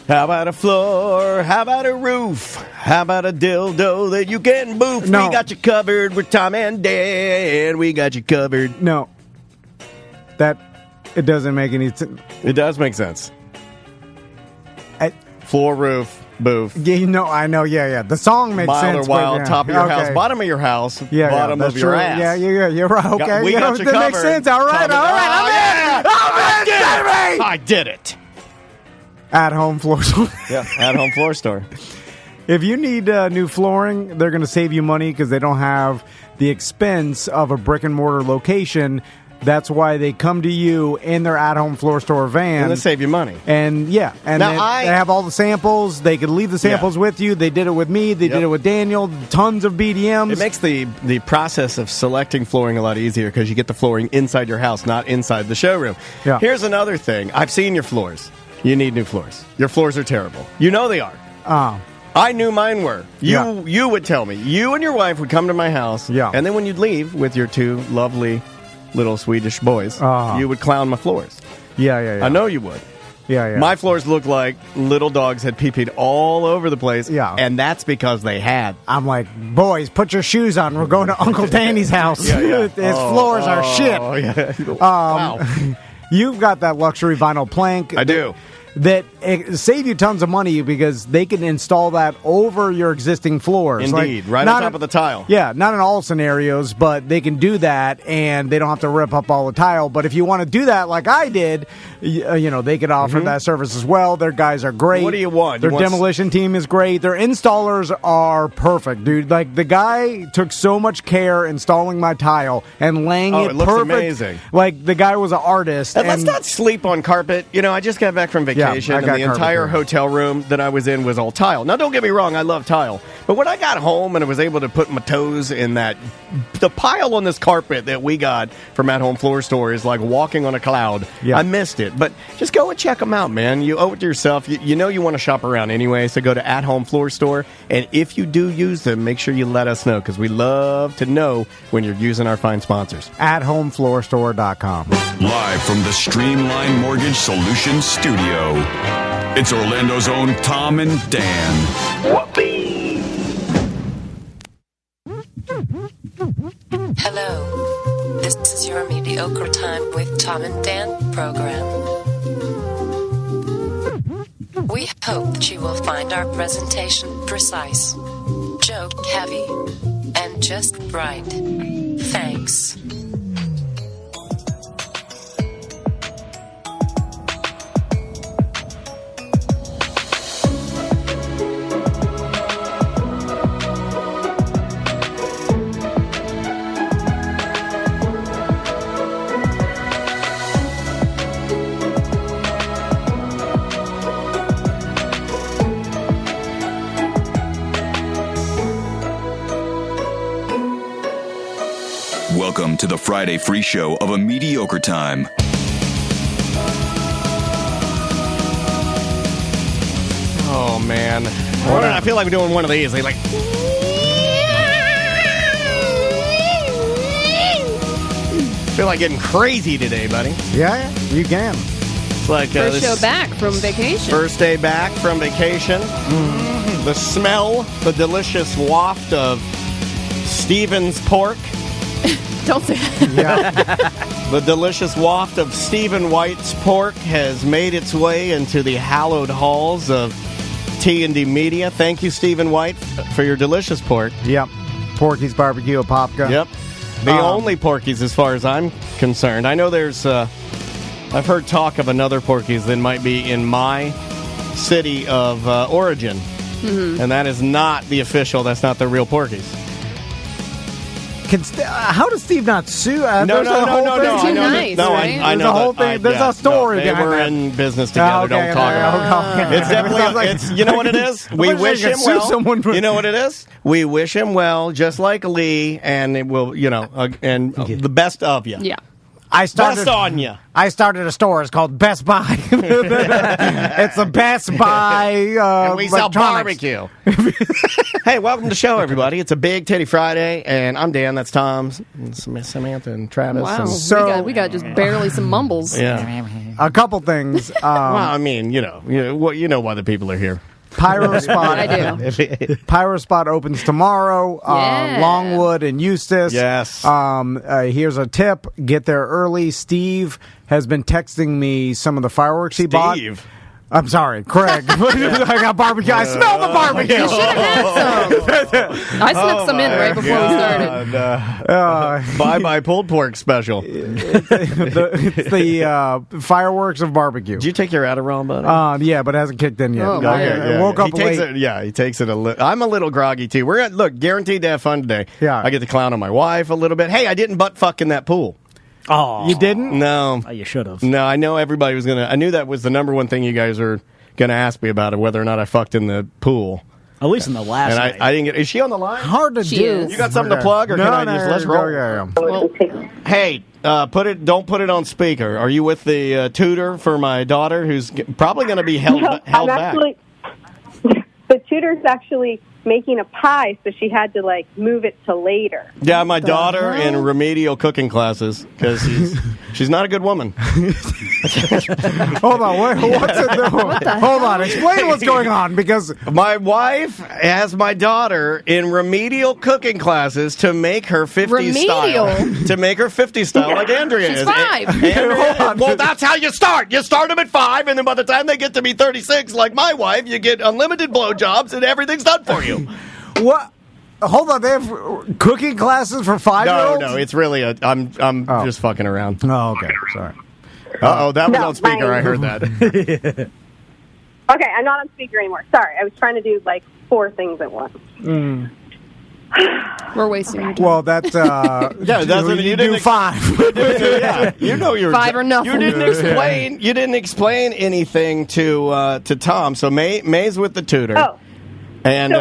How about a floor? How about a roof? How about a dildo that you can boof? No. We got you covered with Tom and Dan. We got you covered. No. It doesn't make any sense. It does make sense. Floor, roof, boof. Yeah, I know. Yeah. The song makes Mild sense. or wild, but, top of your okay. house, bottom of your house, Yeah, bottom that's of your true. ass. Yeah, you're right. Okay, We got you covered. That makes sense. All right. I'm in. I did it. At-home floor store. Yeah, at-home floor store. If you need new flooring, they're going to save you money because they don't have the expense of a brick-and-mortar location. That's why they come to you in their at-home floor store van. And they save you money. And they have all the samples. They could leave the samples with you. They did it with me. They did it with Daniel. Tons of BDMs. It makes the process of selecting flooring a lot easier because you get the flooring inside your house, not inside the showroom. Yeah. Here's another thing. I've seen your floors. You need new floors. Your floors are terrible. You know they are. I knew mine were. You would tell me. You and your wife would come to my house. Yeah. And then when you'd leave with your two lovely little Swedish boys, you would clown my floors. Yeah. I know you would. Yeah. My floors looked like little dogs had pee-peed all over the place. Yeah. And that's because they had. I'm like, boys, put your shoes on. We're going to Uncle Danny's house. His floors are shit. Oh, yeah. Wow. You've got that luxury vinyl plank. I do. That save you tons of money because they can install that over your existing floors. Indeed, right on top of the tile. Yeah, not in all scenarios, but they can do that, and they don't have to rip up all the tile. But if you want to do that like I did, they could offer that service as well. Their guys are great. What do you want? Their demolition team is great. Their installers are perfect, dude. Like, the guy took so much care installing my tile and laying it looks perfect. amazing. Like, the guy was an artist. And let's not sleep on carpet. I just got back from vacation. And the entire hotel room that I was in was all tile. Now, don't get me wrong, I love tile. But when I got home and I was able to put my toes in the pile on this carpet that we got from At Home Floor Store is like walking on a cloud. Yeah. I missed it. But just go and check them out, man. You owe it to yourself. You know you want to shop around anyway, so go to At Home Floor Store. And if you do use them, make sure you let us know because we love to know when you're using our fine sponsors. AtHomeFloorStore.com. Live from the Streamline Mortgage Solutions studio, it's Orlando's own Tom and Dan. Hello. This is your Mediocre Time with Tom and Dan program. We hope that you will find our presentation precise, joke heavy, and just right. Thanks. Welcome to the Friday free show of A Mediocre Time. Oh, man. I feel like we're doing one of these. Like, feel like getting crazy today, buddy. Yeah, you can. It's like first show back from vacation. First day back from vacation. The smell, the delicious waft of Stephen's pork. Don't say that. Yeah. The delicious waft of Stephen White's pork has made its way into the hallowed halls of T&D Media. Thank you, Stephen White, for your delicious pork. Yep. Porky's Barbecue at Popka. Yep. The only Porky's as far as I'm concerned. I know there's, I've heard talk of another Porky's that might be in my city of origin. Mm-hmm. And that is not the official, that's not the real Porky's. How does Steve not sue? No. Too nice, right? I know the whole thing. There's a story they behind were that. in business together. Don't talk about it. It's definitely. You know what it is? We wish him well. You know what it is? We wish him well, just like Lee, and it will. The best of you. Yeah. Best on you. I started a store. It's called Best Buy. It's the Best Buy. And we sell barbecue. Hey, welcome to the show, everybody. It's a Big Titty Friday, and I'm Dan. That's Tom, and Samantha, and Travis. Wow. And we got just barely some mumbles. Yeah. A couple things. Well, I mean, you know why the people are here. Pyro Spot. I do. Pyro Spot opens tomorrow. Yeah. Longwood and Eustis. Yes. Here's a tip: get there early. Steve has been texting me some of the fireworks he bought. Steve. I'm sorry, Craig. I got barbecue. I smell the barbecue. You should have had some. I snuck some in right before we started. Bye-bye pulled pork special. It's the fireworks of barbecue. Did you take your Adderall, buddy? Yeah, but it hasn't kicked in yet. Oh, Okay, man. I woke up he takes late. He takes it a little. I'm a little groggy too. We're look guaranteed to have fun today. Yeah. I get to clown on my wife a little bit. Hey, I didn't butt fuck in that pool. Oh, You didn't? No, you should have. no. I know everybody was gonna. I knew that was the number one thing you guys are gonna ask me about, whether or not I fucked in the pool. At least in the last And night. I didn't get. Is she on the line? Hard to She do. is. You got something to plug, or No, can I no, just let's no, roll? yeah. Well, Hey, don't put it on speaker. Are you with the tutor for my daughter, who's probably going to be held back? The tutor's actually making a pie, so she had to move it to later. Yeah, my daughter in remedial cooking classes because she's not a good woman. Hold on, what's it doing? Hold on, explain what's going on because My wife has my daughter in remedial cooking classes to make her 50 style. Remedial? To make her 50 style like Andrea She's is. 5. Andrea, well, that's how you start. You start them at 5, and then by the time they get to be 36, like my wife, you get unlimited blowjobs, and everything's done for you. what? Hold on, they have cooking classes for 5-year-olds? No, it's really I'm just fucking around. Oh, okay, sorry. Uh-oh, that was No, on speaker. mine- I heard that. Okay, I'm not on speaker anymore. Sorry, I was trying to do 4 things at once. we're wasting your time. Well, that's you do didn't 5. Yeah, you know you're 5 or nothing. You didn't explain anything to Tom. So May's with the tutor. Oh, and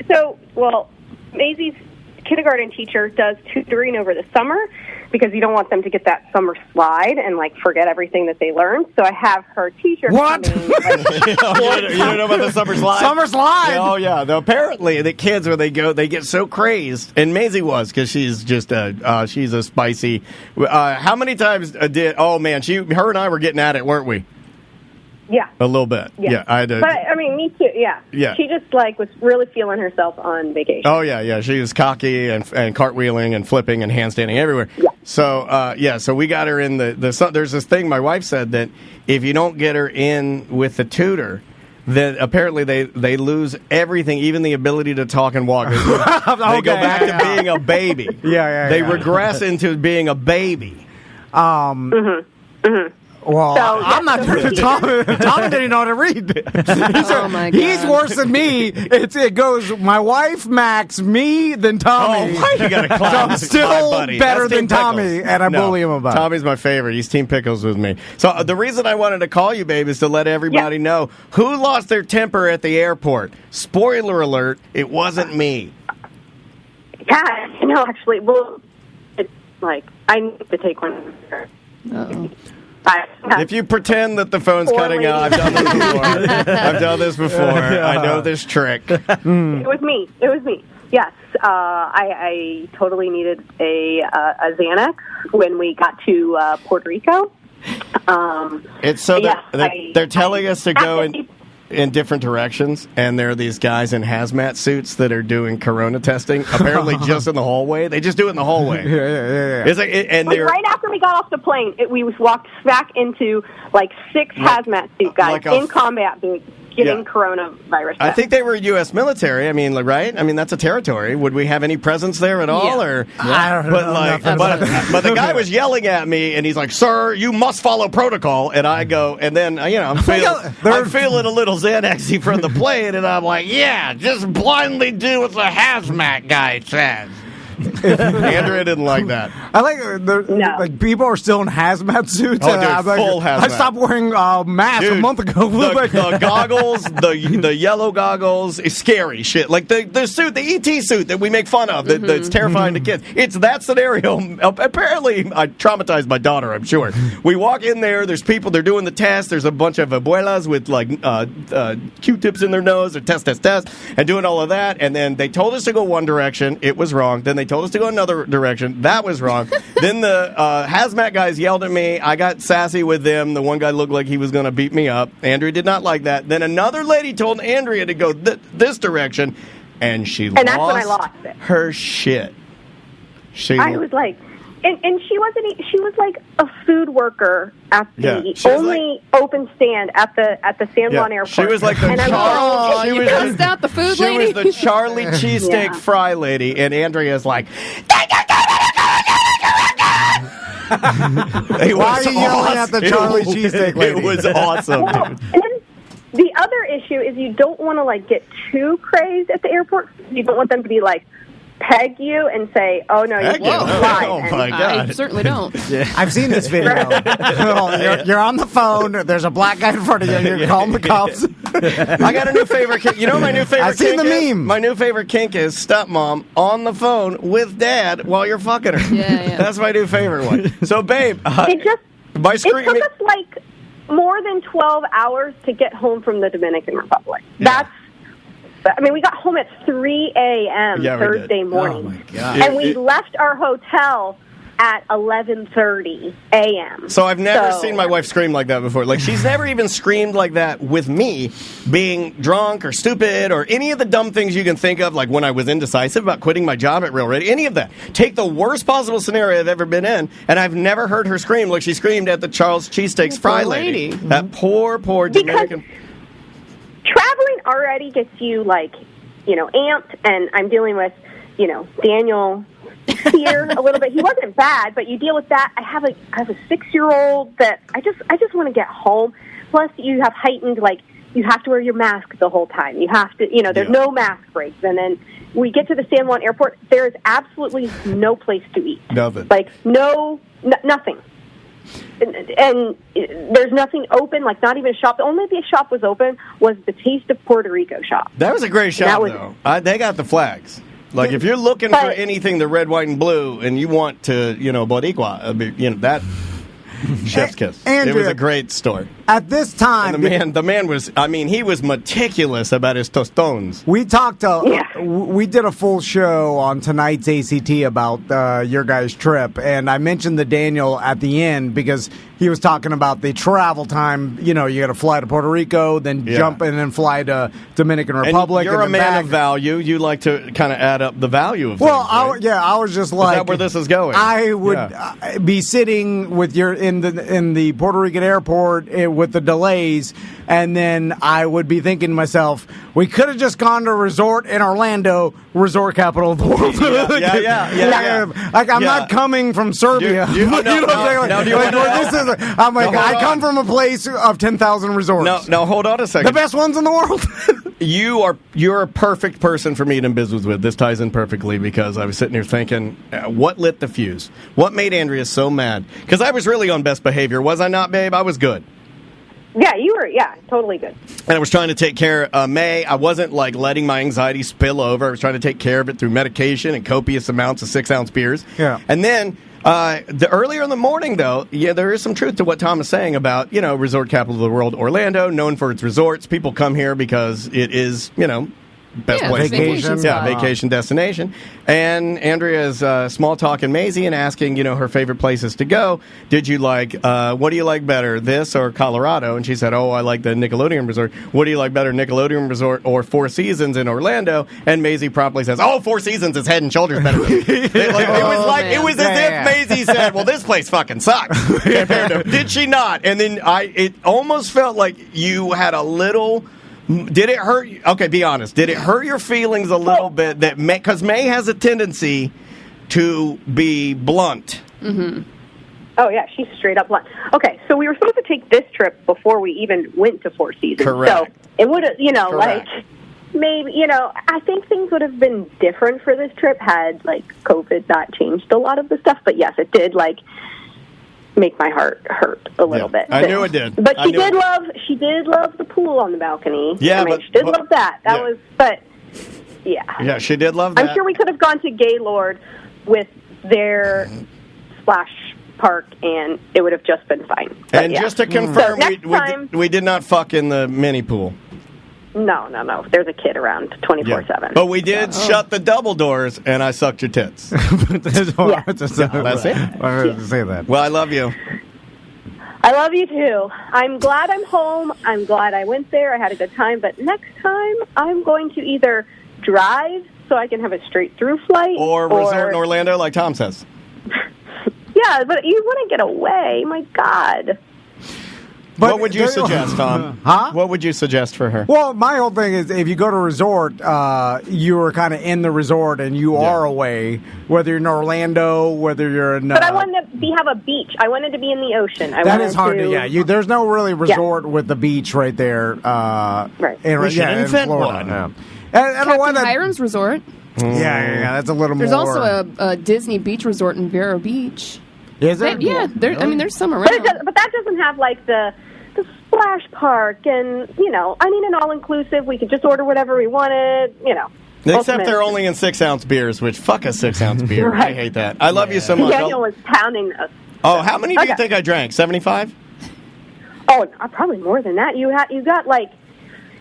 so Maisie's kindergarten teacher does tutoring over the summer because you don't want them to get that summer slide and forget everything that they learned. So I have her teacher What? coming, you don't know about the summer slide? Summer slide? Oh yeah. Apparently the kids when they go, they get so crazed, and Maisie was because she's just she's a spicy. How many times did? Oh man, her and I were getting at it, weren't we? Yeah. A little bit. Yeah, I did. But, I mean, me too, yeah. Yeah. She just, was really feeling herself on vacation. Oh yeah. She was cocky and cartwheeling and flipping and handstanding everywhere. Yeah. So so we got her in the there's this thing my wife said that if you don't get her in with the tutor, then apparently they lose everything, even the ability to talk and walk. They go back to being a baby. They regress into being a baby. Well, So, I'm not so good. Tom didn't know how to read. Oh, my God. He's worse than me. It goes my wife, Max, me, then Tommy. Oh, why you got to So I'm still better than Tommy, and I bully him about it. Tommy's my favorite. He's Team Pickles with me. So the reason I wanted to call you, babe, is to let everybody know who lost their temper at the airport. Spoiler alert, it wasn't me. Yeah, no, actually, it's I need to take one. Uh-oh. If you pretend that the phone's cutting out, I've done this before. I know this trick. It was me. Yes, I totally needed a Xanax when we got to Puerto Rico. It's so yes, they're telling us to go in different directions, and there are these guys in hazmat suits that are doing corona testing, apparently just in the hallway. They just do it in the hallway. Yeah. It's and they're right after we got off the plane, we walked back into 6 hazmat suit guys in combat boots getting coronavirus. I think they were U.S. military. I mean, right? I mean, that's a territory. Would we have any presence there at all? Yeah. Or I don't know. but the guy was yelling at me, and he's like, "Sir, you must follow protocol." And I go, and then I'm feeling a little Xanaxy from the plane, and I'm like, "Yeah, just blindly do what the hazmat guy says." Andrea didn't like that. I like people are still in hazmat suits. Oh, dude, I'm full hazmat. I stopped wearing masks a month ago. The goggles, the yellow goggles, is scary shit. Like the suit, the ET suit that we make fun of, that's terrifying to kids. It's that scenario. Apparently, I traumatized my daughter, I'm sure. We walk in there, there's people, they're doing the test. There's a bunch of abuelas with Q-tips in their nose, or test, and doing all of that. And then they told us to go one direction. It was wrong. Then they They told us to go another direction. That was wrong. Then the hazmat guys yelled at me. I got sassy with them. The one guy looked like he was going to beat me up. Andrea did not like that. Then another lady told Andrea to go this direction, and that's when I lost it. Her shit. I was like... And she wasn't. She was like a food worker at the only open stand at the San Juan Airport. She was like the you cussed out the food lady. She was the Charlie cheesesteak fry lady, and Andrea's like, why are you yelling at the Charlie cheesesteak lady? It was awesome. Well, and then the other issue is you don't want to like get too crazed at the airport. You don't want them to be like, peg you and say, "Oh no, you can't fly." Oh my God! I certainly don't. I've seen this video. You're on the phone. There's a black guy in front of you. You're calling the cops. I got a new favorite kink. You know what my new favorite I've seen kink the is? meme. My new favorite kink is stepmom on the phone with dad while you're fucking her. Yeah. That's my new favorite one. So, babe, it took us like more than 12 hours to get home from the Dominican Republic. Yeah. I mean, we got home at 3 a.m. Thursday morning. Oh, my God. And we left our hotel at 11:30 a.m. So I've never seen my wife scream like that before. Like, she's never even screamed like that with me being drunk or stupid or any of the dumb things you can think of, like when I was indecisive about quitting my job at Real Radio, any of that. Take the worst possible scenario I've ever been in, and I've never heard her scream like she screamed at the Charles Cheesesteaks fry lady. That poor Dominican... Traveling already gets you, like, amped, and I'm dealing with, Daniel here a little bit. He wasn't bad, but you deal with that. I have a 6-year-old that I just want to get home. Plus, you have heightened, like, you have to wear your mask the whole time. You have to, there's no mask breaks. And then we get to the San Juan Airport. There is absolutely no place to eat. Nothing. Like, nothing. And there's nothing open, like not even a shop. The only shop was open was the Taste of Puerto Rico shop. That was a great shop, though. They got the flags. Like, if you're looking for anything, the red, white, and blue, and you want to, Boricua, that chef's kiss. Andrea, it was a great store. At this time, and the man was, he was meticulous about his tostones. We talked, we did a full show on tonight's ACT about your guys' trip, and I mentioned the Daniel at the end because he was talking about the travel time. You got to fly to Puerto Rico, then jump and then fly to Dominican Republic. And you're a man of value. You like to kind of add up the value of things. Well, I was just like, is that where this is going? I would be sitting with in the Puerto Rican airport with the delays, and then I would be thinking to myself, we could have just gone to a resort in Orlando, resort capital of the world. Like, I'm not coming from Serbia. I come from a place of 10,000 resorts. Now, hold on a second. The best ones in the world. You're a perfect person for me to business with. This ties in perfectly because I was sitting here thinking, what lit the fuse? What made Andrea so mad? Because I was really on best behavior. Was I not, babe? I was good. Yeah, you were. Yeah, totally good. And I was trying to take care of May. I wasn't like letting my anxiety spill over. I was trying to take care of it through medication and copious amounts of 6-ounce beers. Yeah. And then the earlier in the morning, though, there is some truth to what Tom is saying about, resort capital of the world, Orlando, known for its resorts. People come here because it is, best place. Vacation destination. And Andrea is small talking Maisie and asking, her favorite places to go. Did you like, what do you like better, this or Colorado? And she said, I like the Nickelodeon Resort. What do you like better, Nickelodeon Resort or Four Seasons in Orlando? And Maisie promptly says, Four Seasons is head and shoulders better. It was as if Maisie said, well, this place fucking sucks. Compared to, did she not? And then it almost felt like you had a little... Did it hurt you? Okay, be honest. Did it hurt your feelings a little bit? Because May has a tendency to be blunt. Mm-hmm. Oh, yeah, she's straight up blunt. Okay, so we were supposed to take this trip before we even went to Four Seasons. Correct. So it would have, like, maybe, I think things would have been different for this trip had, like, COVID not changed a lot of the stuff. But, yes, it did, like... make my heart hurt a little bit. I knew it did. But she did love the pool on the balcony. Yeah, she did love that. Yeah, she did love that. I'm sure we could have gone to Gaylord with their splash park, and it would have just been fine. But just to confirm, we did not fuck in the mini pool. No. There's a kid around 24/7. But we did shut the double doors, and I sucked your tits. That's it. I wanted to say that. Well, I love you. I love you too. I'm glad I'm home. I'm glad I went there. I had a good time. But next time, I'm going to either drive so I can have a straight through flight, or resort in Orlando, like Tom says. Yeah, but you want to get away. My God. But what would you suggest, Tom? What would you suggest for her? Well, my whole thing is if you go to a resort, you are kind of in the resort and you are away, whether you're in Orlando, whether you're in... But I wanted to have a beach. I wanted to be in the ocean. That is hard to... there's no really resort with the beach right there. Right. We should invent one. Yeah. Captain Hiram's Resort. Yeah, that's a little There's more... There's also a Disney beach resort in Vero Beach. Is it? There's some around. But that doesn't have, like, the splash park and, an all-inclusive. We could just order whatever we wanted, Except they're only in 6-ounce beers, which, fuck a 6-ounce beer. Right. I hate that. I love you so much. Daniel was pounding us. Oh, how many do you think I drank? 75? Oh, probably more than that. You got, like,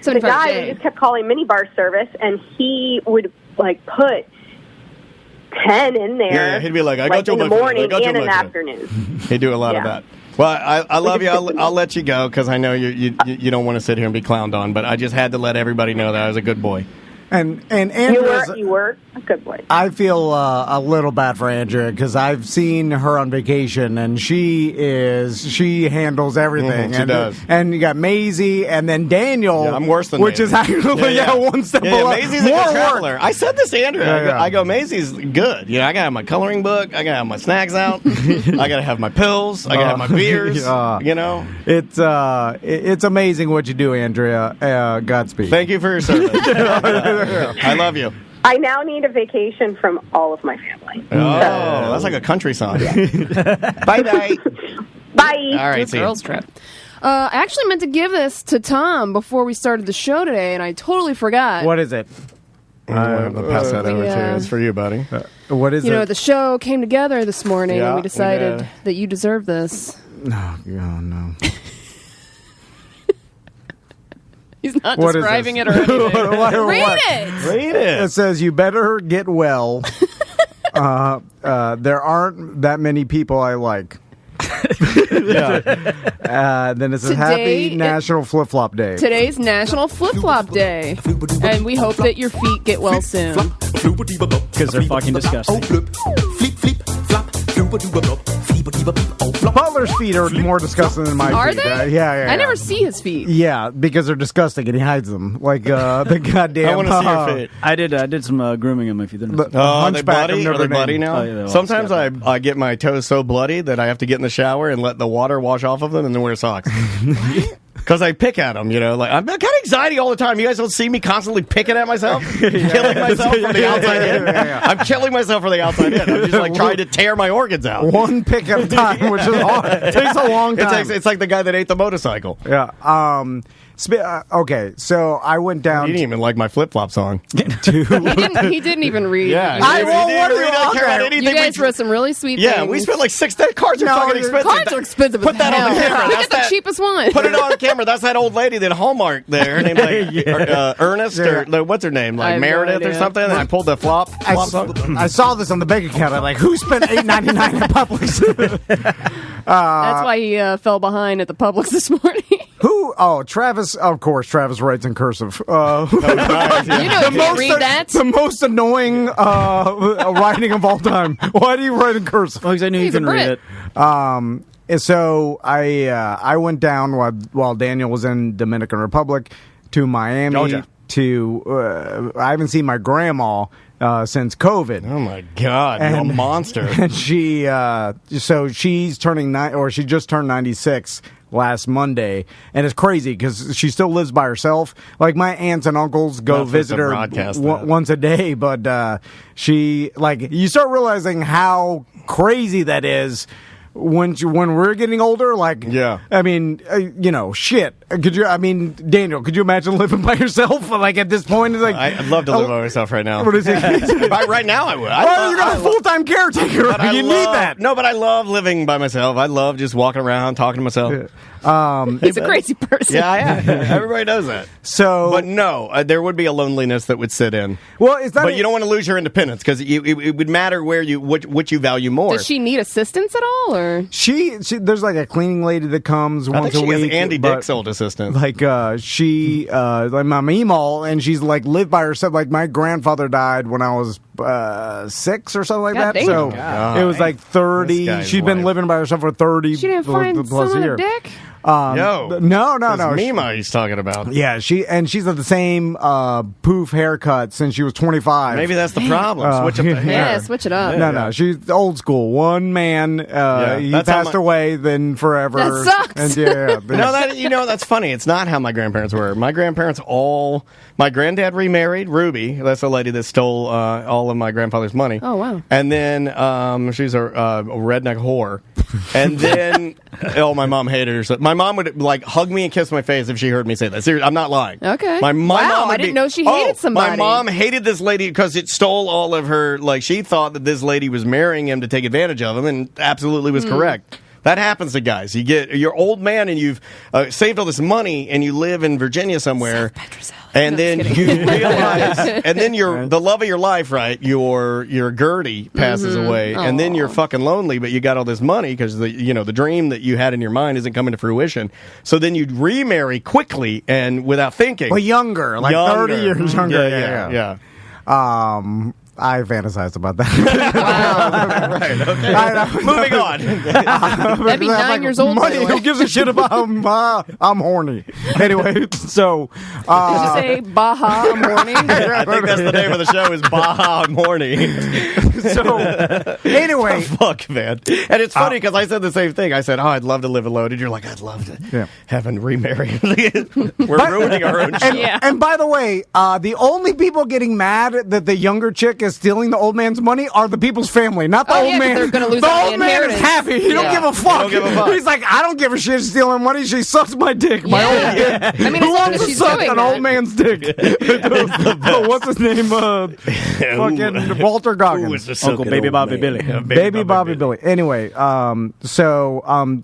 the guy who just kept calling minibar service, and he would, like, put 10 in there. Yeah, he'd be like, I got you in the morning and in the afternoon. He'd do a lot of that. Well, I love you. I'll let you go because I know you don't want to sit here and be clowned on, but I just had to let everybody know that I was a good boy. And Andrea, you were a good boy. I feel a little bad for Andrea because I've seen her on vacation and she handles everything. She does. And you got Maisie and then Daniel. Yeah, I'm worse than which Maisie. is actually one step below. Maisie's a good traveler. I said this to Andrea. I go, Maisie's good. I gotta have my coloring book. I gotta have my snacks out. I gotta have my pills. I gotta have my beers. It's amazing what you do, Andrea. Godspeed. Thank you for your service. I love you. I now need a vacation from all of my family. Oh, that's like a country song. Bye-bye. Bye. All right, see you. Girls trip. I actually meant to give this to Tom before we started the show today, and I totally forgot. What is it? I'm going to pass that over to you. It's for you, buddy. What is it? The show came together this morning, and we decided that you deserve this. Oh, no. He's not describing it or anything. Read it! Read it! It says, you better get well. There aren't that many people I like. Then it says, Happy National Flip-Flop Day. Today's National Flip-Flop Day. And we hope that your feet get well soon. Because they're fucking disgusting. Butler's feet are more disgusting than my feet. Are they? Yeah. I never see his feet. Yeah, because they're disgusting and he hides them. Like the goddamn... I want to see your feet. I did some grooming on my feet. Are they bloody? Are they bloody now? Oh, yeah, Sometimes I get my toes so bloody that I have to get in the shower and let the water wash off of them and then wear socks. Because I pick at them, I've got anxiety all the time. You guys don't see me constantly picking at myself? Killing myself from the outside in? I'm killing myself from the outside in. I'm just trying to tear my organs out. One pick at a time, which is hard. It takes a long time. It's like the guy that ate the motorcycle. Yeah. Okay, so I went down... You didn't even like my flip-flop song. He didn't even read. Yeah. You guys wrote some really sweet things. Yeah, we spent like $6. Cards are fucking expensive. Cards are expensive. Put that on the camera. We get the cheapest one. Put it on camera. That's that old lady that Hallmark there. Her name's Ernest or what's her name? Like Meredith or something. And I pulled the flop song. I saw this on the bank account. I'm like, who spent $8.99 at Publix? That's why he fell behind at the Publix this morning. Who? Oh, Travis. Of course, Travis writes in cursive. You know, if you read that. The most annoying writing of all time. Why do you write in cursive? Well, because I knew you couldn't read it. So I went down while Daniel was in Dominican Republic to Miami. Georgia. I haven't seen my grandma since COVID. Oh my God, you're a monster. And she she's turning she just turned 96 last Monday, and it's crazy because she still lives by herself. Like my aunts and uncles go visit her once a day, but she you start realizing how crazy that is when we're getting older, like, I mean, shit. Daniel, could you imagine living by yourself? Like at this point, it's like I'd love to live by myself right now. What is it? Right now, I would. You got a full-time caretaker. You need that. No, but I love living by myself. I love just walking around talking to myself. He's a crazy person. Yeah, I am. Everybody knows that. But no, there would be a loneliness that would sit in. Well, is that? But you don't want to lose your independence because it would matter where what you value more. Does she need assistance at all, or she there's like a cleaning lady that comes once a week. Is Andy Dick's old assistant. Like she like my meemaw, and she's like lived by herself. Like my grandfather died when I was 6 or something like that. Damn. So it was like 30. She'd been living by herself for 30. She didn't find plus some year. dick. No. Mima he's talking about. Yeah, she's at the same poof haircut since she was 25. Maybe that's the problem. Switch up the hair. Yeah, switch it up. No, she's old school. One man, he passed away, then forever. That sucks. And that's funny. It's not how my grandparents were. My grandparents my granddad remarried Ruby. That's the lady that stole all of my grandfather's money. Oh, wow. And then she's a redneck whore. And then, my mom hated her. So my mom would like hug me and kiss my face if she heard me say that. Seriously, I'm not lying. Okay. My mom I didn't know she hated somebody. My mom hated this lady because it stole all of her. Like she thought that this lady was marrying him to take advantage of him, and absolutely was correct. That happens to guys. You're old man and you've saved all this money and you live in Virginia somewhere, and then you realize, and then the love of your life, right? Your Gertie passes away, and then you're fucking lonely, but you got all this money because the dream that you had in your mind isn't coming to fruition. So then you remarry quickly and without thinking. Well, younger, 30 years younger. Yeah. I fantasized about that. Wow. Right, okay. Moving on. That'd be 9 years old. Money, who gives a shit about I'm horny. Anyway, so... Did you say Baha I'm Horny? I think that's the name of the show is Baha I'm Horny. So, anyway... Fuck, man. And it's funny because I said the same thing. I said, I'd love to live alone. And you're like, I'd love to have him remarry. We're ruining our own show. And by the way, the only people getting mad that the younger chick is stealing the old man's money are the people's family, not the old man. They're gonna lose the all old the man is inheritance. happy. He don't give a fuck. He's like, I don't give a shit stealing money. She sucks my dick. My old dick. I mean, who as long wants as to she's suck doing an that. old man's dick? What's his name? Fucking Walter Goggins. Uncle Baby Bobby Billy. Baby Bobby Billy. Anyway, I'm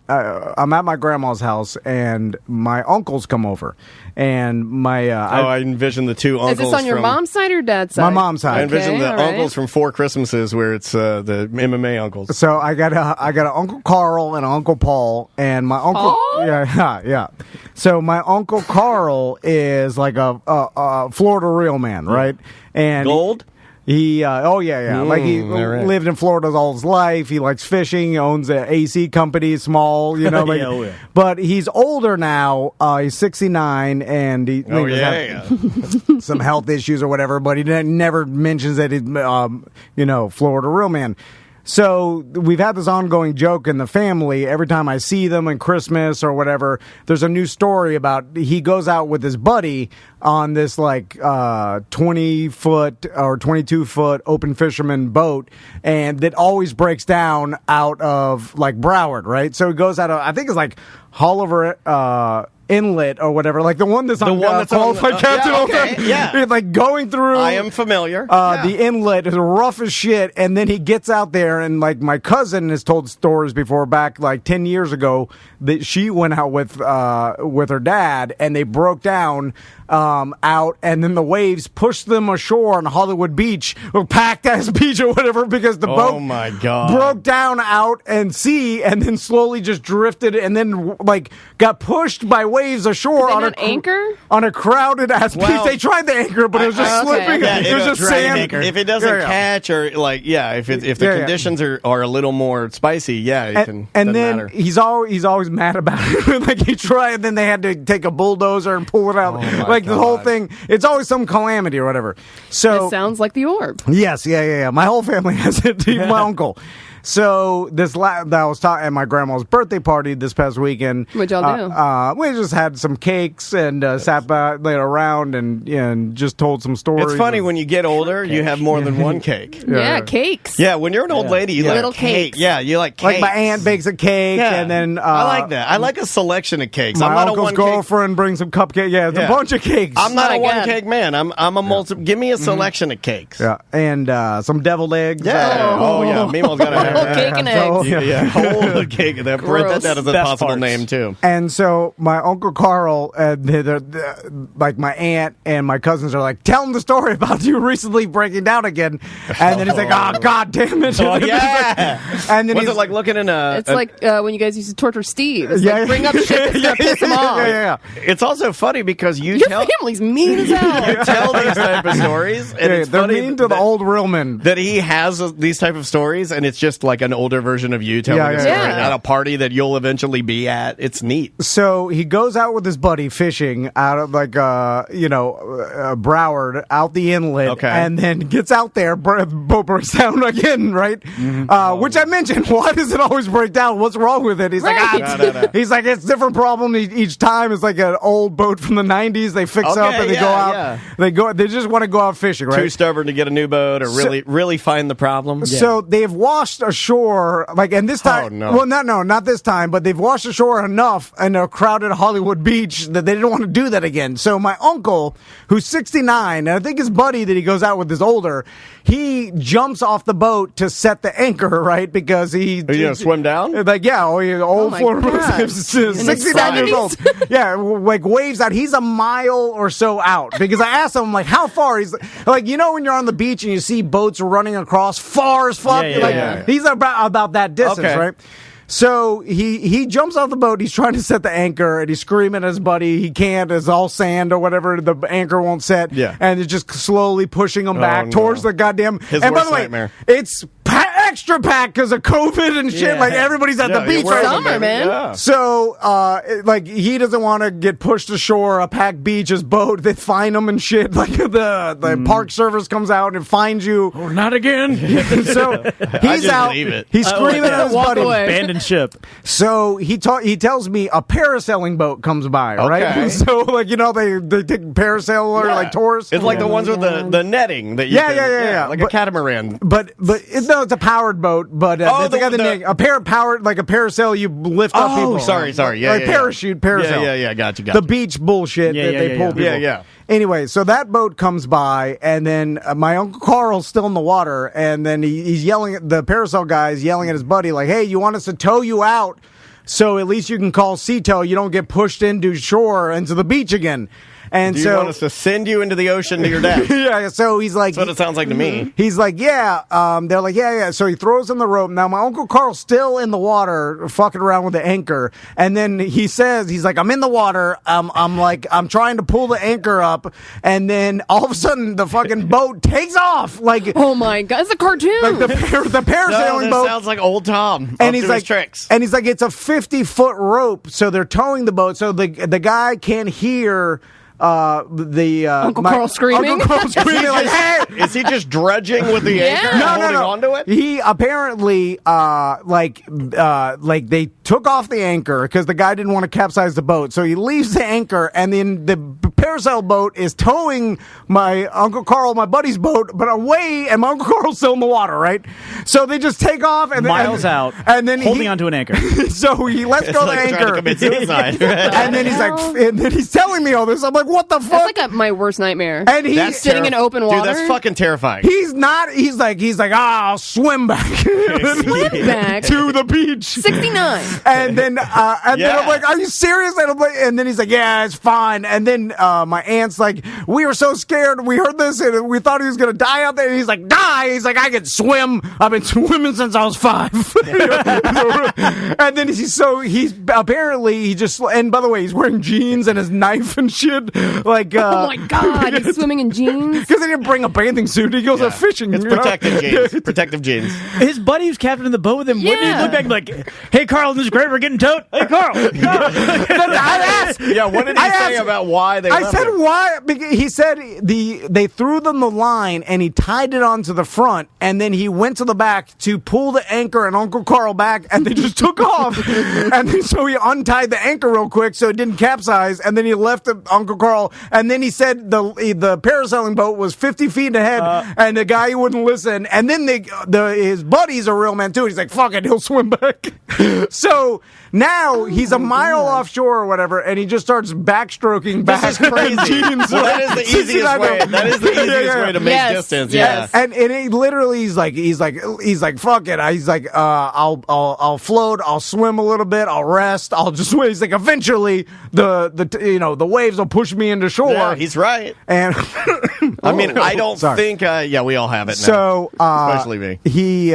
at my grandma's house and my uncles come over, and I envision the two uncles. Is this on your mom's side or dad's side? My mom's side. I envision the all right. uncles from Four Christmases, where it's the MMA uncles. So I got an Uncle Carl and an Uncle Paul, and my uncle. Paul? Yeah. So my Uncle Carl is like a Florida real man, right? And Gold. He, like he lived in Florida all his life. He likes fishing. He owns an AC company, small, But he's older now. He's 69, and he has some health issues or whatever. But he never mentions that he's, Florida real man. So we've had this ongoing joke in the family. Every time I see them in Christmas or whatever, there's a new story about he goes out with his buddy on this 20-foot or 22-foot open fisherman boat, and that always breaks down out of Broward, right? So he goes out of, I think it's Holliver Inlet or whatever, like the one that's on qualified captain. Like going through. I am familiar. The inlet is rough as shit, and then he gets out there, and my cousin has told stories before, back 10 years ago, that she went out with her dad, and they broke down out, and then the waves pushed them ashore on Hollywood Beach, or packed ass beach or whatever, because the boat broke down out and sea, and then slowly just drifted, and then got pushed by waves ashore on a crowded ass beach. They tried the anchor, but it was just slipping. It was just sand. If it doesn't catch, or if the conditions are a little more spicy, can. And then matter. he's always mad about it. He tried, and then they had to take a bulldozer and pull it out. The whole thing. It's always some calamity or whatever. So it sounds like the orb. Yes, yeah. My whole family has it. My uncle. So that I was talking at my grandma's birthday party this past weekend. What'd y'all do? We just had some cakes and sat back around and just told some stories. It's funny when you get older, you have more than one cake. Yeah, cakes. Yeah, when you're an old lady, you like little cake. cakes. Yeah, you like cakes. Like my aunt bakes a cake, and then I like that. I like a selection of cakes. My I'm not uncle's a one girlfriend brings some cupcakes. Yeah, it's a bunch of cakes. I'm not a my one God. cake man. I'm a multi. Give me a selection of cakes. Yeah, and some deviled eggs. Yeah. Oh, yeah. Meemaw's got to have Whole that. cake and So, eggs. Yeah, whole cake. That Gross. is a Best possible parts. name too. And so my Uncle Carl, like my aunt and my cousins are like, tell him the story about you recently breaking down again. And then he's like, oh, God damn it. Oh, yeah. And then Was he's it like looking in a... It's like when you guys used to torture Steve. It's Yeah. like bring up shit that's going to piss him off. Yeah. It's also funny because you Your tell... family's mean as hell. You tell these type of stories, and it's they're funny mean to the old real men. that he has these type of stories, and it's just like an older version of you telling a story Yeah. at a party that you'll eventually be at. It's neat. So he goes out with his buddy fishing out of Broward, out the inlet, Okay. and then gets out there, boat breaks down again, right? Which I mentioned. Why does it always break down? What's wrong with it? He's Right. like, No. he's like, it's a different problem each time. It's like an old boat from the 90s. They fix Okay, up and they go out. yeah. They just want to go out fishing, right? Too stubborn to get a new boat or really find the problem. So they've washed ashore, and this time, Oh, no. well, not this time, but they've washed ashore enough in a crowded Hollywood beach that they didn't want to do that again. So my uncle, who's 69, and I think his buddy that he goes out with is older, he jumps off the boat to set the anchor, right? Because Are you going to swim down? Like, yeah, old my Florida, God. 69 years old. Yeah, like waves out. He's a mile or so out because I asked him, like, how far? He's like, when you're on the beach and you see boats running across far as fuck, Yeah. he's about that distance, Okay. right? So he jumps off the boat. He's trying to set the anchor, and he's screaming at his buddy. He can't. It's all sand or whatever. The anchor won't set. Yeah. And it's just slowly pushing him back no. towards the goddamn. His and by worst the way, nightmare. it's extra packed because of COVID and shit. Yeah. Like everybody's at the beach you're right working, Summer, baby. man. Yeah. so, he doesn't want to get pushed ashore. A packed beach, his boat. They find him and shit. Like the park service comes out and finds you. Oh, not again. So I he's just out. leave it. He's screaming at his Walk buddy. away. Abandoned ship. So he tells me a parasailing boat comes by, right? Okay. So they take parasail or like tours. It's like the ones with the netting that you Yeah, can, yeah. like a catamaran. But it's a powered boat, but it's a powered like a parasail you lift up people. Oh, sorry. Yeah, like yeah, parachute, parasail. Yeah. Gotcha. The beach bullshit Yeah, that yeah, they yeah, pull yeah. people. Yeah. Anyway, so that boat comes by, and then my Uncle Carl's still in the water, and then he's yelling at the parasail guy's yelling at his buddy like, "Hey, you want us to tow you out? So at least you can call sea tow. You don't get pushed into shore into the beach again." And Do you want us to send you into the ocean to your death? yeah, so he's like, That's what it sounds like to me. he's like, yeah. They're like, yeah. So he throws in the rope. Now my Uncle Carl's still in the water, fucking around with the anchor. And then he says, he's like, I'm in the water. I'm trying to pull the anchor up, and then all of a sudden the fucking boat takes off. Like, Oh my God, it's a cartoon. like the parasailing This boat. sounds like old Tom. And he's his like, tricks. and he's like, it's a 50-foot rope, so they're towing the boat, so the guy can't hear Uncle Carl screaming? Uncle Carl screaming like, "Hey!" Is he just dredging with the anchor, and No, holding onto it? He apparently, like they took off the anchor because the guy didn't want to capsize the boat, so he leaves the anchor, and then the parasail boat is towing my Uncle Carl, my buddy's boat, but away, and my Uncle Carl's still in the water, right? So they just take off and Miles out, and then holding onto an anchor. So he lets It's go like the trying to anchor, commit suicide. and then he's like, and then he's telling me all this. I'm like, what the fuck? That's like my worst nightmare. And he's That's sitting in open water. Dude, that's fucking terrifying. He's not. He's like, I'll swim back. Swim back to the beach. 69. And then, then Yeah. I'm like, are you serious? And I'm like, and then he's like, yeah, it's fine. And then my aunt's like, we were so scared. We heard this and we thought he was gonna die out there. And he's like, die? He's like, I can swim. I've been swimming since I was 5. And then he's apparently he just. And by the way, he's wearing jeans and his knife and shit. Like, Oh my God, he's swimming in jeans. because he didn't bring a bathing suit. He goes fishing. It's you know? protective jeans. Protective jeans. His buddy who's captain of the boat with him, wouldn't he Yeah. look back and be like, hey, Carl, this is great. We're getting towed. Hey, Carl. I asked. Yeah, what did he say about why they I said, why? He said they threw them the line, and he tied it onto the front, and then he went to the back to pull the anchor and Uncle Carl back, and they just took off. And then, so he untied the anchor real quick so it didn't capsize, and then he left Uncle Carl, and then he said the parasailing boat was 50 feet ahead, and the guy wouldn't listen, and then his buddy's a real man too. He's like, fuck it, he'll swim back. So now he's a mile offshore or whatever, and he just starts backstroking back. This is crazy. Well, that is the easiest way. That is the easiest way to make distance. Yes. Yeah. And he literally he's like fuck it. He's like I'll float. I'll swim a little bit. I'll rest. I'll just swim. He's like eventually the waves will push me into shore. Yeah, he's right. And I mean, I don't think. We all have it now. So especially me. He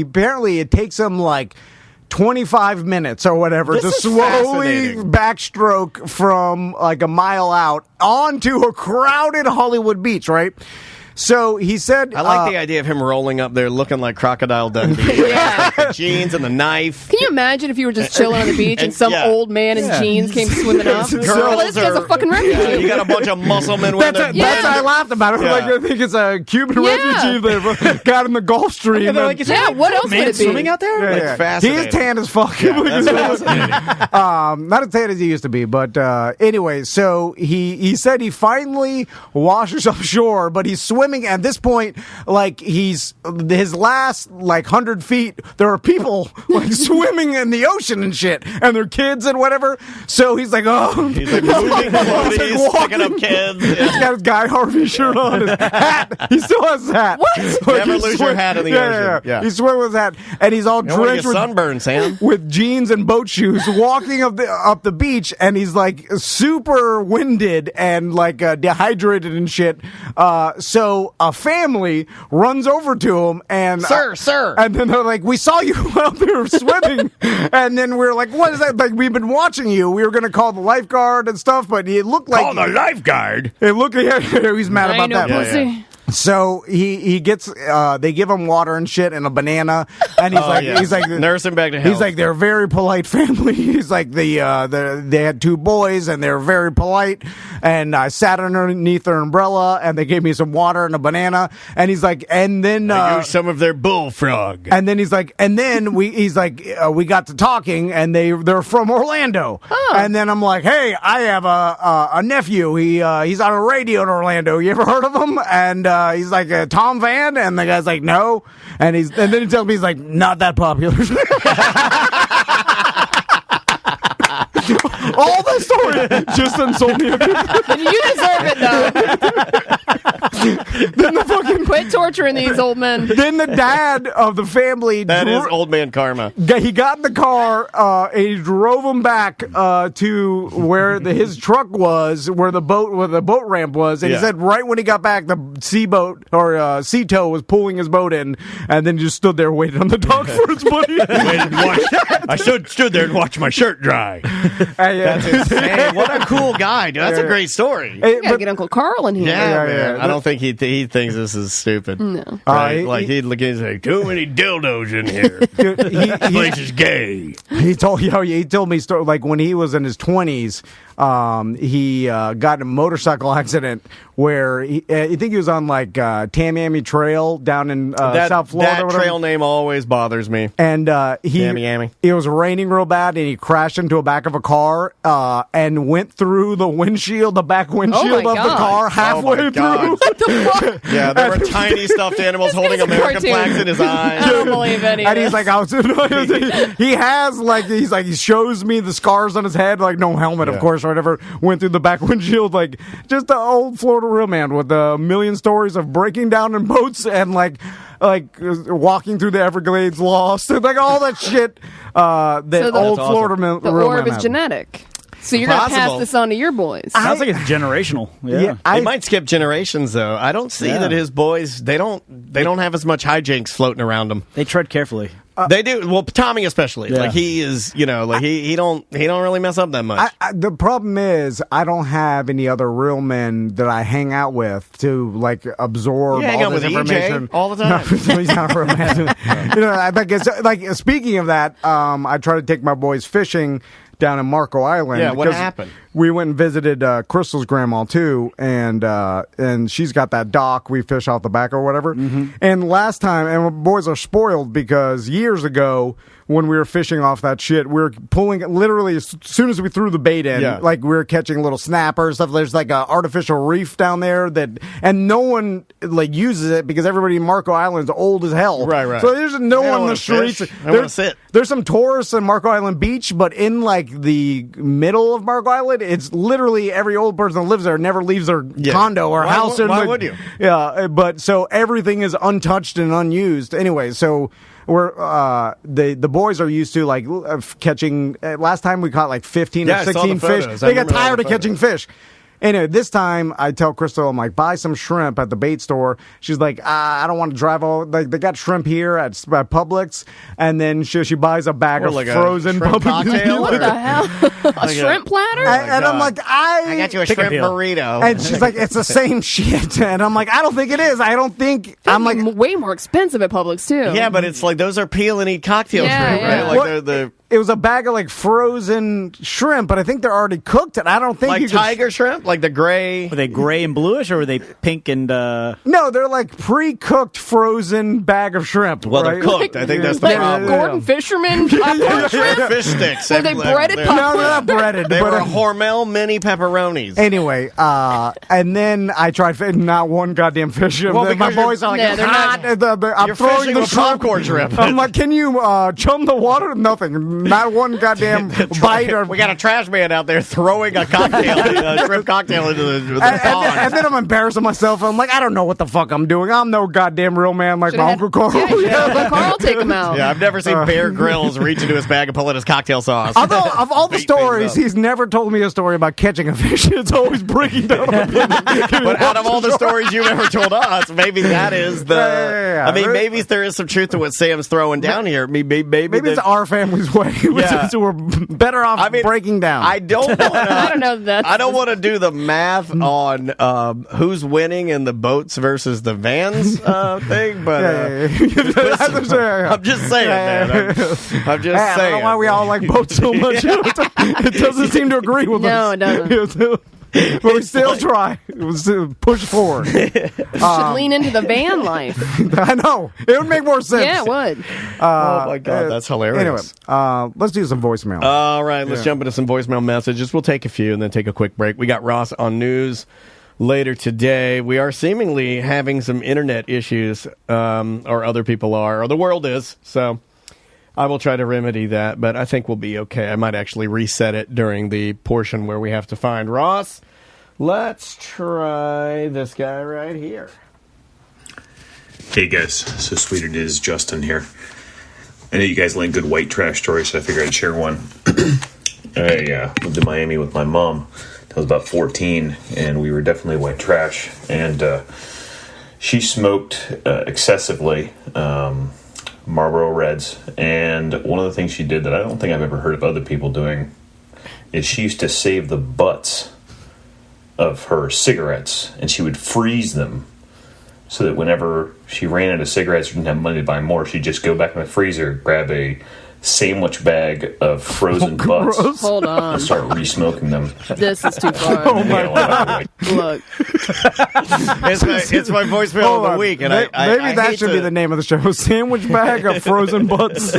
apparently it takes him like 25 minutes or whatever to slowly backstroke from like a mile out onto a crowded Hollywood beach, right? So he said... I like the idea of him rolling up there looking like Crocodile Dundee. Yeah. The jeans and the knife. Can you imagine if you were just chilling on the beach and some old man in jeans came swimming up? This guy's a fucking refugee. You got a bunch of muscle men with their... That's why I laughed about it. Yeah. Like, I think it's a Cuban refugee that got in the Gulf Stream. Like, what else would it be? Swimming out there? It's fascinating. He is tan as fuck. Yeah, that's fascinating. Not as tan as he used to be, but anyway, so he said he finally washes up shore, but he's swimming at this point like his last like 100 feet. There are people like swimming in the ocean and shit, and their kids and whatever. So he's like, he's like moving floaties, picking up kids. He's got his Guy Harvey shirt on, his hat. He still has his hat. What? Like, never lose your hat in the ocean. Yeah. He's swimming with his hat, and he's all drenched with sunburn, Sam. with jeans and boat shoes, walking up the beach, and he's like super winded and like dehydrated and shit. So a family runs over to him and sir, and then they're like, we saw you out there swimming, and then we're like, what is that? Like, we've been watching you. We were going to call the lifeguard and stuff, but it looked like the lifeguard. It looked like he's mad about that. Pussy. Yeah. So he gets they give him water and shit and a banana, and he's like nurse him back to health. He's like, they're a very polite family. He's like they had 2 boys and they're very polite, and I sat underneath their umbrella and they gave me some water and a banana, and he's like, and then I used some of their bullfrog, and then we got to talking, and they're from Orlando, and then I'm like, hey, I have a nephew. He's on a radio in Orlando. You ever heard of him? And he's like, Tom Van, and the guy's like, no, and then he tells me he's like, not that popular. All the story just insult me. You deserve it, though. Then the fucking quit torturing these old men. Then the dad of the family. That is old man karma. He got in the car and he drove him back to where his truck was, where the boat ramp was, and he said right when he got back, the sea tow was pulling his boat in, and then just stood there waiting on the dock for his buddy. I stood there and watched my shirt dry. That's insane. What a cool guy, dude. That's a great story. You gotta get Uncle Carl in here. Yeah. I don't think he thinks this is stupid. No. Right? He's like, too many dildos in here. Dude, this place is gay. He told me like when he was in his 20s, he got in a motorcycle accident where I think he was on like Tamiami Trail down in South Florida. That trail name always bothers me. And Tamiami. It was raining real bad, and he crashed into the back of a car and went through the back windshield of the car halfway through. What the fuck? Yeah, there were tiny stuffed animals holding American flags in his eyes. I don't believe any of And he's like, he shows me the scars on his head, like no helmet, of course, or whatever, went through the back windshield, like just an old Florida real man with a million stories of breaking down in boats and like walking through the Everglades lost and like all that shit that old Florida man. The orb is genetic. So you're going to pass this on to your boys. Sounds like it's generational. Yeah. They might skip generations, though. I don't see that his boys, they don't have as much hijinks floating around them. They tread carefully. They do. Well, Tommy especially. Yeah. Like he is, he don't really mess up that much. The problem is I don't have any other real men that I hang out with to like absorb all this information EJ all the time. No, he's not a real man. I think it's like speaking of that. I try to take my boys fishing down in Marco Island. Yeah, what happened? We went and visited Crystal's grandma too, and she's got that dock we fish off the back or whatever. Mm-hmm. And last time, and boys are spoiled because years ago when we were fishing off that shit, we were pulling literally as soon as we threw the bait in, like we were catching little snappers stuff. There's like an artificial reef down there and no one like uses it because everybody in Marco Island's old as hell. Right. So there's no one in the streets. I want to sit. There's some tourists in Marco Island Beach, but in like the middle of Marco Island, it's literally every old person that lives there never leaves their condo or house. Why would you? Yeah, but so everything is untouched and unused. Anyway, so we're the boys are used to like catching. Last time we caught like 15 or 16 fish. They got tired of catching fish. Anyway, this time I tell Crystal, I'm like, buy some shrimp at the bait store. She's like, I don't want to drive all. Like they got shrimp here at Publix, and then she buys a bag of like frozen shrimp cocktail. What the hell? A shrimp platter? And I'm like, I got you a shrimp burrito. And she's like, it's the same shit. And I'm like, I don't think it is. I don't think. I'm like, way more expensive at Publix too. Yeah, but it's like those are peel and eat cocktail shrimp, yeah. right? Like they're it was a bag of like frozen shrimp, but I think they're already cooked, and I don't think like you tiger shrimp, like the gray. Were they gray and bluish, or were they pink and? No, they're like pre-cooked frozen bag of shrimp. Well, right? they're cooked. I think that's the Like problem. Gordon Fisherman popcorn shrimp? Fish sticks. Were they breaded No, popcorn? they're not breaded. They but, were Hormel mini pepperonis. Anyway, and then I tried not one goddamn fish. Well, my boys are like, Yeah, it's they're hot. I'm You're throwing fishing the with shrimp. popcorn shrimp. I'm like, can you chum the water? Nothing. Not one goddamn bite. Or We got a trash man out there throwing a cocktail, a shrimp cocktail into the pond. and then I'm embarrassing myself. I'm like, I don't know what the fuck I'm doing. I'm no goddamn real man like my Uncle Carl. Yeah, let Carl take him out. Yeah, I've never seen Bear Grylls reach into his bag and pull out his cocktail sauce. Although, of all the Beat stories, things up. he's never told me a story about catching a fish. It's always breaking down. But out of all the stories you've ever told us, maybe that is the. Yeah. I mean, maybe there is some truth to what Sam's throwing down here. Maybe it's our family's way. Yeah. So we're better off breaking down. I don't want to. I don't know that. I don't want to do the math on who's winning in the boats versus the vans thing, but I'm just saying, man. I'm just I saying. don't know why we all like boats so much. It doesn't seem to agree with No, us. it doesn't. But we still try. Push forward. Should lean into the van life. I know. It would make more sense. Yeah, it would. Oh my god, that's hilarious. Anyway, let's do some voicemail. All right, let's jump into some voicemail messages. We'll take a few and then take a quick break. We got Ross on news later today. We are seemingly having some internet issues, or other people are, or the world is. So I will try to remedy that, but I think we'll be okay. I might actually reset it during the portion where we have to find Ross. Let's try this guy right here. Hey guys, so sweet it is, Justin here. I know you guys like good white trash stories, so I figured I'd share one. I lived in Miami with my mom. I was about 14, and we were definitely white trash. And she smoked excessively Marlboro Reds. And one of the things she did that I don't think I've ever heard of other people doing is she used to save the butts of her cigarettes, and she would freeze them so that whenever she ran out of cigarettes or didn't have money to buy more, she'd just go back in the freezer, grab a sandwich bag of frozen butts, Hold on. and start re-smoking them. This is too far. Oh my God. Look. It's my voicemail of the week, and maybe I that hate should be the name of the show. Sandwich bag of frozen butts.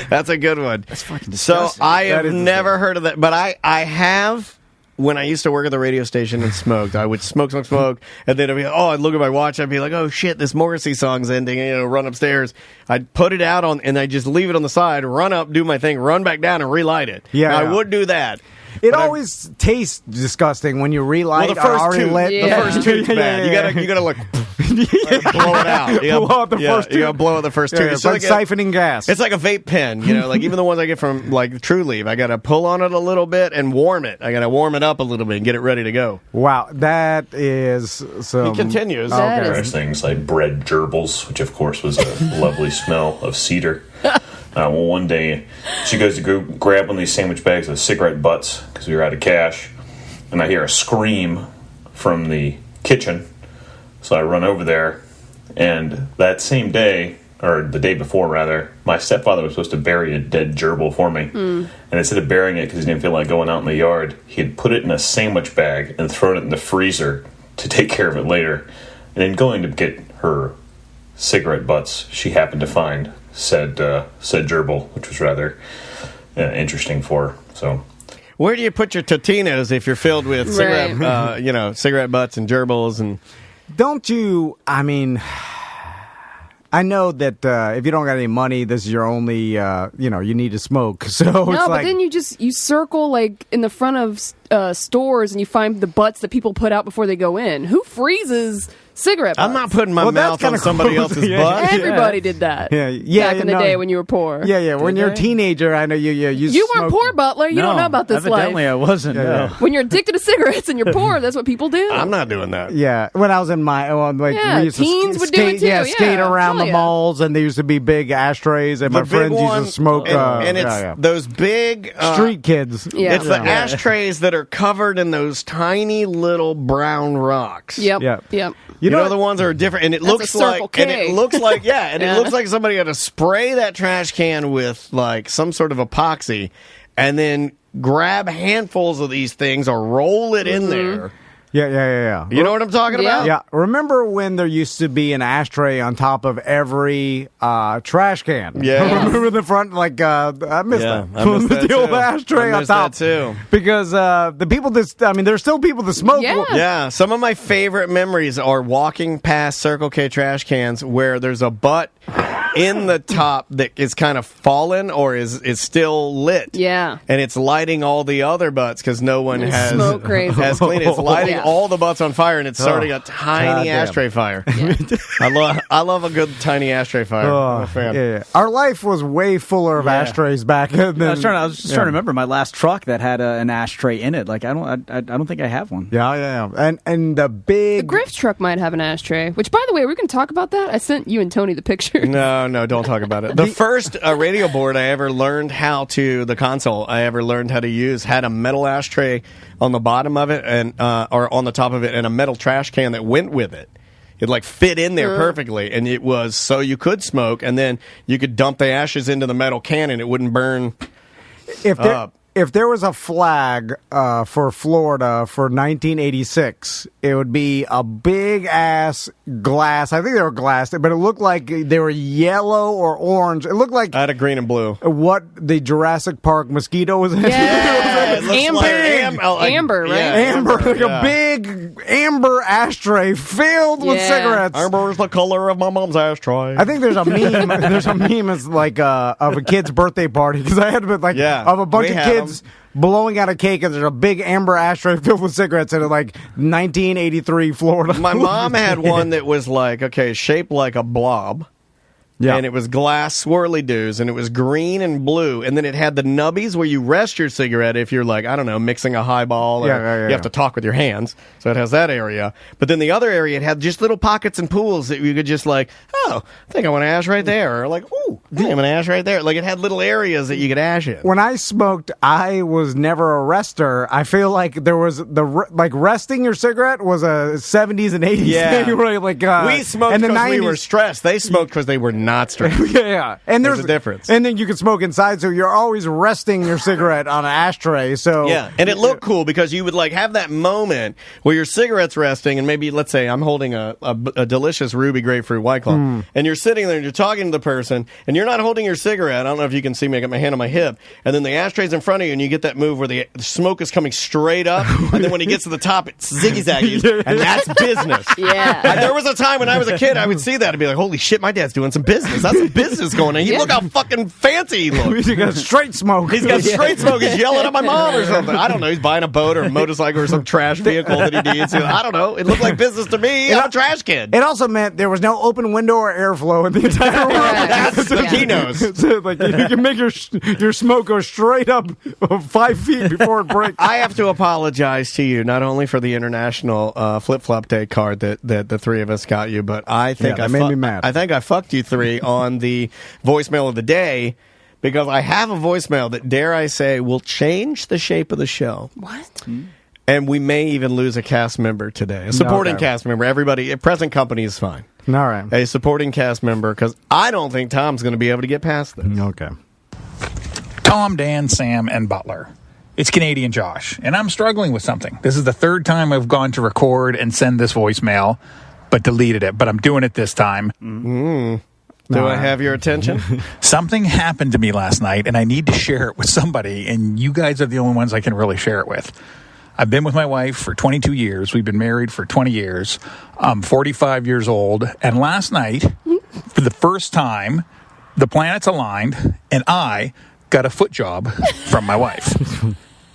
That's a good one. That's fucking So disgusting. I have never heard of that, but I have. When I used to work at the radio station and smoked, I would smoke, and then I'd look at my watch, I'd be like, oh shit, this Morrissey song's ending, run upstairs. I'd put it out on, and I'd just leave it on the side, run up, do my thing, run back down and relight it. Yeah. I would do that. It always tastes disgusting when you relight the first already two, lit. Yeah. the first two's bad. You gotta like blow it out. You Blow out the first two. You gotta blow out the first two. It's like siphoning gas. It's like a vape pen, like even the ones I get from like True Leaf, I gotta pull on it a little bit and warm it. I gotta warm it up a little bit and get it ready to go. Wow, that is some... He continues. That Okay. There's things like bread gerbils, which of course was a lovely smell of cedar. Well, one day she goes to go grab one of these sandwich bags of cigarette butts because we were out of cash, and I hear a scream from the kitchen. So I run over there, and that same day or the day before rather, my stepfather was supposed to bury a dead gerbil for me. And instead of burying it because he didn't feel like going out in the yard, he had put it in a sandwich bag and thrown it in the freezer to take care of it later. And in going to get her cigarette butts, she happened to find said gerbil, which was rather interesting for her. So, where do you put your Totinos if you're filled with cigarette, cigarette butts and gerbils? And don't you? I mean, I know that if you don't got any money, this is your only. You need to smoke. So no, it's but then you circle like in the front of stores and you find the butts that people put out before they go in. Who freezes cigarette butts? I'm not putting my mouth on somebody else's butt. Everybody did that. Yeah. Back in the day when you were poor. Yeah. When you're a teenager, I know you weren't poor, Butler. You don't know about this evidently life. I wasn't. No. When you're addicted to cigarettes and you're poor, that's what people do. I'm not doing that. Yeah, when I was in we used teens to would do it too. skate around the malls, and there used to be big ashtrays, and my friends used to smoke. And it's those big street kids. Yeah. It's the ashtrays that are covered in those tiny little brown rocks. Yep. You know the ones that are different, and it looks like, it looks like somebody had to spray that trash can with like some sort of epoxy, and then grab handfuls of these things or roll it in there. Yeah. You know what I'm talking about? Yeah. Remember when there used to be an ashtray on top of every trash can? Yeah. Remember the front? I missed that. I missed that the old too. ashtray on top. That too. Because the people there's still people that smoke. Yeah. Some of my favorite memories are walking past Circle K trash cans where there's a butt in the top that is kind of fallen or is still lit. Yeah. And it's lighting all the other butts because no one has cleaned it. It's lighting all the butts on fire, and it's starting a tiny ashtray fire. Yeah. I love a good tiny ashtray fire. I'm a fan. Yeah. Our life was way fuller of ashtrays back then. I was just trying to remember my last truck that had an ashtray in it. Like I don't think I have one. Yeah. And the Griff's truck might have an ashtray. Which, by the way, we're going to talk about that. I sent you and Tony the picture. No, don't talk about it. The first radio board I ever learned the console I ever learned how to use had a metal ashtray on the bottom of it and or on the top of it, and a metal trash can that went with it. It fit in there perfectly, and it was so you could smoke, and then you could dump the ashes into the metal can, and it wouldn't burn up. If there was a flag for Florida for 1986, it would be a big ass glass. I think they were glass, but it looked like they were yellow or orange. It looked like I had a green and blue. What the Jurassic Park mosquito was in. Yeah, amber, right? Yeah, amber, a big amber ashtray filled with cigarettes. Amber is the color of my mom's ashtray. I think there's a meme. There's a meme of a kid's birthday party because I had of a bunch of kids blowing out a cake, and there's a big amber ashtray filled with cigarettes in 1983 Florida. My mom had one that was shaped like a blob. Yeah. And it was glass swirly doos, and it was green and blue, and then it had the nubbies where you rest your cigarette if you're mixing a highball, or you have to talk with your hands, so it has that area. But then the other area, it had just little pockets and pools that you could just I think I want to ash right there, or ooh, I'm going to ash right there. It had little areas that you could ash in. When I smoked, I was never a rester. I feel like there was resting your cigarette was a 70s and 80s thing, right? We smoked because we were stressed. They smoked because they were not stressed. Yeah. And there's a difference. And then you can smoke inside, so you're always resting your cigarette on an ashtray. So yeah, and it looked cool because you would have that moment where your cigarette's resting, and maybe let's say I'm holding a delicious ruby grapefruit White Claw, and you're sitting there and you're talking to the person, and you're not holding your cigarette. I don't know if you can see me. I got my hand on my hip, and then the ashtray's in front of you, and you get that move where the smoke is coming straight up, and then when he gets to the top, it's ziggy-zaggy, and that's business. Yeah. There was a time when I was a kid, I would see that and be like, holy shit, my dad's doing some business. That's some business going on. Look how fucking fancy he looks. He's got straight smoke. He's got straight smoke. He's yelling at my mom or something. I don't know. He's buying a boat or a motorcycle or some trash vehicle that he needs. I don't know. It looked like business to me. I'm a trash kid. It also meant there was no open window or airflow in the entire room. That's the key knows. You can make your smoke go straight up 5 feet before it breaks. I have to apologize to you, not only for the international flip-flop day card that the three of us got you, but I think that made me mad. I think I fucked you three on the voicemail of the day, because I have a voicemail that, dare I say, will change the shape of the show. What? And we may even lose a cast member today. A supporting cast member. Everybody, present company is fine. All right. A supporting cast member, because I don't think Tom's going to be able to get past this. Okay. Tom, Dan, Sam, and Butler. It's Canadian Josh, and I'm struggling with something. This is the third time I've gone to record and send this voicemail, but deleted it. But I'm doing it this time. Do I have your attention? Something happened to me last night, and I need to share it with somebody, and you guys are the only ones I can really share it with. I've been with my wife for 22 years. We've been married for 20 years. I'm 45 years old. And last night, for the first time, the planets aligned, and I got a foot job from my wife.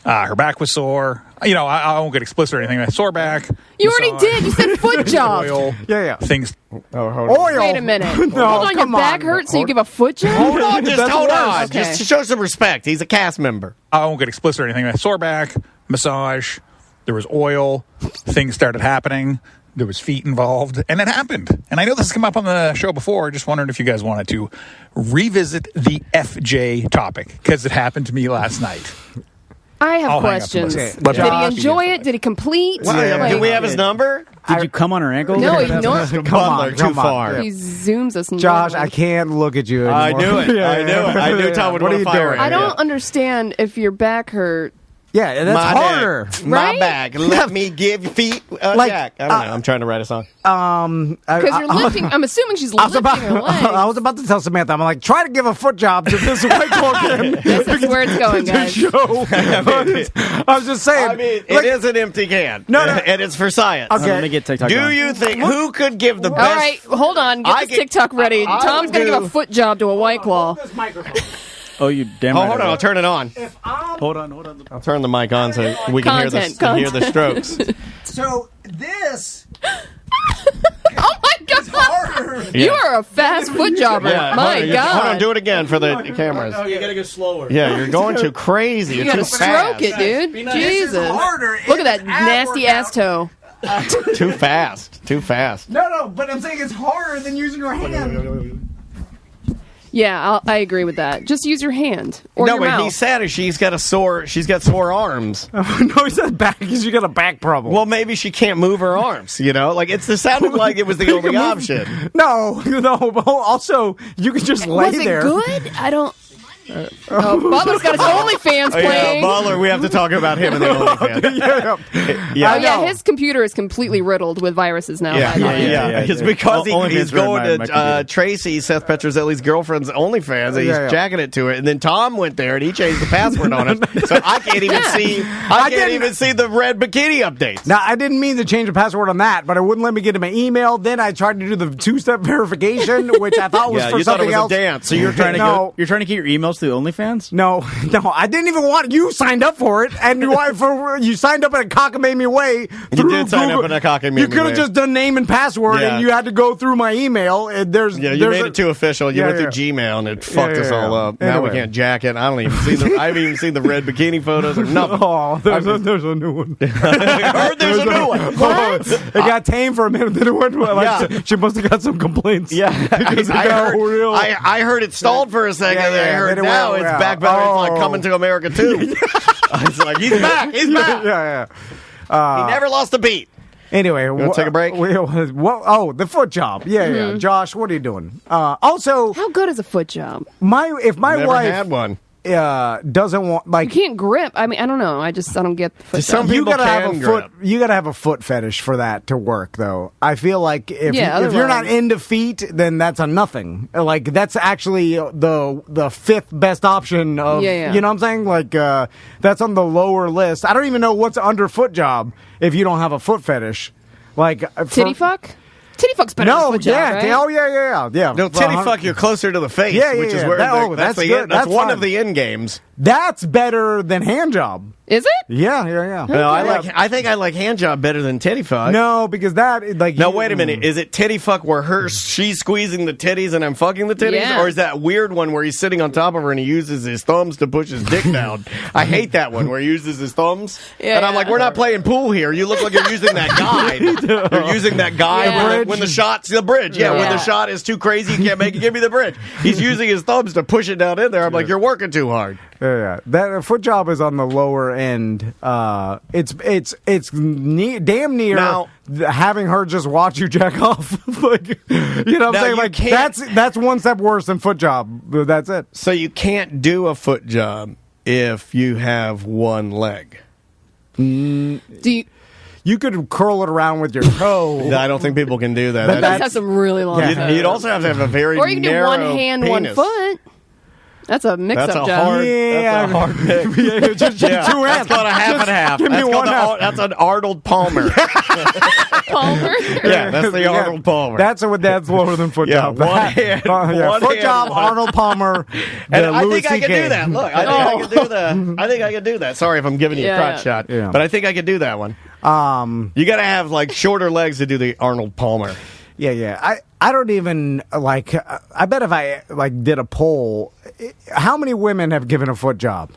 Her back was sore. You know, I won't get explicit or anything. A sore back. You already did. You said foot job. Oil. Yeah. Things. Oil. Wait a minute. No, Hold on, your back hurts, so you give a foot job? Hold on, just hold on. Okay. Just show some respect. He's a cast member. I won't get explicit or anything. A sore back, massage. There was oil. Things started happening. There was feet involved, and it happened. And I know this has come up on the show before. Just wondered if you guys wanted to revisit the FJ topic, because it happened to me last night. I have I'll hang up questions. and Did he enjoy it? Did he complete? Do we have his number? Did you come on her ankle? No, ignore. Butler, too far. He zooms us. Josh, I can't look at you anymore. I knew it. I knew it. I knew Tom would want to fire it. I don't understand if your back hurt. Yeah, that's my harder. Neck, my back. Let me give feet a jack. I don't know. I'm trying to write a song. Because you're lifting. I'm assuming she's lifting her legs. I was about to tell Samantha. I'm like, try to give a foot job to this white cloak. This is where it's going, guys. I was just saying. I mean, it is an empty can. No. And it's for science. Okay. Let me get TikTok Do on. you think who could give the best? All right, hold on. Get this TikTok ready. Tom's going to give a foot job to a White Claw. Oh, you damn right. Hold on. I'll turn it on. Hold on. I'll turn the mic on so we can hear the strokes. So this. Oh my God! You are a fast foot jobber. My God! Hold on, do it again for the cameras. Oh, you gotta go slower. Yeah, you're going too crazy. You You're gotta too stroke fast. it, dude. Jesus! Look at that nasty ass toe. Too fast. Too fast. No, but I'm saying it's harder than using your hand. Yeah, I agree with that. Just use your hand or No, your but mouth. he said she's got sore arms. No, he said back because you got a back problem. Well, maybe she can't move her arms. You know, like it sounded like it was the only option. No. But also you can just lay Was it there. good? I don't. Butler's got his OnlyFans playing. Butler, we have to talk about him and the OnlyFans. Yeah, his computer is completely riddled with viruses now. Yeah. It's because he's going to Tracy, Seth Petrozelli's girlfriend's OnlyFans, and he's jacking it to it. And then Tom went there and he changed the password on it, so I can't even see. I can't even see the red bikini updates. Now, I didn't mean to change the password on that, but it wouldn't let me get to my email. Then I tried to do the two-step verification, which I thought was for you something thought it was else. a dance. So you're trying to get your emails through OnlyFans? No, I didn't even want. You signed up for it, and you signed up in a cockamamie way. You did sign up in a cockamamie way. You could have just done name and password, and you had to go through my email. And you made it too official. You went through Gmail, and it fucked us all up. Now we can't jack it. I haven't even seen the red bikini photos or nothing. Oh, there's a new one. I heard there's a new one. What? It got tame for a minute. Then it went. She must have got some complaints. Yeah, I heard it stalled for a second. I heard now it's back. It's like Coming to America 2. It's like, he's back. He's back. Yeah. He never lost a beat. Anyway, we'll take a break. The foot job. Yeah. Josh, what are you doing? Also, how good is a foot job? If my never wife had one. Doesn't want You can't grip. I mean, I don't know. I don't get the foot Some job. people you gotta have a foot fetish for that to work, though. I feel like if you're not into feet, then that's a nothing. Like that's actually the fifth best option of you know what I'm saying? Like that's on the lower list. I don't even know what's under foot job if you don't have a foot fetish. Like titty fuck? Titty fuck's better than foot job, right? Oh, yeah. No, titty fuck, you're closer to the face, which is where that's good. That's one of the end games. That's better than hand job. Is it? Yeah. Okay. No, I think I like hand job better than titty fuck. No, because that No, wait a minute. Is it titty fuck where she's squeezing the titties and I'm fucking the titties? Yeah. Or is that weird one where he's sitting on top of her and he uses his thumbs to push his dick down? I hate that one where he uses his thumbs. And I'm like, we're not playing pool here. You look like you're using that guide. You're using that guide when the shot's the bridge. Yeah, when the shot is too crazy, you can't make it. Give me the bridge. He's using his thumbs to push it down in there. I'm like, you're working too hard. Yeah. That foot job is on the lower end. It's damn near Now- having her just watch you jack off. Like, you know what I'm saying? you Like can't- that's one step worse than foot job. That's it. So you can't do a foot job if you have one leg. Do you? You could curl it around with your toe. I don't think people can do that. But That has some really long. Yeah. toes. You'd also have to have a very Or you can do narrow one hand, one penis. foot. That's a mix-up That's a job. hard. That's a hard mix. Just Yeah, two that's hands. called a half and half. Give me That's, one called half. that's an Arnold Palmer. Palmer. Yeah, that's the Arnold Palmer. That's lower than foot Yeah, job. one hand, one foot hand, job, one- Arnold Palmer. And the I Louis think I could CK. do that. Look, I think I could do that. I think I could do that. Sorry if I'm giving you a Yeah, crotch yeah. shot, Yeah. but I think I could do that one. You got to have like shorter legs to do the Arnold Palmer. Yeah. I don't even like. I bet if I like did a poll, how many women have given a foot job?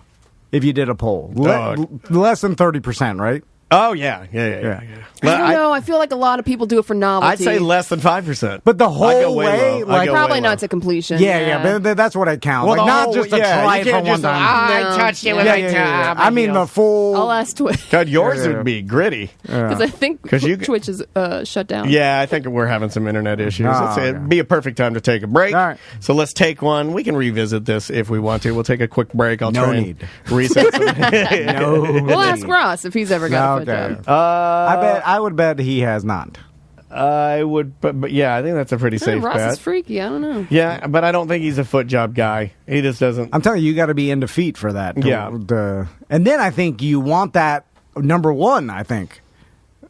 If you did a poll, less than 30%, right? Oh yeah. I don't know. I feel like a lot of people do it for novelty. I'd say less than 5%. But the I go whole way way, low. I like go Probably way not low. to completion. yeah, but that's what I count. Well, like the not whole- just to yeah, try you it for can't one just, time. No. I touched you with Yeah, my yeah. toe. I mean the full. I'll ask Twitch God, yours Yeah. would be gritty. because I think 'Cause you- Twitch is shut down. Yeah, I think we're having some internet issues. Oh, It'd okay. be a perfect time to take a break. All right. So let's take one. We can revisit this if we want to. We'll take a quick break. I'll No try need. and reset some. No. We'll ask Ross if he's ever got a foot Okay. job. I would bet he has not. I would, but yeah, I think that's a pretty safe Ross bet. is freaky. I don't know. Yeah, but I don't think he's a foot job guy. He just doesn't. I'm telling you, you got to be into feet for that. Yeah. And then I think you want that number one. I think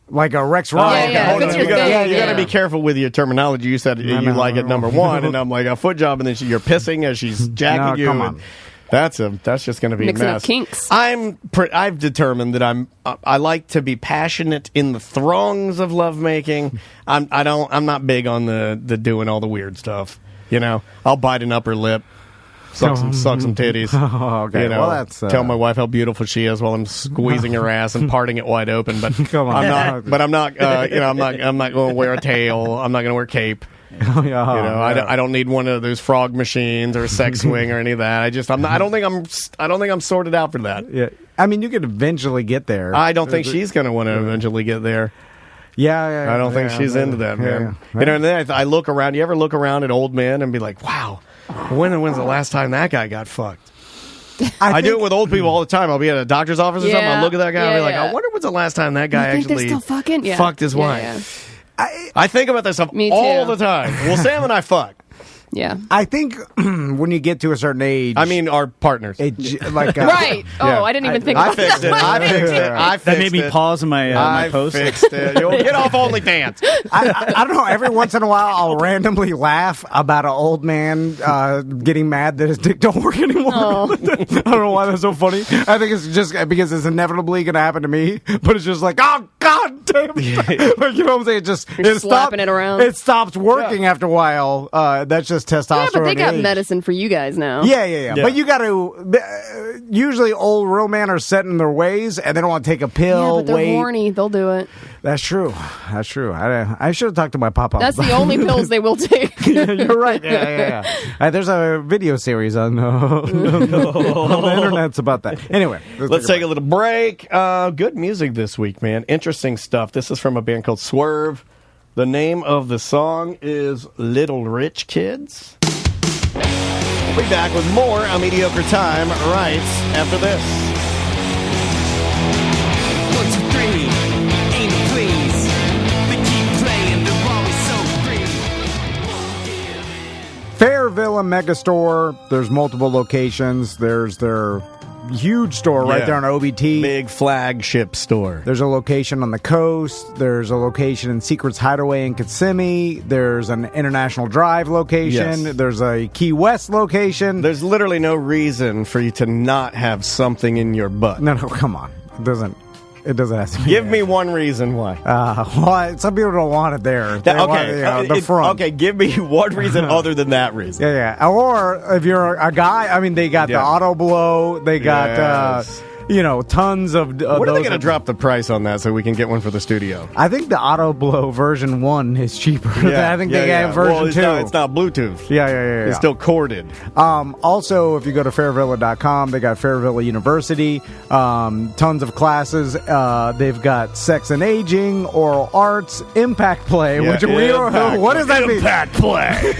like a Rex Ryan. yeah, Hold if it's on. your You gotta, thing, you gotta yeah. be careful with your terminology. You said you know. like it number one, and I'm like a foot job, and then you're pissing as she's jacking No, you. come and on. That's just going to be Mixing a up mess. kinks. I've determined that I like to be passionate in the throngs of lovemaking. I'm not big on the doing all the weird stuff. You know, I'll bite an upper lip, suck some titties. Oh, okay. You know, Well, that's tell my wife how beautiful she is while I'm squeezing her ass and parting it wide open. But Come on. I'm not going to wear a tail. I'm not going to wear cape. Oh, yeah. You know, I don't need one of those frog machines or a sex swing or any of that. I don't think I'm sorted out for that. Yeah. I mean, you could eventually get there. I don't think she's going to want to eventually get there. Yeah. I don't think she's into that, man. Yeah. You know, and then I look around. You ever look around at old men and be like, "Wow, when's the last time that guy got fucked?" I do it with old people all the time. I'll be at a doctor's office or something. Yeah. I'll look at that guy and be like, Yeah. "I wonder when's the last time that guy You think they're actually still fucking? Yeah. fucked his Yeah, wife." yeah. I think about this stuff Me all too. the time. Well, Sam and I fuck. Yeah. I think when you get to a certain age, I mean, our partners. like Right. Oh, Yeah. I didn't even think I about fixed it. that. I fixed it. I fixed That made me it. pause in my my I post. fixed it. You'll get off OnlyFans. I don't know. Every once in a while, I'll randomly laugh about an old man getting mad that his dick don't work anymore. I don't know why that's so funny. I think it's just because it's inevitably going to happen to me. But it's just like, oh god damn it! Like, you know what I'm saying? It slapping it around. It stops working after a while. That's just testosterone. Yeah, but they got age. medicine for you guys now. Yeah. But you got to. Usually, old real men are set in their ways, and they don't want to take a Yeah, pill. but they're wait. horny. They'll do it. That's true. I should have talked to my papa. That's the only pills they will take. You're right. Yeah. There's a video series on the internet's about that. Anyway, Let's take a little break. Good music this week, man. Interesting stuff. This is from a band called Swerve. The name of the song is Little Rich Kids. We'll be back with more on Mediocre Time right after this. 1, 2, 3, aim and please. They keep playing, they're always so free. Fairville and Megastore. There's multiple locations. There's their huge store right Yeah. there on OBT. Big flagship store. There's a location on the coast. There's a location in Secrets Hideaway in Kissimmee. There's an International Drive location. Yes. There's a Key West location. There's literally no reason for you to not have something in your butt. No, come on. It doesn't have to be. Give me one reason why. Well, some people don't want it there. They want, the front. Okay, give me one reason other than that reason. Yeah. Or if you're a guy, I mean, they got the Yeah. auto blow. They got Yes. tons of What are they those going to drop the price on that so we can get one for the studio? I think the Auto Blow version 1 is cheaper. I think they have version 2. It's not Bluetooth. Yeah. It's still corded. Also, if you go to fairvilla.com, they got Fairvilla University, tons of classes. They've got sex and aging, oral arts, impact play, what does that mean? Impact play.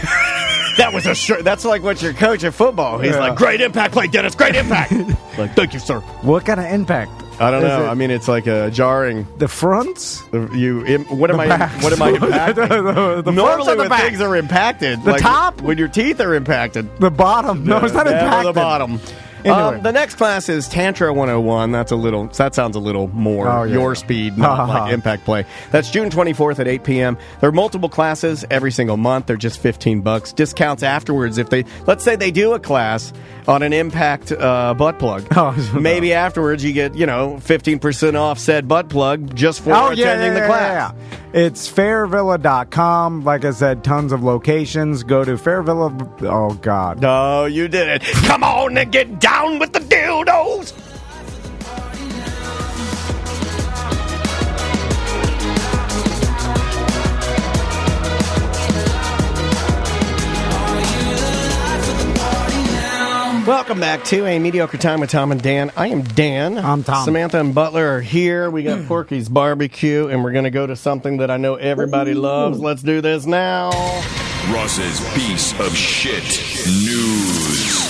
That was a shirt. That's like what your coach at football. He's like, great impact play, Dennis. Great impact. Like, thank you, sir. What kind of impact? I don't know. I mean, it's like a jarring. The fronts? What am I impacting? the Normally when things are impacted. The top? When your teeth are impacted. The bottom. No, it's not impacted. The bottom. Anyway. The next class is Tantra 101. That sounds a little more your speed, not like impact play. That's June 24th at 8 p.m. There are multiple classes every single month. They're just $15. Discounts afterwards if let's say they do a class on an impact butt plug. Maybe afterwards you get 15% off said butt plug just for attending the class. Yeah. It's fairvilla.com. Like I said, tons of locations. Go to Fairvilla. Oh, God. No, you did it. Come on and get down with the dildos. Welcome back to A Mediocre Time with Tom and Dan. I am Dan. I'm Tom. Samantha and Butler are here. We got Porky's Barbecue, and we're going to go to something that I know everybody loves. Let's do this now. Ross's Piece of Shit News.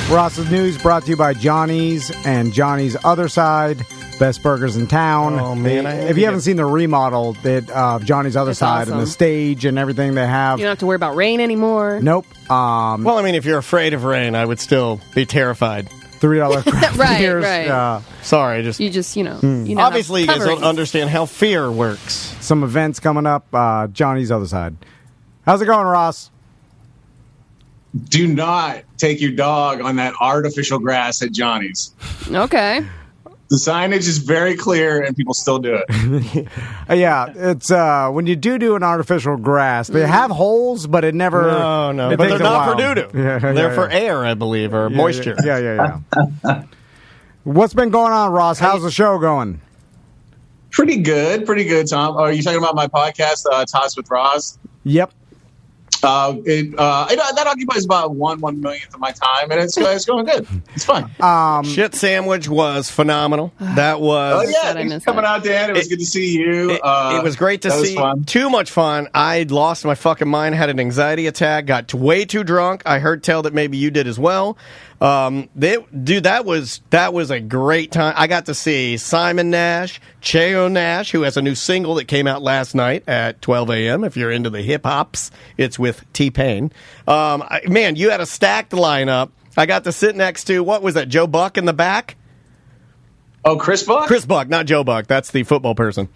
Ross's News brought to you by Johnny's and Johnny's Other Side. Best burgers in town. Oh, man. If you haven't seen the remodel of Johnny's Other Side awesome. and the stage and everything they have. You don't have to worry about rain anymore. Nope. Well, I mean, if you're afraid of rain, I would still be terrified. $3 craft beers. Right. Sorry, You just, obviously, you guys don't understand how fear works. Some events coming up. Johnny's Other Side. How's it going, Ross? Do not take your dog on that artificial grass at Johnny's. Okay. The signage is very clear, and people still do it. Yeah, it's when you do an artificial grass, they have holes, but it never. No, it but takes they're a not while. for doo-doo. They're for air, I believe, or moisture. Yeah. What's been going on, Ross? How's the show going? Pretty good, Tom. Are you talking about my podcast, Toss with Ross? Yep. That occupies about 1/millionth of my time, and it's going good. It's fun. Shit Sandwich was phenomenal. That was. Oh yeah, thanks for coming out, Dan. It was good to see you. It was great to see. Too much fun. I lost my fucking mind. Had an anxiety attack. Got way too drunk. I heard tell that maybe you did as well. That was a great time. I got to see Simon Nash, Cheo Nash, who has a new single that came out last night at 12 a.m. If you're into the hip hops, it's with T-Pain. Man, you had a stacked lineup. I got to sit next to, what was that, Joe Buck in the back? Oh, Chris Buck? Chris Buck, not Joe Buck. That's the football person.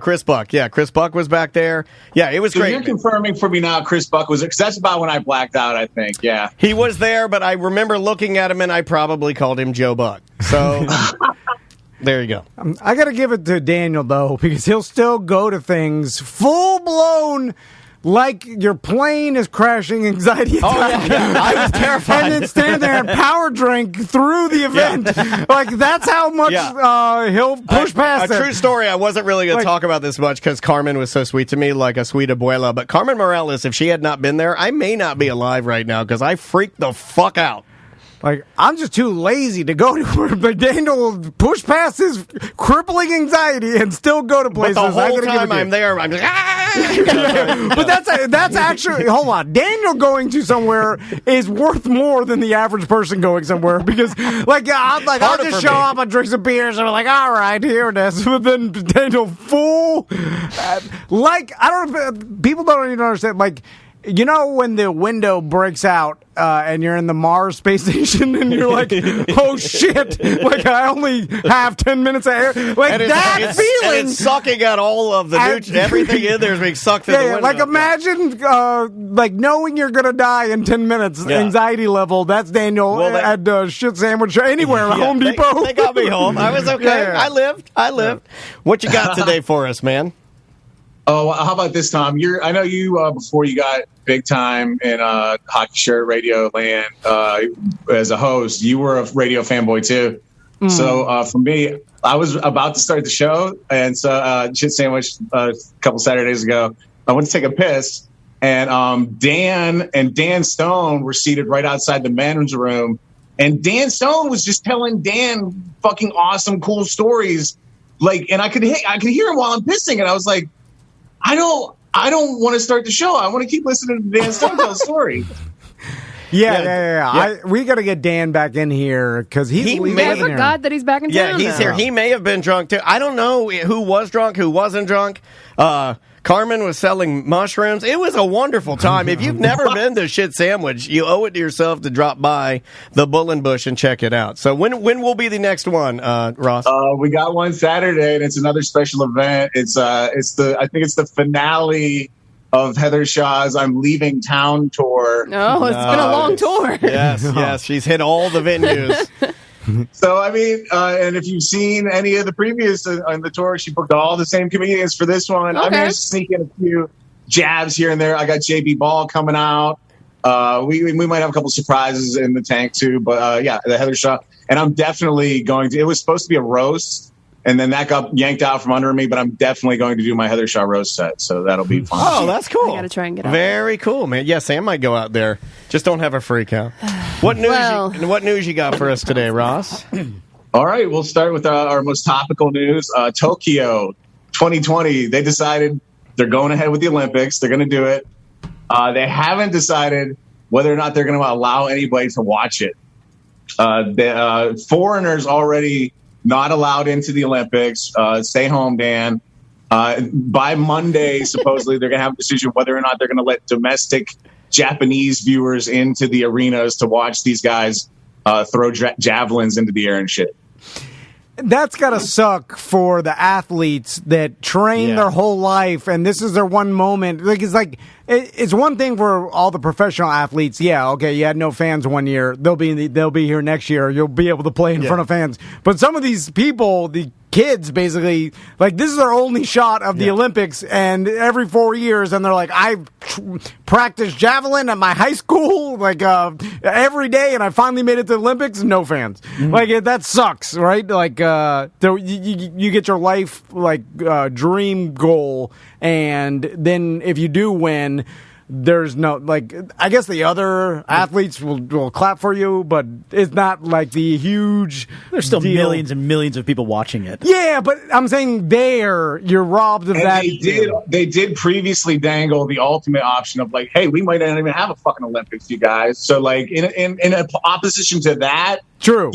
Chris Buck. Yeah, Chris Buck was back there. Yeah, it was great. You're confirming for me now Chris Buck was there, because that's about when I blacked out, I think. Yeah. He was there, but I remember looking at him, and I probably called him Joe Buck. So there you go. I got to give it to Daniel, though, because he'll still go to things full-blown like your plane is crashing, anxiety attack. Oh, yeah. I was terrified. And then stand there and power drink through the event. Yeah. Like, that's how much he'll push past it. A true story, I wasn't really going to talk about this much because Carmen was so sweet to me, like a sweet abuela. But Carmen Morales, if she had not been there, I may not be alive right now because I freaked the fuck out. Like, I'm just too lazy to go to where but Daniel will push past his crippling anxiety and still go to places. But the whole time I'm there, I'm just, But that's actually, hold on. Daniel going to somewhere is worth more than the average person going somewhere because, I'll just show up and drink some beers and I'm like, all right, here it is. But then Daniel full, people don't even understand, you know when the window breaks out and you're in the Mars space station and you're like, oh shit, I only have 10 minutes of air. That feeling. And it's sucking out all of the everything in there is being sucked through the window. Imagine knowing you're going to die in 10 minutes, anxiety level. That's Daniel at Shit Sandwich anywhere at Home Depot. They got me home. I was okay. Yeah. I lived. What you got today for us, man? Oh, how about this, Tom? I know you before you got big time in Hockey Shirt Radio Land as a host. You were a radio fanboy too. So for me, I was about to start the show, and so shit sandwich a couple Saturdays ago. I went to take a piss, and Dan Stone were seated right outside the men's room, and Dan Stone was just telling Dan fucking awesome, cool stories, and I could hear him while I'm pissing, and I was like, I don't want to start the show. I want to keep listening to Dan Stone tell stories. Yeah. We got to get Dan back in here because I forgot that he's back in town. Yeah, he's here. He may have been drunk too. I don't know who was drunk, who wasn't drunk. Carmen was selling mushrooms. It was a wonderful time. If you've never been to Shit Sandwich, you owe it to yourself to drop by the Bull and Bush and check it out. So when will be the next one, Ross? We got one Saturday, and it's another special event. I think it's the finale of Heather Shaw's I'm Leaving Town tour. No, it's been a long tour. Yes, she's hit all the venues. So, I mean, and if you've seen any of the previous on the tour, she booked all the same comedians for this one. Okay. I'm going to sneak in a few jabs here and there. I got JB Ball coming out. We might have a couple surprises in the tank, too. But, the Heather Shaw. And I'm definitely going to – it was supposed to be a roast. And then that got yanked out from under me, but I'm definitely going to do my Heather Shaw roast set, so that'll be fun. Oh, that's cool. I got to try and get out. Very cool, man. Yeah, Sam might go out there. Just don't have a freak out. What news you got for us today, Ross? All right, we'll start with our most topical news. Tokyo 2020, they decided they're going ahead with the Olympics. They're going to do it. They haven't decided whether or not they're going to allow anybody to watch it. The foreigners already not allowed into the Olympics. Stay home, Dan. By Monday, supposedly, they're going to have a decision whether or not they're going to let domestic Japanese viewers into the arenas to watch these guys throw javelins into the air and shit. That's got to suck for the athletes that train their whole life, and this is their one moment. It's one thing for all the professional athletes. Yeah, okay, you had no fans one year. They'll be here next year. You'll be able to play in front of fans. But some of these people, the kids, basically, this is their only shot of the Olympics, and every 4 years, and they're like, I've practiced javelin at my high school, every day, and I finally made it to the Olympics, no fans. Mm-hmm. That sucks, right? You get your life, dream goal, and then if you do win, there's no, I guess the other athletes will clap for you, but it's not like the huge There's still deal. Millions and millions of people watching it. Yeah, but I'm saying you're robbed of that. They did previously dangle the ultimate option of hey, we might not even have a fucking Olympics, you guys. So in opposition to that, true,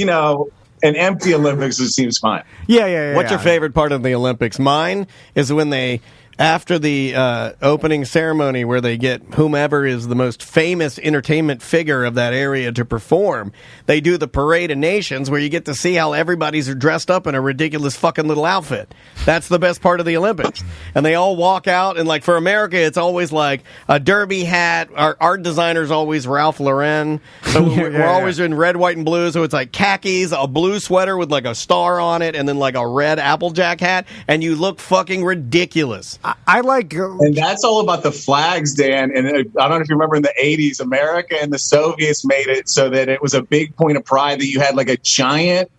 an empty Olympics seems fine. Yeah. What's your favorite part of the Olympics? Mine is when they, after the opening ceremony where they get whomever is the most famous entertainment figure of that area to perform, they do the Parade of Nations where you get to see how everybody's dressed up in a ridiculous fucking little outfit. That's the best part of the Olympics. And they all walk out, and for America, it's always a derby hat. Our art designer's always Ralph Lauren. So we're always in red, white, and blue. So it's khakis, a blue sweater with a star on it, and then a red Applejack hat, and you look fucking ridiculous. I like, and that's all about the flags, Dan. And I don't know if you remember in the 80s, America and the Soviets made it so that it was a big point of pride that you had a giant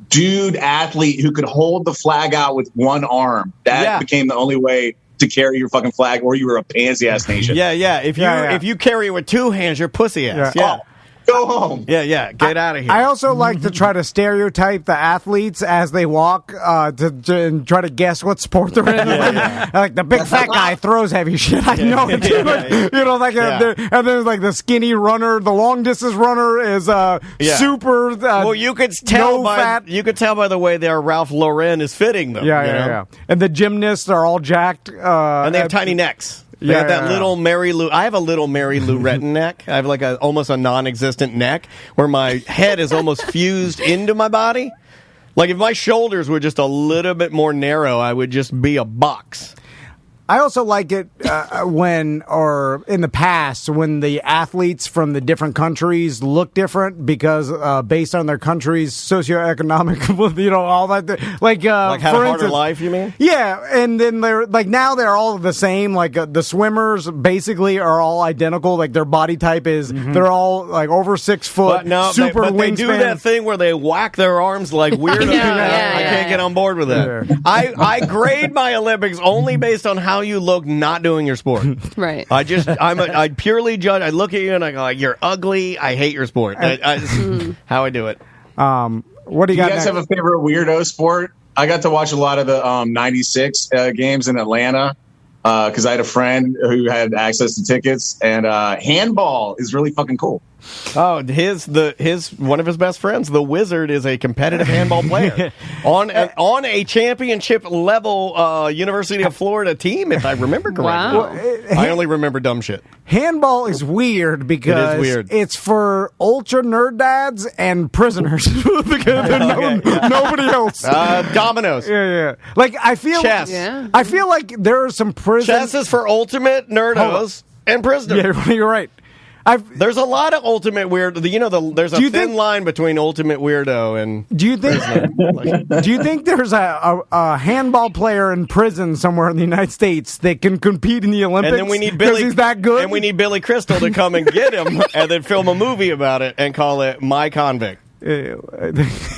dude athlete who could hold the flag out with one arm. That became the only way to carry your fucking flag, or you were a pansy ass nation. Yeah. If you carry it with two hands, you're pussy ass. Yeah. Go home. Yeah. Get out of here. I also like to try to stereotype the athletes as they walk to try to guess what sport they're in. The big fat guy throws heavy shit. I know it. And then the skinny runner, the long distance runner is super. Well, you could tell you could tell by the way their Ralph Lauren is fitting them. Yeah. And the gymnasts are all jacked, and they have tiny necks. They got that little Mary Lou. I have a little Mary Lou Retton neck. I have almost a non-existent neck where my head is almost fused into my body. If my shoulders were just a little bit more narrow, I would just be a box. I also like it when, or in the past, when the athletes from the different countries look different because based on their country's socioeconomic, all that. Like had for a harder instance, life, you mean? Yeah, and then now they're all the same. Like the swimmers basically are all identical. Like their body type is, they're all like over 6 foot, super but they do wingspan. that thing where they whack their arms like weirdos. I can't get on board with that. Yeah. I grade my Olympics only based on how you look not doing your sport. Right. I purely judge. I look at you and I go, like, you're ugly. I hate your sport. How I do it. What do you got? You guys have a favorite weirdo sport? I got to watch a lot of the '96 games in Atlanta because I had a friend who had access to tickets, and handball is really fucking cool. Oh, his one of his best friends, the Wizard, is a competitive handball player on a championship level University of Florida team, if I remember correctly. Wow. I only remember dumb shit. Handball is weird because It is weird. it's for ultra nerd dads and prisoners because nobody else. Dominoes. Yeah. Like I feel, Chess. Yeah. I feel like there are some prisons. Chess is for ultimate nerdos and prisoners. Yeah, you're right. There's a lot of ultimate weird. There's a thin line between ultimate weirdo and. Do you think there's a handball player in prison somewhere in the United States that can compete in the Olympics? And then we need Billy. He's that good. And we need Billy Crystal to come and get him, and then film a movie about it and call it My Convict.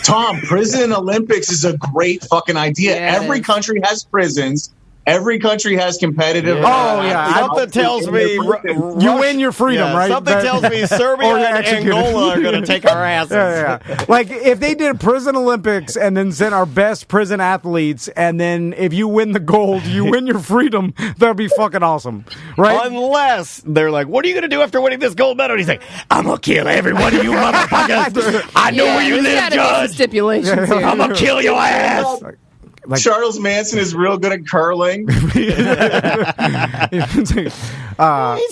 Tom, prison Olympics is a great fucking idea. Yes. Every country has prisons. Every country has competitive. Oh, yeah. Something tells me you win your freedom, right? Something tells me Serbia and Angola are going to take our asses. Yeah. Like if they did a prison Olympics and then sent our best prison athletes, and then if you win the gold, you win your freedom. That'd be fucking awesome, right? Unless they're like, "What are you going to do after winning this gold medal?" And he's like, "I'm gonna kill every one of you motherfuckers. I know where you live, Judge. Stipulations here. I'm gonna kill your ass." Like, Charles Manson is real good at curling. He's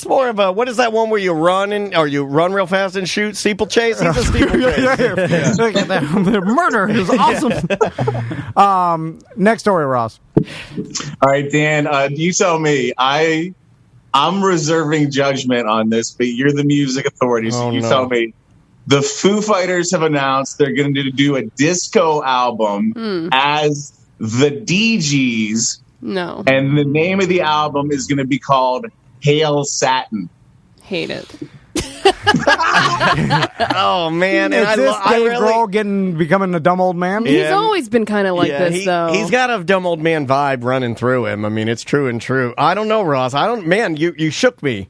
more of a, what is that one where you run real fast and shoot? Steeplechase? He's a steeplechase. The murder is awesome. Next story, Ross. All right, Dan, you tell me. I'm reserving judgment on this, but you're the music authority, so you tell me. The Foo Fighters have announced they're going to do a disco album as the Dee Gees. No. And the name of the album is going to be called Hail Satin. Hate it. Oh, man. Is And this I Dave really... Grohl becoming a dumb old man? He's always been kind of like this, though. He's got a dumb old man vibe running through him. I mean, it's true and true. I don't know, Ross. Man, you shook me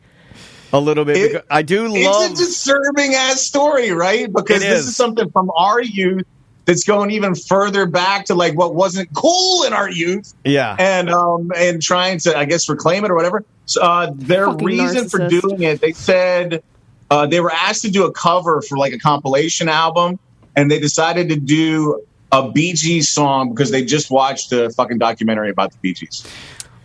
a little bit. Because I do love... It's a disturbing-ass story, right? Because this is something from our youth that's going even further back to like what wasn't cool in our youth. Yeah. And trying to, I guess, reclaim it or whatever. So, their Fucking reason for narcissist. doing it, they said they were asked to do a cover for like a compilation album, and they decided to do a Bee Gees song because they just watched a fucking documentary about the Bee Gees.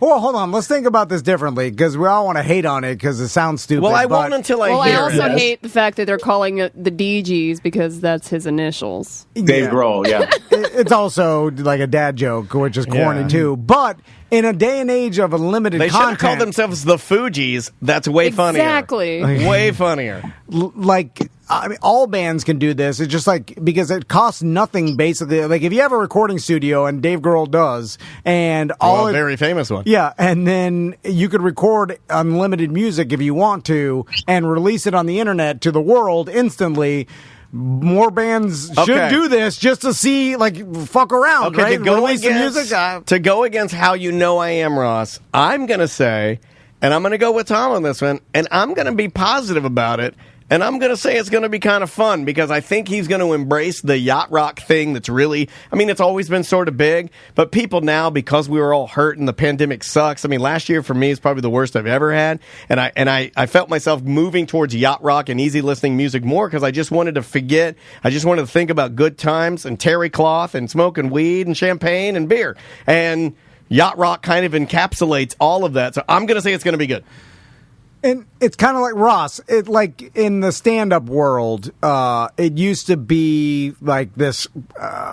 Well, hold on. Let's think about this differently because we all want to hate on it because it sounds stupid. Well, I won't until I hear I also it. hate the fact that they're calling it the Dee Gees because that's his initials. Dave Grohl, yeah. It's also like a dad joke, which is corny too. But in a day and age of unlimited They should have content, called themselves the Fugees. That's way funnier. Exactly. Way funnier. like I mean, all bands can do this. It's just like because it costs nothing basically. Like if you have a recording studio, and Dave Grohl does, and all a very famous one. Yeah, and then you could record unlimited music if you want to, and release it on the internet to the world instantly. More bands should do this just to see, like, fuck around, right? To go Release the music. to go against how you know I am, Ross, I'm going to say, and I'm going to go with Tom on this one, and I'm going to be positive about it, and I'm going to say it's going to be kind of fun because I think he's going to embrace the yacht rock thing that's really, I mean, it's always been sort of big, but people now, because we were all hurt and the pandemic sucks, I mean, last year for me is probably the worst I've ever had, and I felt myself moving towards yacht rock and easy listening music more because I just wanted to forget, I just wanted to think about good times and terry cloth and smoking weed and champagne and beer, and yacht rock kind of encapsulates all of that, so I'm going to say it's going to be good. And it's kind of like Ross. It like in the stand-up world, it used to be like this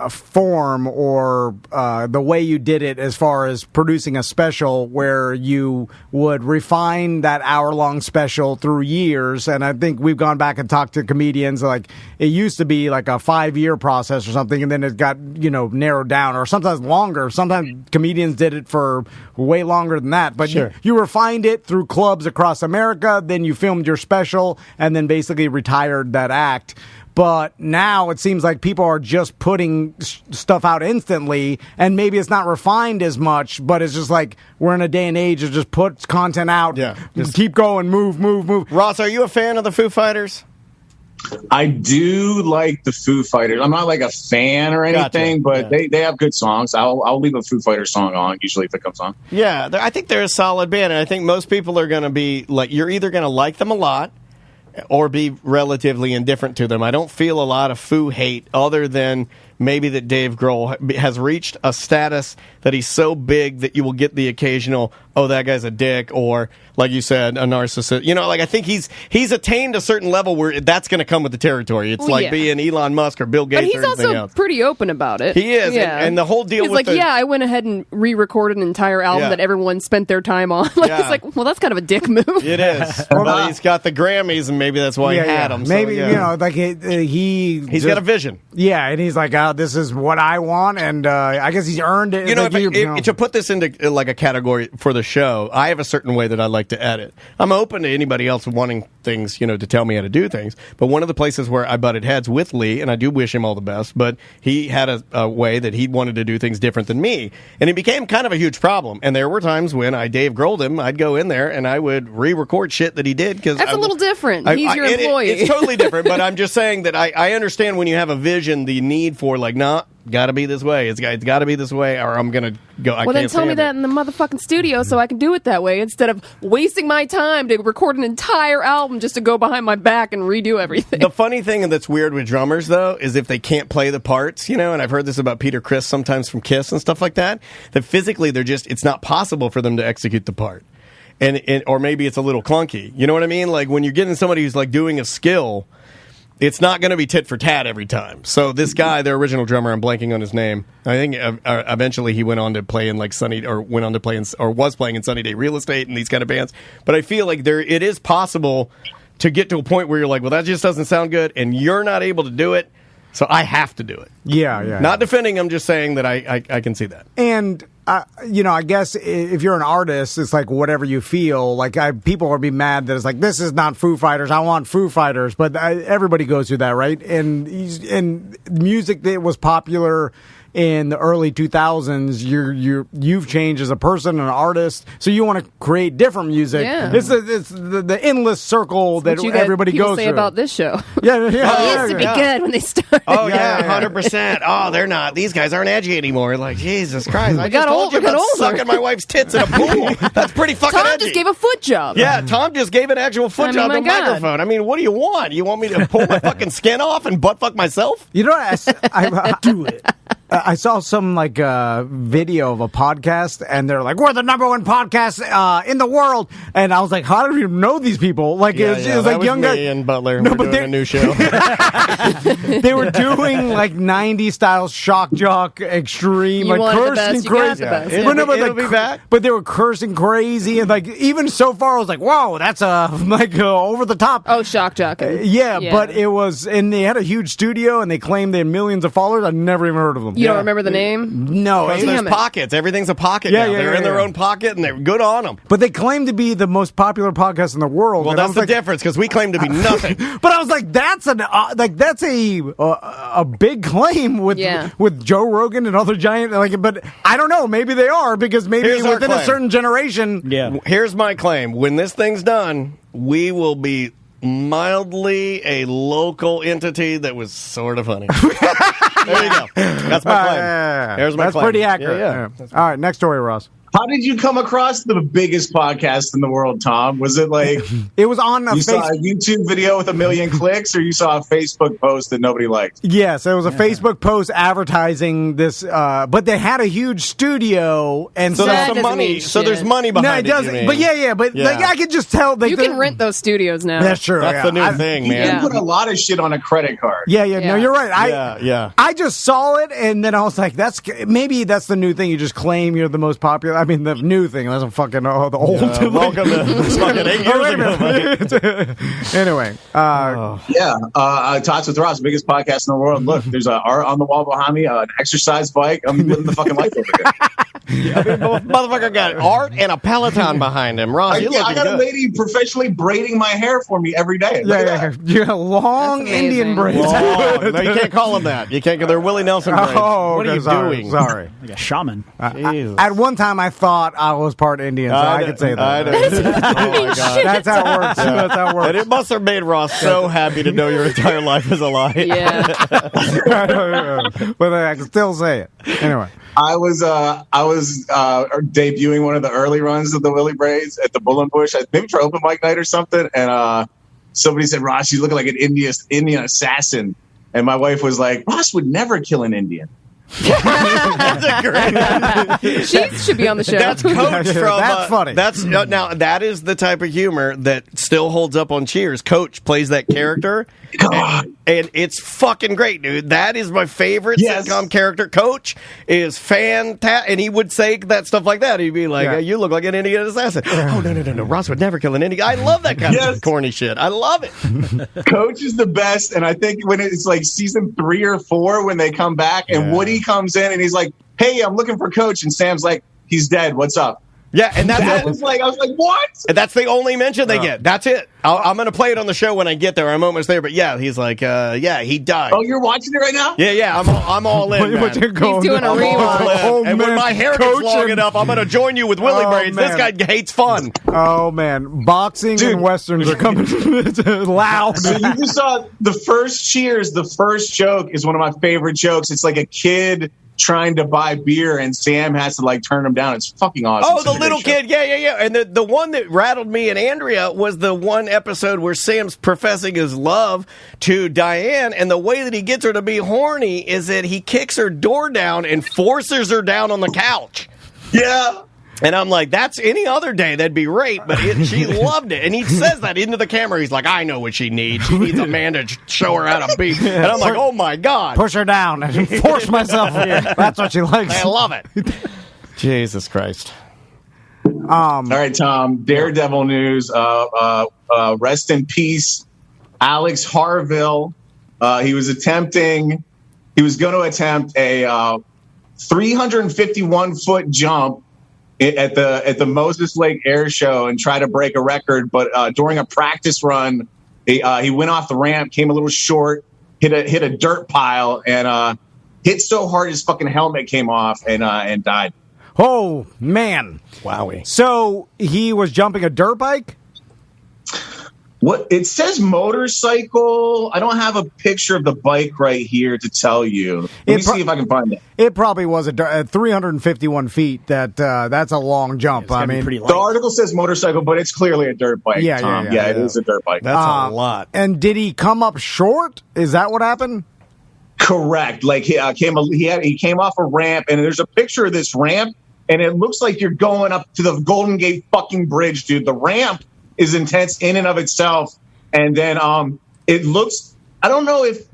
form or the way you did it as far as producing a special, where you would refine that hour-long special through years. And I think we've gone back and talked to comedians. Like it used to be like a 5-year process or something, and then it got narrowed down, or sometimes longer. Sometimes comedians did it for way longer than that. But you refined it through clubs across America. Then you filmed your special and then basically retired that act. But now it seems like people are just putting stuff out instantly, and maybe it's not refined as much, but it's just like we're in a day and age of just put content out, just keep going, move. Ross, are you a fan of the Foo Fighters? I do like the Foo Fighters. I'm not like a fan or anything, but they have good songs. I'll leave a Foo Fighters song on usually if it comes on. Yeah, I think they're a solid band, and I think most people are going to be like, you're either going to like them a lot or be relatively indifferent to them. I don't feel a lot of Foo hate, other than maybe that Dave Grohl has reached a status that he's so big that you will get the occasional, oh, that guy's a dick, or like you said, a narcissist. I think he's attained a certain level where that's going to come with the territory. It's being Elon Musk or Bill Gates. But he's or anything also else. Pretty open about it. He is, and the whole deal he's with like, I went ahead and re-recorded an entire album that everyone spent their time on. It's like, well, that's kind of a dick move. It is. Well, he's got the Grammys, and maybe that's why he had them. Maybe so, like he's got a vision. Yeah, and he's like, this is what I want, and I guess he's earned it. To put this into like a category for the show, I have a certain way that I like to edit. I'm open to anybody else wanting things, to tell me how to do things. But one of the places where I butted heads with Lee, and I do wish him all the best, but he had a way that he wanted to do things different than me, and it became kind of a huge problem. And there were times when I Dave Grohled him, I'd go in there and I would re-record shit that he did. That's a little different. He's your employee. It's totally different, but I'm just saying that I understand when you have a vision, the need for like, got to be this way. It's got to be this way, or I'm going to go. Well, then tell me that in the motherfucking studio so I can do it that way, instead of wasting my time to record an entire album just to go behind my back and redo everything. The funny thing that's weird with drummers, though, is if they can't play the parts, and I've heard this about Peter Criss sometimes from Kiss and stuff like that physically it's not possible for them to execute the part. And or maybe it's a little clunky. You know what I mean? Like when you're getting somebody who's like doing a skill, it's not going to be tit for tat every time. So this guy, their original drummer, I'm blanking on his name. I think eventually he went on to play in like was playing in Sunny Day Real Estate and these kind of bands. But I feel like it is possible to get to a point where you're like, well, that just doesn't sound good, and you're not able to do it, so I have to do it. Yeah. Not defending, I'm just saying that I can see that. And I guess if you're an artist, it's like whatever you feel. Like people will be mad that it's like, this is not Foo Fighters. I want Foo Fighters. But everybody goes through that, right? And music that was popular in the early 2000s, you've changed as a person, an artist, so you want to create different music. Yeah. It's the endless circle that everybody goes through. Say about this show. Yeah. It used to be good when they started. Oh yeah, 100%. Oh, they're not. These guys aren't edgy anymore. Like Jesus Christ, I just told you about sucking my wife's tits in a pool. That's pretty fucking edgy. Tom just gave a foot job. Yeah, Tom just gave an actual foot job to a microphone. I mean, what do you want? You want me to pull my fucking skin off and butt fuck myself? You know what? I do it. I saw some video of a podcast, and they're like, "We're the #1 podcast in the world," and I was like, "How do you know these people?" Like it was like young guys and Butler. No, we're doing a new show. They were doing like 90s style shock jock extreme, you like cursing crazy. It'll be back. But they were cursing crazy, and like even so far, I was like, "Whoa, that's over the top." Oh, shock jock. Yeah, but it was, and they had a huge studio, and they claimed they had millions of followers. I've never even heard of them. You don't remember the name? No. Because there's pockets. Everything's a pocket now. They're in their own pocket, and they're good on them. But they claim to be the most popular podcast in the world. Well, that's the difference, because we claim to be nothing. But I was like, that's a big claim with Joe Rogan and other giant. But I don't know. Maybe they are, because maybe within a certain generation. Yeah. Here's my claim: when this thing's done, we will be mildly a local entity that was sort of funny. There you go. That's my claim. Here's my claim. That's pretty accurate. Yeah. All right, next story, Ross. How did you come across the biggest podcast in the world, Tom? Was it like it was on a saw a YouTube video with 1 million clicks, or you saw a Facebook post that nobody liked? Yes, it was a Facebook post advertising this, but they had a huge studio, and so there's some money. So there's money behind it. No, it doesn't. But like, I could just tell you can rent those studios now. That's true. That's the new thing, man. You can put a lot of shit on a credit card. Yeah. No, you're right. I just saw it, and then I was like, maybe that's the new thing. You just claim you're the most popular. I mean, the new thing. That's a fucking the old. Welcome to fucking 8 years ago. Anyway, Tots with Ross, biggest podcast in the world. Look, there's a art on the wall behind me, an exercise bike. I'm living the fucking life over here. Motherfucker got art and a Peloton behind him. Ross, I got a lady professionally braiding my hair for me every day. You got long Indian braids. No, you can't call them that. You can't. They're Willie Nelson braids. What are you doing? Sorry, like a shaman. At one time, I thought I was part Indian, so I could say that. Oh my God. That's how it works. Yeah. That's how it works. And it must have made Ross so happy to know your entire life is a lie. Yeah. But I can still say it. Anyway. I was debuting one of the early runs of the Willy braids at the Bull and Bush, maybe for open mic night or something, and somebody said, "Ross, you look like an Indian assassin," and my wife was like, "Ross would never kill an Indian." That's a great. She should be on the show. That's Coach from. That's funny. That's now that is the type of humor that still holds up on Cheers. Coach plays that character, and it's fucking great, dude. That is my favorite sitcom character. Coach is fantastic, and he would say that stuff like that. He'd be like, "You look like an Indian assassin." Oh no! Ross would never kill an Indian. I love that kind of corny shit. I love it. Coach is the best, and I think when it's like season 3 or 4 when they come back, and Woody comes in and he's like, "Hey, I'm looking for Coach," and Sam's like, "He's dead. What's up?" Yeah, and I was like, what? And that's the only mention they get. That's it. I'm going to play it on the show when I get there. I'm almost there, but he's like, he died. Oh, you're watching it right now? Yeah, I'm all in, man. He's doing a rewatch. And when my hair gets long enough, I'm going to join you with Willy braids. Man. This guy hates fun. Oh, man. Boxing and Westerns are coming loud. So you just saw the first Cheers. The first joke is one of my favorite jokes. It's like a kid trying to buy beer and Sam has to like turn him down. It's fucking awesome. Oh, the little kid. Yeah. And the one that rattled me and Andrea was the one episode where Sam's professing his love to Diane, and the way that he gets her to be horny is that he kicks her door down and forces her down on the couch. Yeah. And I'm like, that's any other day, that'd be rape, but she loved it. And he says that into the camera. He's like, I know what she needs. She needs a man to show her how to be. And I'm like, oh my God. Push her down and force myself. That's what she likes. I love it. Jesus Christ. All right, Tom. Daredevil news. Rest in peace, Alex Harville. He was going to attempt a 351-foot jump at the Moses Lake Air Show and try to break a record, but during a practice run, he went off the ramp, came a little short, hit a dirt pile, and hit so hard his fucking helmet came off and died. Oh man! Wowie! So he was jumping a dirt bike. What it says motorcycle. I don't have a picture of the bike right here to tell you. Let me see if I can find it. It probably was at 351 feet. That's a long jump. I mean, the article says motorcycle, but it's clearly a dirt bike. Yeah, it is a dirt bike. That's a lot. And did he come up short? Is that what happened? Correct. Like he came off a ramp, and there's a picture of this ramp, and it looks like you're going up to the Golden Gate fucking bridge, dude. The ramp is intense in and of itself, and then it looks. I don't know if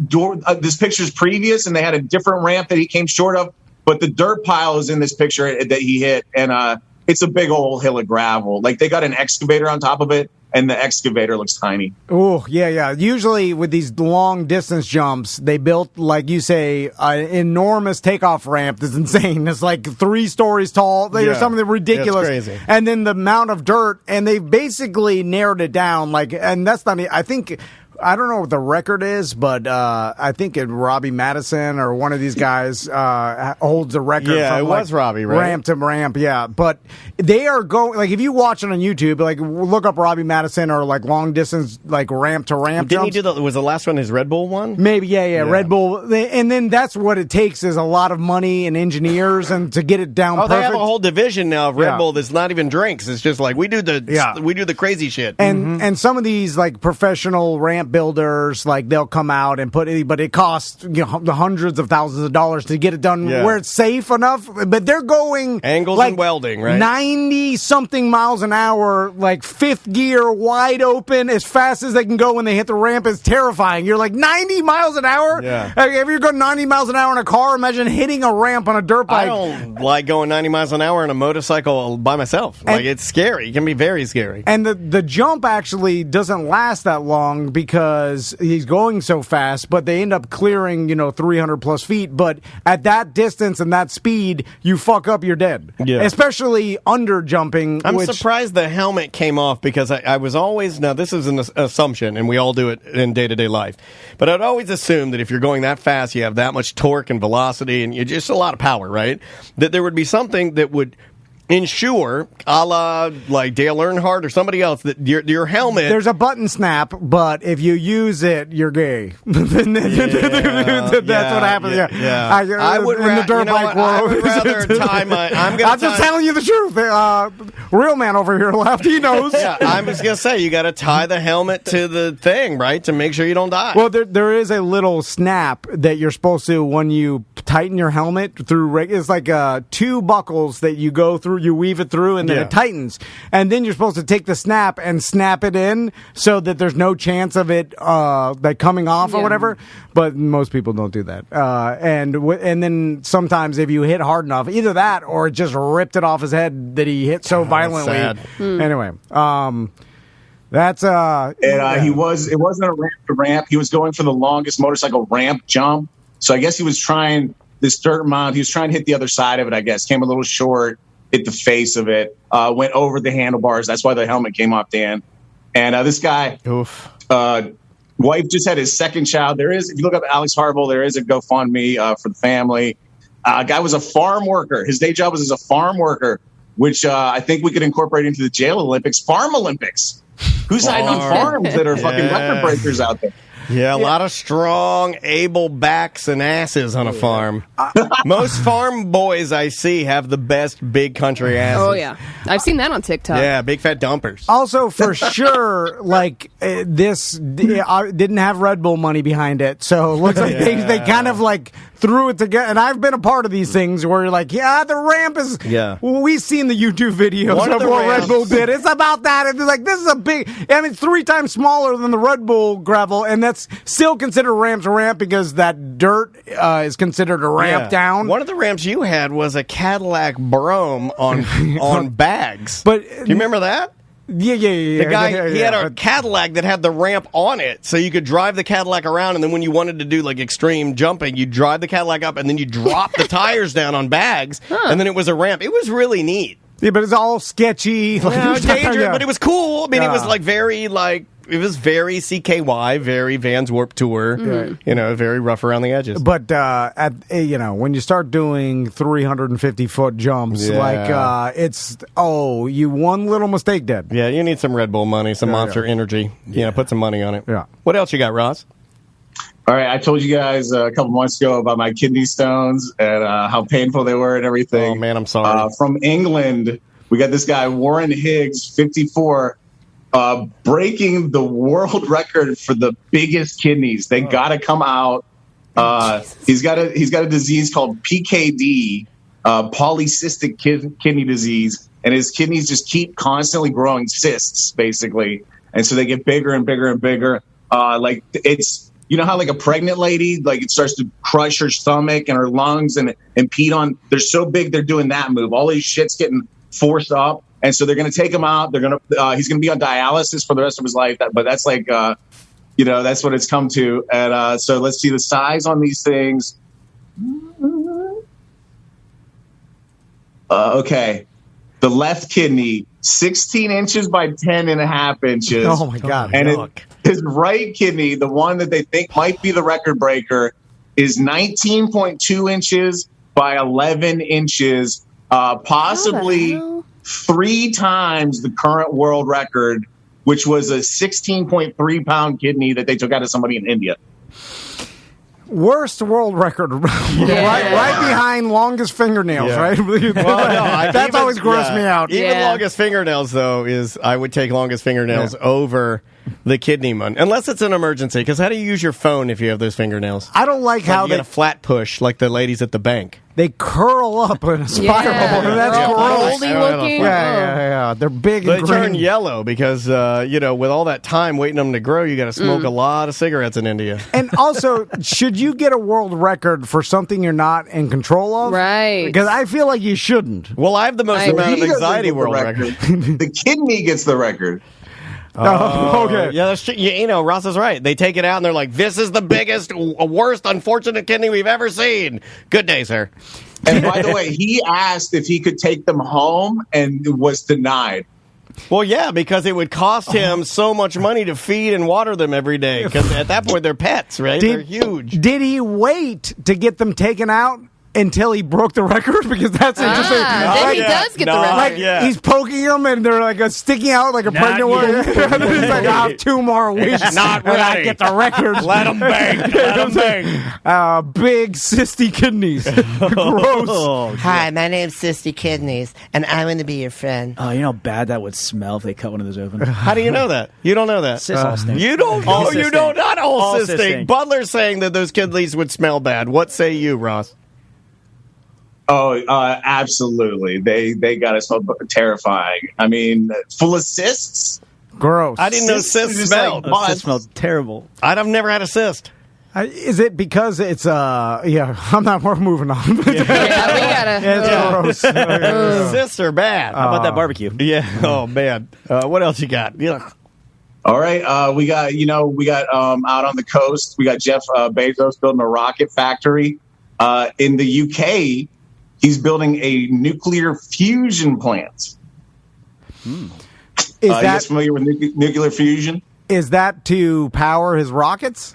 this picture's previous and they had a different ramp that he came short of, but the dirt pile is in this picture that he hit, and it's a big old hill of gravel. Like they got an excavator on top of it, and the excavator looks tiny. Oh, yeah. Usually with these long distance jumps, they built, like you say, an enormous takeoff ramp that's insane. It's like 3 stories tall. There's something ridiculous. It's crazy. And then the amount of dirt, and they basically narrowed it down. And that's not, I think I don't know what the record is, but I think Robbie Madison or one of these guys holds the record. Yeah, from, it was Robbie, right? Ramp to ramp, yeah. But they are going, like, if you watch it on YouTube, like, look up Robbie Madison or, like, long distance, like, ramp to ramp Didn't jumps. he do was the last one his Red Bull one? Maybe, yeah, Red Bull. And then that's what it takes is a lot of money and engineers and to get it down perfect. They have a whole division now of Red Bull that's not even drinks. It's just like, we do the crazy shit. And some of these, like, professional ramp builders, like, they'll come out and but it costs the hundreds of thousands of dollars to get it done where it's safe enough. But they're going angles like and welding, right? 90 something miles an hour, like fifth gear, wide open, as fast as they can go when they hit the ramp. It's terrifying. You're like 90 miles an hour. Yeah. If you're going 90 miles an hour in a car, imagine hitting a ramp on a dirt bike. I don't like going 90 miles an hour on a motorcycle by myself. Like, it's scary. It can be very scary. And the jump actually doesn't last that long because he's going so fast, but they end up clearing, 300 plus feet. But at that distance and that speed, you fuck up, you're dead. Yeah. Especially under jumping. I'm surprised the helmet came off because I was always, now this is an assumption and we all do it in day-to-day life, but I'd always assume that if you're going that fast, you have that much torque and velocity and you're just a lot of power, right? That there would be something that would ensure, a la like Dale Earnhardt or somebody else, that your helmet. There's a button snap, but if you use it, you're gay. That's what happens. Yeah. I would in the dirt bike world. I would rather tie my. I'm just telling you the truth. Real man over here left. He knows. Yeah, I was gonna say you got to tie the helmet to the thing, right, to make sure you don't die. Well, there is a little snap that you're supposed to when you tighten your helmet through. It's like 2 buckles that you go through. You weave it through and then it tightens, and then you're supposed to take the snap and snap it in so that there's no chance of it like coming off or whatever. But most people don't do that, and then sometimes if you hit hard enough, either that or it just ripped it off his head that he hit so violently. Anyway, that's It wasn't a ramp to ramp. He was going for the longest motorcycle ramp jump. So I guess he was trying this dirt mount. He was trying to hit the other side of it. I guess came a little short. Hit the face of it, went over the handlebars. That's why the helmet came off, Dan. And this guy, wife just had his second child. There is, if you look up Alex Harville, there is a GoFundMe for the family. Guy was a farm worker. His day job was as a farm worker, which I think we could incorporate into the jail Olympics, Farm Olympics. Who's hiding on farms that are fucking record breakers out there? Yeah, a lot of strong, able backs and asses on a farm. Most farm boys I see have the best big country asses. Oh, yeah. I've seen that on TikTok. Yeah, big fat dumpers. Also, for sure, like, this didn't have Red Bull money behind it, so it looks like they kind of, like, threw it together. And I've been a part of these things where you're like, the ramp is... Yeah. Well, we've seen the YouTube videos of what Red Bull did. It's about that. It's like, this is a big... I mean, it's 3 times smaller than the Red Bull gravel, and that's still considered a ramp because that dirt is considered a ramp down. One of the ramps you had was a Cadillac Brougham on bags. But do you remember that? Yeah. The guy, he had a Cadillac that had the ramp on it, so you could drive the Cadillac around, and then when you wanted to do like extreme jumping, you drive the Cadillac up, and then you drop the tires down on bags, and then it was a ramp. It was really neat. Yeah, but it's all sketchy. Like, dangerous, but it was cool. I mean, it was like very like. It was very CKY, very Vans Warped Tour, very rough around the edges. But when you start doing 350-foot jumps, it's you one little mistake dead. Yeah, you need some Red Bull money, some Monster Energy. Yeah, put some money on it. Yeah. What else you got, Ross? All right, I told you guys a couple months ago about my kidney stones and how painful they were and everything. Oh man, I'm sorry. From England, we got this guy Warren Higgs, 54. Breaking the world record for the biggest kidneys. They got to come out. He's got a disease called PKD, polycystic kidney disease, and his kidneys just keep constantly growing cysts, basically, and so they get bigger and bigger and bigger. Like it's how like a pregnant lady, like it starts to crush her stomach and her lungs and impede on. They're so big, they're doing that move. All these shit's getting forced up. And so they're going to take him out. He's going to be on dialysis for the rest of his life. But that's like, that's what it's come to. And so let's see the size on these things. Okay. The left kidney, 16 inches by 10.5 inches. Oh, my God. And his right kidney, the one that they think might be the record breaker, is 19.2 inches by 11 inches, possibly 3 times the current world record, which was a 16.3-pound kidney that they took out of somebody in India. Worst world record, right behind longest fingernails, right? Well, no, that's always grossed me out. Even longest fingernails, though, is I would take longest fingernails over the kidney one, unless it's an emergency. Because how do you use your phone if you have those fingernails? I don't like how you get a flat push like the ladies at the bank. They curl up in a spiral. Yeah. That's gross. Moldy looking. Yeah. They're big They and turn green. yellow because, with all that time waiting them to grow, you got to smoke a lot of cigarettes in India. And also, should you get a world record for something you're not in control of? Right. Because I feel like you shouldn't. Well, I have the most amount of He doesn't anxiety get the world record. The kidney gets the record. Okay. Yeah, that's true. Ross is right. They take it out and they're like, this is the biggest, worst, unfortunate kidney we've ever seen. Good day, sir. And by the way, he asked if he could take them home and was denied. Well, yeah, because it would cost him so much money to feed and water them every day. Because at that point, they're pets, right? They're huge. Did he wait to get them taken out until he broke the record? Because that's interesting. Then he does get the record. He's poking them and they're like sticking out like a pregnant one. And he's like, I have 2 more weeks. Not and I ready. get the record. Let them bang. Let them bang. Big cysty kidneys. Gross. Hi, my name's Sisty Kidneys, and I'm going to be your friend. Oh, you know how bad that would smell if they cut one of those open? How do you know that? You don't know that. All stink. You don't know. All You stink. don't. Not all All cystic. stink. Butler's saying that those kidneys would smell bad. What say you, Ross? Oh, absolutely. They got us terrifying. I mean, full of cysts. Gross. I didn't know cysts just smelled. like It smelled terrible. I've never had a cyst. Is it because it's we're moving on. We gotta. It's gross. Cysts are bad. How about that barbecue? Yeah. Oh man. What else you got? Yeah. All right. We got out on the coast, we got Jeff Bezos building a rocket factory. In the UK, he's building a nuclear fusion plant. Is you guys familiar with nuclear fusion? Is that to power his rockets?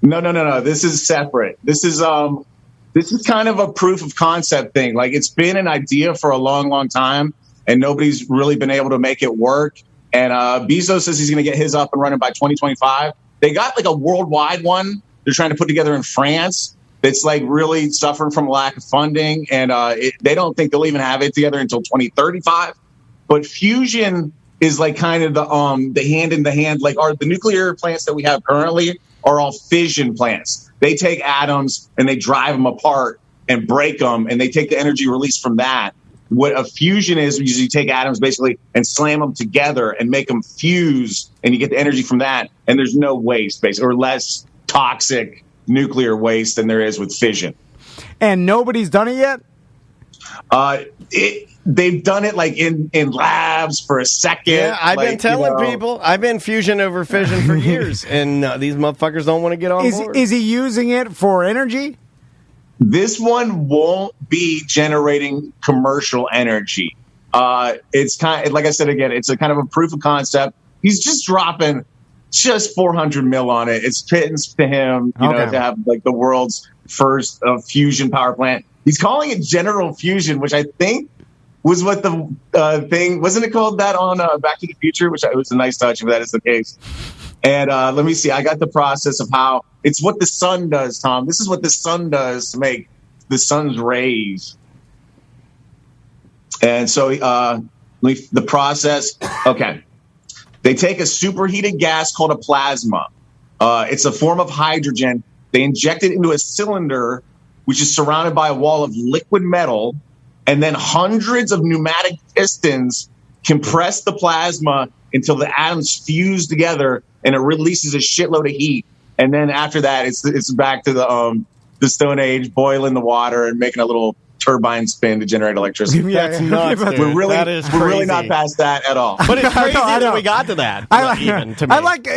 No. This is separate. This is kind of a proof of concept thing. Like, it's been an idea for a long, long time, and nobody's really been able to make it work. And Bezos says he's going to get his up and running by 2025. They got like a worldwide one they're trying to put together in France. It's like really suffering from lack of funding, and they don't think they'll even have it together until 2035. But fusion is like kind of the hand in the hand. Like, the nuclear plants that we have currently are all fission plants. They take atoms and they drive them apart and break them, and they take the energy released from that. What a fusion is you take atoms basically and slam them together and make them fuse, and you get the energy from that. And there's no waste, basically, or less toxic nuclear waste than there is with fission. And nobody's done it yet? They've done it like in labs for a second. Yeah, I've been telling people. I've been fusion over fission for years, and these motherfuckers don't want to get on board. Is he using it for energy? This one won't be generating commercial energy. It's kind of, like I said again, it's a kind of a proof of concept. He's just dropping just 400 mil on it. It's pittance to him, you know, to have like the world's first fusion power plant. He's calling it general fusion, which I think was what the thing wasn't it called that on Back to the Future, which it was a nice touch if that is the case. And let me see. I got the process of how it's what the sun does, Tom. This is what the sun does to make the sun's rays. And so the process. Okay. They take a superheated gas called a plasma. It's a form of hydrogen. They inject it into a cylinder, which is surrounded by a wall of liquid metal. And then hundreds of pneumatic pistons compress the plasma until the atoms fuse together, and it releases a shitload of heat. And then after that, it's back to the Stone Age, boiling the water and making a little turbines spin to generate electricity. That's nuts, dude. We're really, that is we're really crazy. not past that at all. But it's crazy I know. that we got to that. Even to me. I like,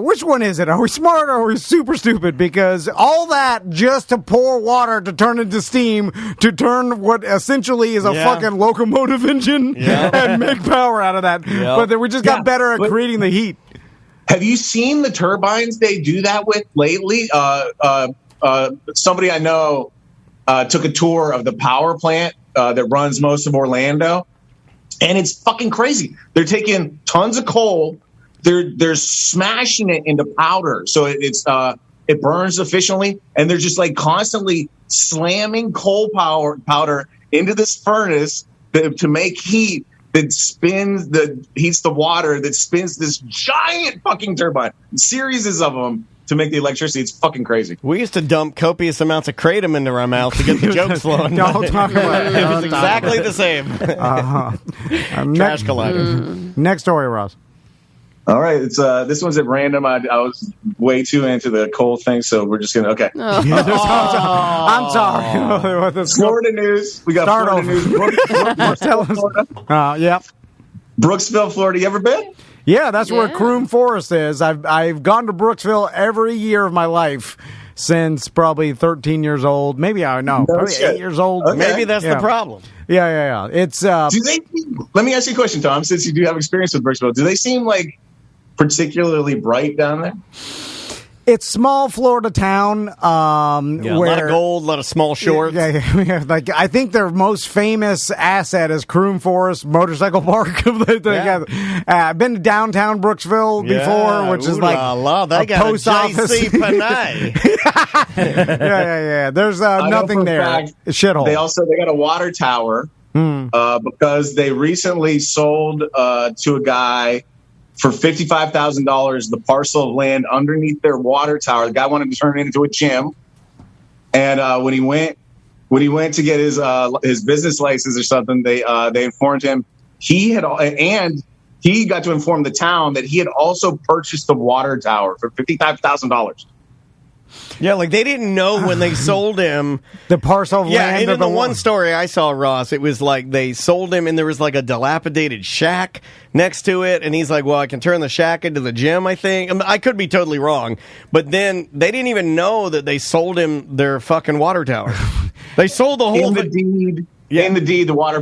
which one is it? Are we smart or are we super stupid? Because all that just to pour water to turn into steam to turn what essentially is a fucking locomotive engine and make power out of that. But then we just got better at creating the heat. Have you seen the turbines they do that with lately? Somebody I know took a tour of the power plant that runs most of Orlando, and it's fucking crazy. They're taking tons of coal, they're smashing it into powder, so it burns efficiently, and they're just like constantly slamming coal powder into this furnace to make heat. That heats the water that spins this giant fucking turbine. Series of them to make the electricity. It's fucking crazy. We used to dump copious amounts of kratom into our mouth to get the jokes flowing. Don't talk about it. It was exactly the same. Trash collider. Next story, Ross. All right, it's this one's at random. I was way too into the coal thing, so we're just gonna I'm sorry. Florida news. We got Start Florida news. Tell us. Yep. Brooksville, Florida. You ever been? Yeah, that's where Croom Forest is. I've gone to Brooksville every year of my life since probably 13 years old. Maybe probably 8 years old. Okay. Maybe that's the problem. Yeah. It's let me ask you a question, Tom, since you do have experience with Brooksville. Do they seem like particularly bright down there? It's small Florida town. Where, a lot of gold, a lot of small shorts. Yeah. Like I think their most famous asset is Croom Forest Motorcycle Park. I've been to downtown Brooksville before, which is like they a post office. Yeah. There's nothing there. Shithole. They got a water tower because they recently sold to a guy for $55,000 the parcel of land underneath their water tower. The guy wanted to turn it into a gym, and when he went to get his business license or something, they informed him he got to inform the town that he had also purchased the water tower for $55,000. Yeah, like they didn't know when they sold him the parcel of land. Yeah, and in the one story I saw, Ross, it was like they sold him and there was like a dilapidated shack next to it, and he's like, well, I can turn the shack into the gym, I think. I could be totally wrong, but then they didn't even know that they sold him their fucking water tower. They sold the whole deed. Yeah. In the deed, the water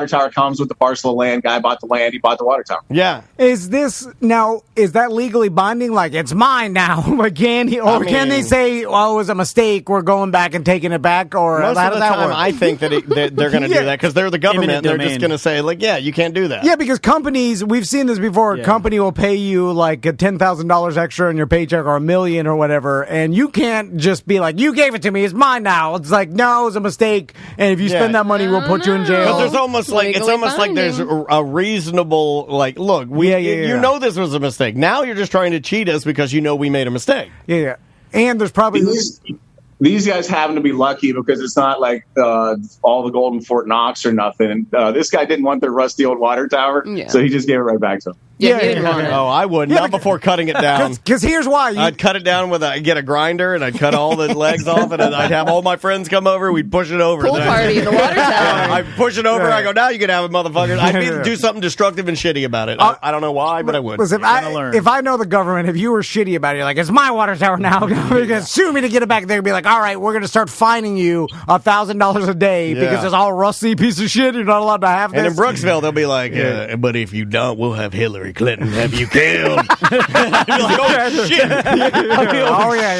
tower comes with the parcel of land. Guy bought the land. He bought the water tower. Yeah. Is that legally binding? Like, it's mine now? Like, can they say, "Oh, it was a mistake. We're going back and taking it back"? Or most how of the does that time, work? I think that they're going to do that because they're the government. They're just going to say, like, yeah, you can't do that. Yeah, because companies, we've seen this before. A company will pay you like $10,000 extra in your paycheck or $1 million or whatever, and you can't just be like, "You gave it to me. It's mine now." It's like, no, it was a mistake, and if you spend that money, we'll put you in jail. But there's almost like there's a reasonable look. You know this was a mistake. Now you're just trying to cheat us because you know we made a mistake. Yeah. And there's probably these guys happen to be lucky because it's not like all the gold in Fort Knox or nothing. And this guy didn't want their rusty old water tower, so he just gave it right back to him. Oh, I would not before cutting it down. Because here's why: I'd cut it down I'd get a grinder and I'd cut all the legs off, and I'd have all my friends come over. We'd push it over. Pool party in the water tower. I'd push it over. I go, now you can have it, motherfucker. I'd do something destructive and shitty about it. I don't know why, but I would. Listen, if I know the government, if you were shitty about it, you're like, it's my water tower now. You're going to sue me to get it back. They're going to be like, all right, we're going to start fining you $1,000 a day because it's all rusty piece of shit. You're not allowed to have this. And in Brooksville, they'll be like, but if you don't, we'll have Hillary Clinton have you killed. I'd be like, oh, shit.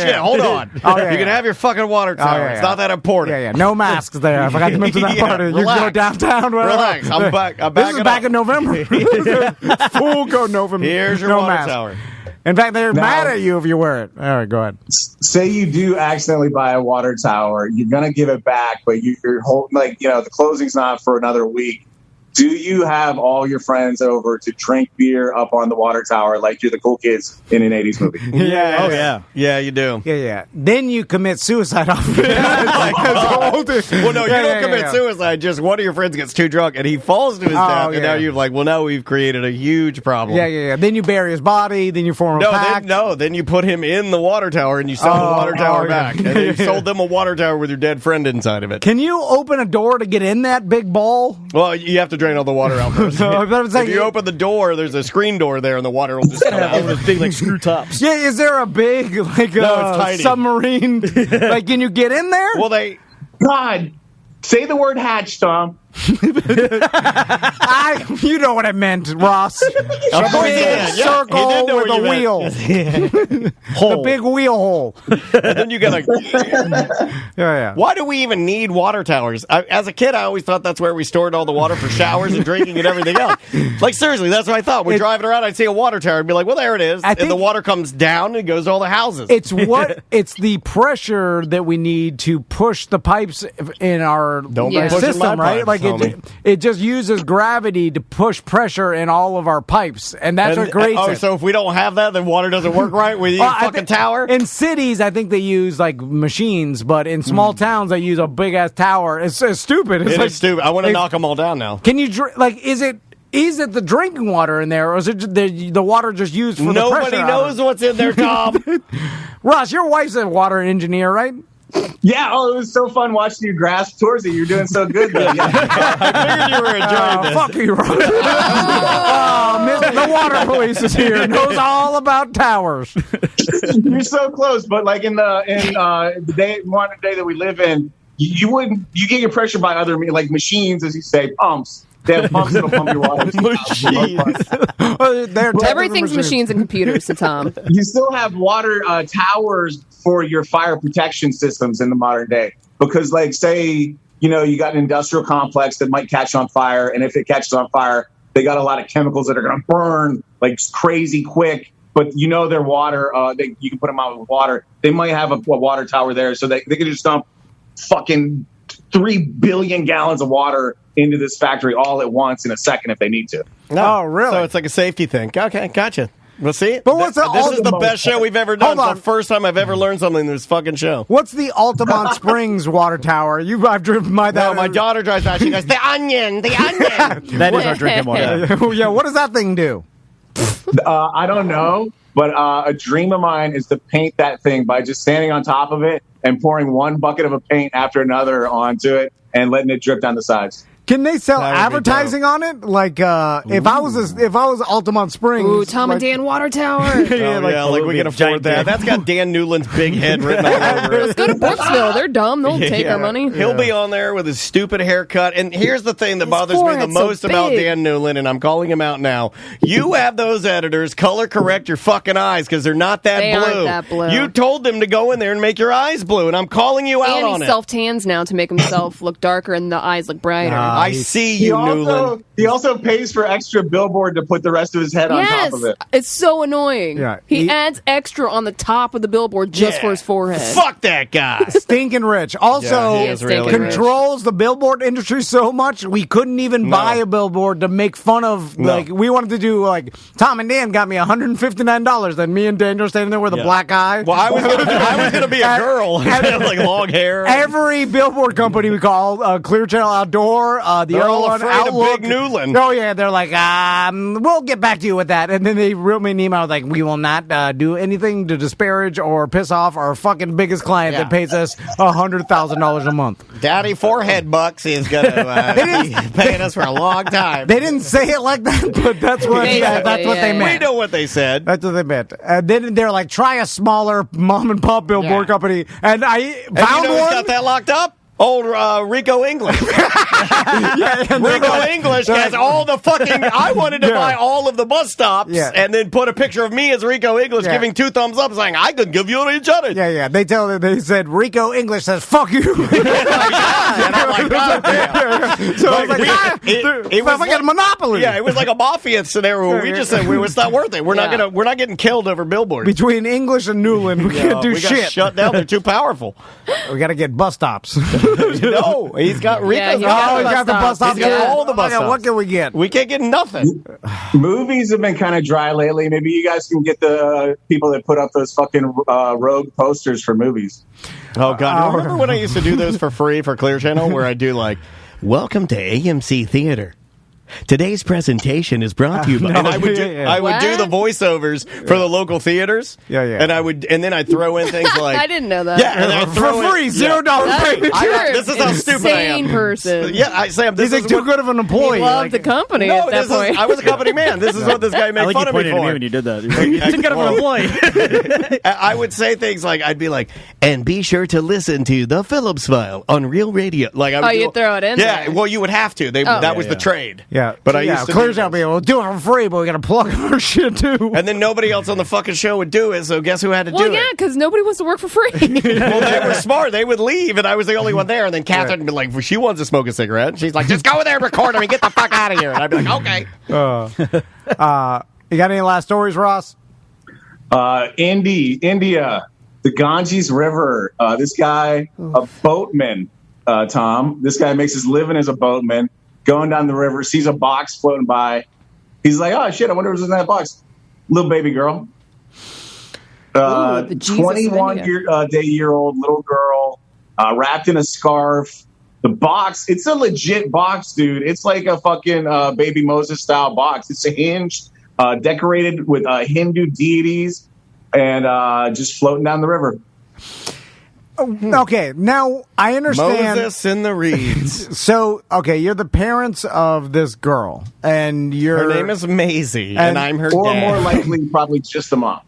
Shit, hold on. You can have your fucking water tower. It's not that important. No masks there. I forgot to mention that part. You go downtown. Relax. I'm back. This is back in November. Full go November. Here's your water tower. In fact, they're mad at you if you wear it. All right, go ahead. Say you do accidentally buy a water tower, you're gonna give it back, but you're holding the closing's not for another week. Do you have all your friends over to drink beer up on the water tower like you're the cool kids in an 80s movie? Yeah. Yeah, you do. Yeah. Then you commit suicide off of it. Well, no, you don't commit suicide. Just one of your friends gets too drunk and he falls to his death, and now you're like, well, now we've created a huge problem. Yeah. Then you bury his body. Then you form a pact. Then you put him in the water tower and you sell the water tower back. And then you sold them a water tower with your dead friend inside of it. Can you open a door to get in that big ball? Well, you have to drain all the water out first. If you open the door, there's a screen door there, and the water will just come out. Those big, like, screw tops. Yeah, is there a big, like, No, it's tiny. submarine? Like, can you get in there? Well, God, say the word hatch, Tom. You know what I meant, Ross. A big circle with a wheel. The big wheel hole. And then you gotta. Yeah. Why do we even need water towers? As a kid, I always thought that's where we stored all the water for showers and drinking and everything else. Like, seriously, that's what I thought. We're driving around, I'd see a water tower and be like, well, there it is. And the water comes down and goes to all the houses. It's the pressure that we need to push the pipes in our system, right? Like it just uses gravity to push pressure in all of our pipes, and that's what creates it. So if we don't have that, then water doesn't work right? We need a fucking tower? In cities, I think they use, like, machines, but in small towns, they use a big-ass tower. It's stupid. It's stupid. I want to knock them all down now. Can you, is it the drinking water in there, or is it the water just used for the pressure? Nobody knows what's in there, Tom. Ross, your wife's a water engineer, right? Yeah, it was so fun watching you grasp towards it. You're doing so good. I figured you were enjoying this. Fuck you, Ross. The water police is here. Knows all about towers. You're so close, but like in the modern day that we live in, you get your pressure by other like machines, as you say, pumps. They have pumps that'll pump your water. Everything's machines and computers to Tom. You still have water towers for your fire protection systems in the modern day. Because, like, say, you got an industrial complex that might catch on fire, and if it catches on fire, they got a lot of chemicals that are going to burn, like, crazy quick. But their water, you can put them out with water. They might have a water tower there, so they can just dump fucking 3 billion gallons of water into this factory all at once in a second if they need to. Oh, really? So it's like a safety thing. Okay, gotcha. We'll see. But what's this is the best show we've ever done. It's the first time I've ever learned something in this fucking show. What's the Altamont Springs water tower? I've driven by that. No, my daughter drives by. She goes, the onion. That is our drinking water. Yeah, what does that thing do? I don't know, but a dream of mine is to paint that thing by just standing on top of it and pouring one bucket of a paint after another onto it and letting it drip down the sides. Can they sell advertising on it? Like, if I was Altamont Springs, ooh, Tom and Dan Water Tower. Like we can afford that. That's got Dan Newland's big head written all over it. Let's go to Brooksville. They're dumb. They'll take our money. He'll be on there with his stupid haircut. And here's the thing that bothers me the most about Dan Newland, and I'm calling him out now. You have those editors color correct your fucking eyes because they're not that blue. Aren't that blue. You told them to go in there and make your eyes blue, and I'm calling you out on it. And he self-tans now to make himself look darker and the eyes look brighter. I see you, Newland. He also pays for extra billboard to put the rest of his head on top of it. It's so annoying. Yeah, he adds extra on the top of the billboard just for his forehead. Fuck that guy. Stinking rich. Also, he is really controls the billboard industry so much we couldn't even buy a billboard to make fun of. Like, we wanted to do, like, Tom and Dan got me $159. Then me and Daniel standing there with a black eye. Well, I was going to be a girl. Like long hair. Every billboard company we call, Clear Channel Outdoor, the all Earl afraid Outlook. of Big Newland. Oh, yeah. They're like, we'll get back to you with that. And then they wrote me an email like, we will not do anything to disparage or piss off our fucking biggest client that pays us $100,000 a month. Daddy Forehead Bucks is going to be paying us for a long time. They didn't say it like that, but that's what they meant. We know what they said. That's what they meant. And then they're like, try a smaller mom and pop billboard company. And I found one. Got that locked up? Old Rico English. Rico English has all the fucking... I wanted to buy all of the bus stops and then put a picture of me as Rico English giving 2 thumbs up saying, I could give you each other. Yeah. They said, Rico English says, fuck you. So it was like a monopoly. Yeah, it was like a mafia scenario where we just said, it's not worth it. We're not getting killed over billboards. Between English and Newland, we can't do shit. Shut down. They're too powerful. We got to get bus stops. No, he's got Rico's. Yeah, He's got the bus stop. He's got all the bus Okay, stops. what can we get? We can't get nothing. Movies have been kind of dry lately. Maybe you guys can get the people that put up those fucking rogue posters for movies. Oh, God. Remember when I used to do those for free for Clear Channel where I do like, welcome to AMC Theater. Today's presentation is brought to you by, and I would do the voiceovers for the local theaters. Yeah. And then I'd throw in things like, I didn't know that. yeah, and I'd throw for free, in, $0 free. This is how stupid I am. Insane person. Yeah, Sam, this He's is too what, good of an employee. He loved the company at that point. I was a company man. This is what this guy I made like fun you of me pointed at me for. when you did that. You're too good of an employee. I would say things like, I'd be like, and be sure to listen to the Phillips File on Real Radio. Like, I would you'd throw it in Yeah, there. well, you would have to. That was the trade. Yeah, But I used to Clear do Channel this. be able to do it for free, but we got to plug our shit too. And then nobody else on the fucking show would do it, so guess who had to Well, do yeah, it? because nobody wants to work for free. Well, they were smart. They would leave, and I was the only one there. And then Catherine would be like, well, she wants to smoke a cigarette. And she's like, just go in there and record her and get the fuck out of here. And I'd be like, okay. You got any last stories, Ross? India, the Ganges River. This guy, a boatman, Tom. This guy makes his living as a boatman, going down the river, sees a box floating by. He's like, oh, shit, I wonder what's in that box. Little baby girl. The Jesus of 21 year old little girl, wrapped in a scarf. The box, it's a legit box, dude. It's like a fucking Baby Moses style box. It's a hinged, decorated with Hindu deities, and just floating down the river. Okay, now I understand. Moses in the reeds. So, okay, you're the parents of this girl, and Her name is Maisie, and I'm her Or dad. more likely, probably just the mom.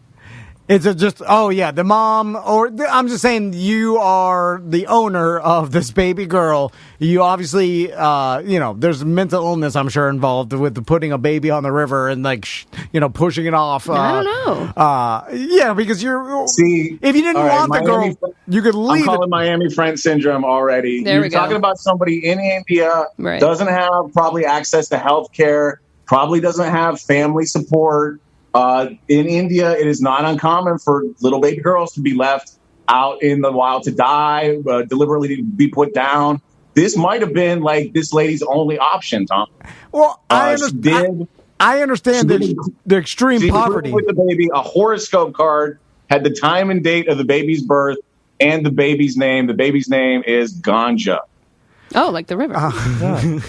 It's the mom, I'm just saying you are the owner of this baby girl. You obviously, there's mental illness, I'm sure, involved with putting a baby on the river and pushing it off. I don't know. Yeah, because See, if you didn't all right, want the Miami, girl, you could leave I'm calling Miami friend syndrome already. There You're we go. talking about somebody in India, Right. doesn't have probably access to health care, probably doesn't have family support. In India, it is not uncommon for little baby girls to be left out in the wild to die, deliberately to be put down. This might have been like this lady's only option, Tom. Well, I I understand the extreme She poverty. put with the baby a horoscope card, had the time and date of the baby's birth, and the baby's name. The baby's name is Ganja. Oh, like the river.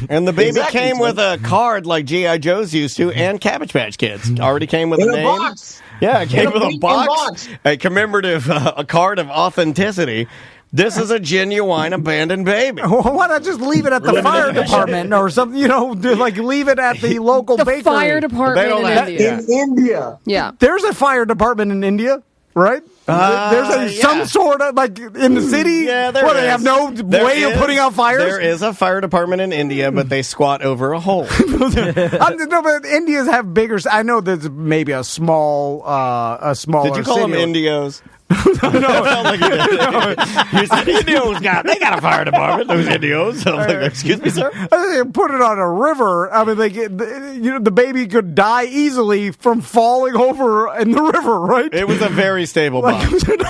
And the baby Exactly. came with a card like G.I. Joe's used to, and Cabbage Patch Kids. Already came with In a a name. box. Yeah, it came In a with a freaking box, box. a commemorative a card of authenticity. This is a genuine abandoned baby. Why not just leave it at the fire department or something? Leave it at the local the bakery. fire department in India. In India. Yeah. There's a fire department in India, right? There's some sort of in the city. Yeah, there They have no way of putting out fires. There is a fire department in India, but they squat over a hole. No, but Indians have bigger. I know there's maybe a small, smaller. Did you call them city. Indios? No, like you did. You said Indios they got a fire department. Those Indios. I'm like, excuse me, sir. They put it on a river. I mean, the baby could die easily from falling over in the river, right? It was a very stable box.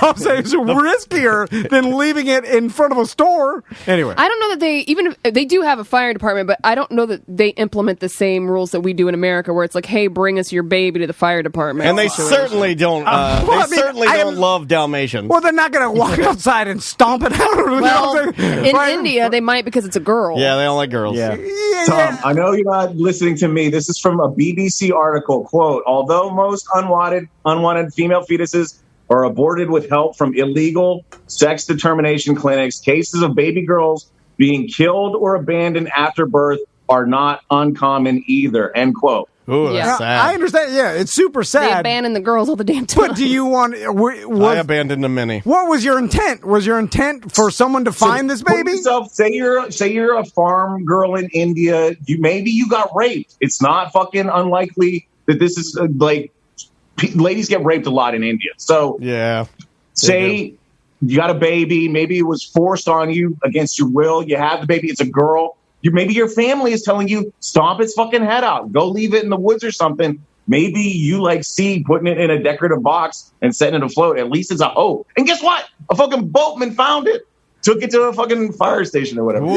I'm saying it's riskier than leaving it in front of a store. Anyway, I don't know that even if they do have a fire department, but I don't know that they implement the same rules that we do in America, where it's like, "Hey, bring us your baby to the fire department." And they certainly don't. Don't love Dalmatians. Well, they're not going to walk outside and stomp it out. Well, in India, they might because it's a girl. Yeah, they don't like girls. Yeah. Tom, I know you're not listening to me. This is from a BBC article. Quote, although most unwanted female fetuses are aborted with help from illegal sex determination clinics, cases of baby girls being killed or abandoned after birth are not uncommon either. End quote. Ooh, Yeah. that's sad. I understand. Yeah, it's super They sad. abandon the girls all the damn time. But do you want? I abandoned a mini. What was your intent? Was your intent for someone to find this baby? Say you're a farm girl in India. Maybe you got raped. It's not fucking unlikely that this is ladies get raped a lot in India. So Yeah. say you got a baby. Maybe it was forced on you against your will. You have the baby. It's a girl. Maybe your family is telling you, stomp its fucking head out. Go leave it in the woods or something. Maybe you see putting it in a decorative box and setting it afloat. At least it's a hope. And guess what? A fucking boatman found it. took it to a fucking fire station or whatever. There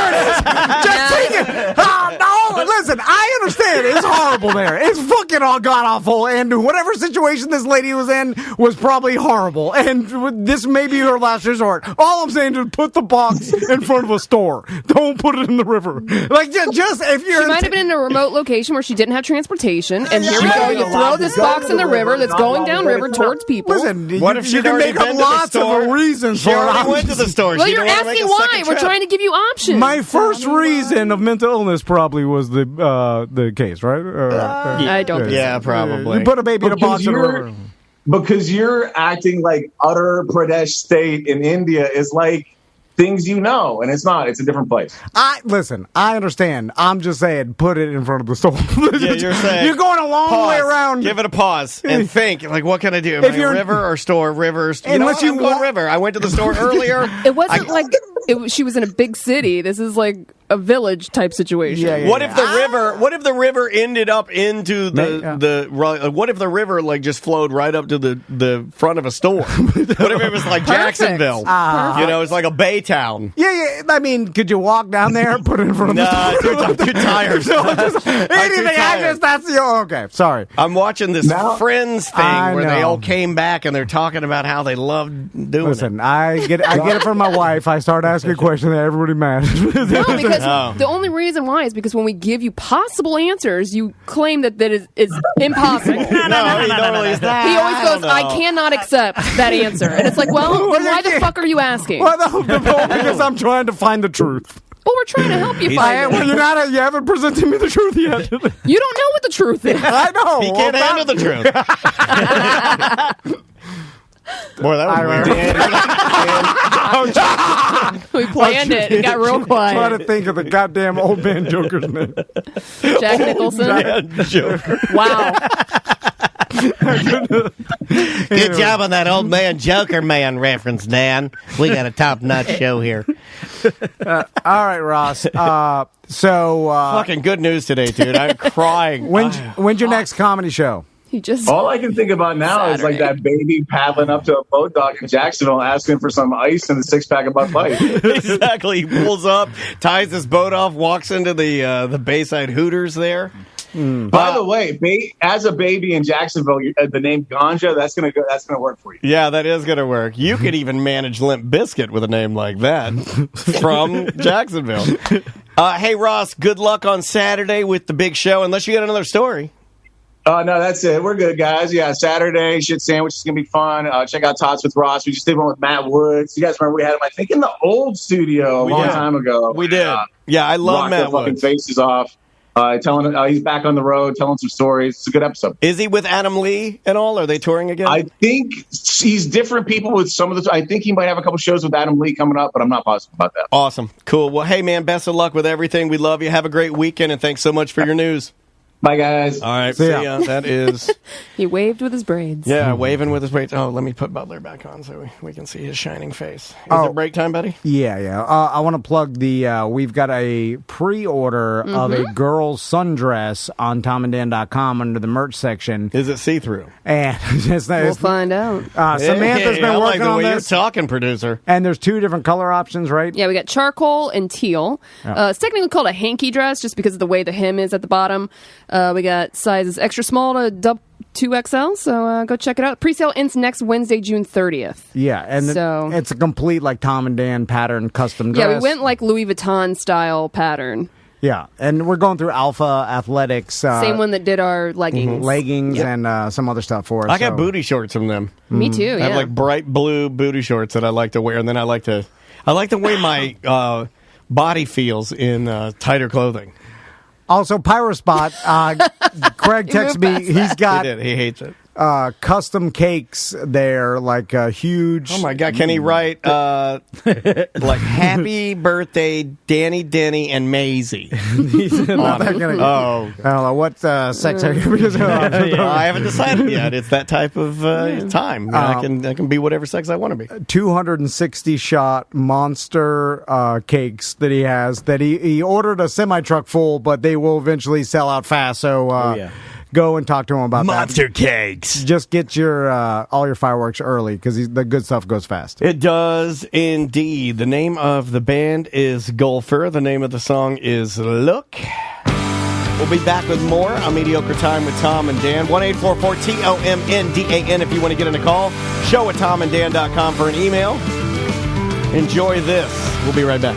it is. Just take it. No, listen, I understand. It's horrible there. It's fucking all god awful. And whatever situation this lady was in was probably horrible. And this may be her last resort. All I'm saying is put the box in front of a store. Don't put it in the river. Like, just if you're. She might have been in a remote location where she didn't have transportation. And here we go. You throw this box in the river that's going downriver towards people. Listen, what if you can make up lots of reasons she for it. already went to the store. Well, you're asking why. We're trying to give you options. My first reason of mental illness probably was the case, right? I don't think so. Yeah, probably. You put a baby in a box in a river. Because you're acting like Uttar Pradesh state in India is like things you know, and it's not. It's a different place. Listen, I understand. I'm just saying, put it in front of the store. Yeah, you're saying you're going a long way around. Give it a pause and think. Like, what can I do? Am I a river or store? Rivers. Unless you want river. I went to the store earlier. It wasn't like she was in a big city. This is like a village type situation. Yeah, what if the river? What if the river ended up into what if the river like just flowed right up to the front of a store? What if it was like Jacksonville? You know, it's like a bay town. Yeah. I mean, could you walk down there, put it in front of the store? Too tired. Anything. I guess that's the okay. Sorry, I'm watching this Friends thing where they all came back and they're talking about how they loved doing it. Listen, I get it from my wife. I start asking a question that everybody mad. No, because the only reason why is because when we give you possible answers, you claim that is impossible. No, he always goes, I cannot accept that answer. And it's like, well, then why the fuck are you asking? Well, because I'm trying to find the truth. Well, we're trying to help you find it. Well, you haven't presented me the truth yet. You don't know what the truth is. I know. He can't handle the truth. Boy, that was weird. We planned it. It got real quiet. Trying to think of the goddamn old man Joker's name. Jack Nicholson. Joker. Wow. Good job on that old man Joker man reference, Dan. We got a top-notch show here. All right, Ross. So fucking good news today, dude. I'm crying. When's your next comedy show? All I can think about now is like that baby paddling up to a boat dock in Jacksonville asking for some ice and a 6-pack of Bud Light. Exactly. He pulls up, ties his boat off, walks into the Bayside Hooters there. By the way, as a baby in Jacksonville, the name Ganja, that's gonna work for you. Yeah, that is gonna work. You could even manage Limp Bizkit with a name like that from Jacksonville. Hey Ross, good luck on Saturday with the big show. Unless you got another story. No, that's it. We're good, guys. Yeah, Saturday, shit sandwich is going to be fun. Check out Tots with Ross. We just did one with Matt Woods. You guys remember we had him, I think, in the old studio a long time ago. We did. Yeah, I love Matt Woods. Fucking faces off. He's back on the road, telling some stories. It's a good episode. Is he with Adam Lee and all? Are they touring again? I think he's different people with some of the. I think he might have a couple shows with Adam Lee coming up, but I'm not positive about that. Awesome. Cool. Well, hey, man, best of luck with everything. We love you. Have a great weekend, and thanks so much for your news. Bye, guys. All right, see ya. That is... He waved with his braids. Yeah, waving with his braids. Oh, let me put Butler back on so we can see his shining face. Is it break time, buddy? Yeah. I want to plug we've got a pre-order of a girl's sundress on TomandDan.com under the merch section. Is it see-through? And we'll find out. Samantha's been working on this. You're talking, producer. And there's 2 different color options, right? Yeah, we got charcoal and teal. Yeah. It's technically called a hanky dress just because of the way the hem is at the bottom. We got sizes extra small to 2XL, so go check it out. Pre-sale ends next Wednesday, June 30th. Yeah, and it's a complete like Tom and Dan pattern custom dress. Yeah, we went like Louis Vuitton style pattern. Yeah, and we're going through Alpha Athletics. Same one that did our leggings. And some other stuff for us. I got booty shorts from them. Me too, yeah. I have like bright blue booty shorts that I like to wear, and then I like the way my body feels in tighter clothing. Also, Pyrospot, Craig texted me. He's got. He hates it. Custom cakes there, like huge. Oh my God! Can he write like "Happy Birthday, Danny, Denny, and Maisie"? Not that gonna, I don't know what sex are you? I haven't decided yet. It's that type of time. I can be whatever sex I want to be. 260 shot monster cakes that he has. That he ordered a semi truck full, but they will eventually sell out fast. So go and talk to him about Monster cakes. Just get your all your fireworks early because the good stuff goes fast. It does indeed. The name of the band is Golfer. The name of the song is Look. We'll be back with more on Mediocre Time with Tom and Dan. 1-844-TOMNDAN if you want to get in a call. show@tomanddan.com for an email. Enjoy this. We'll be right back.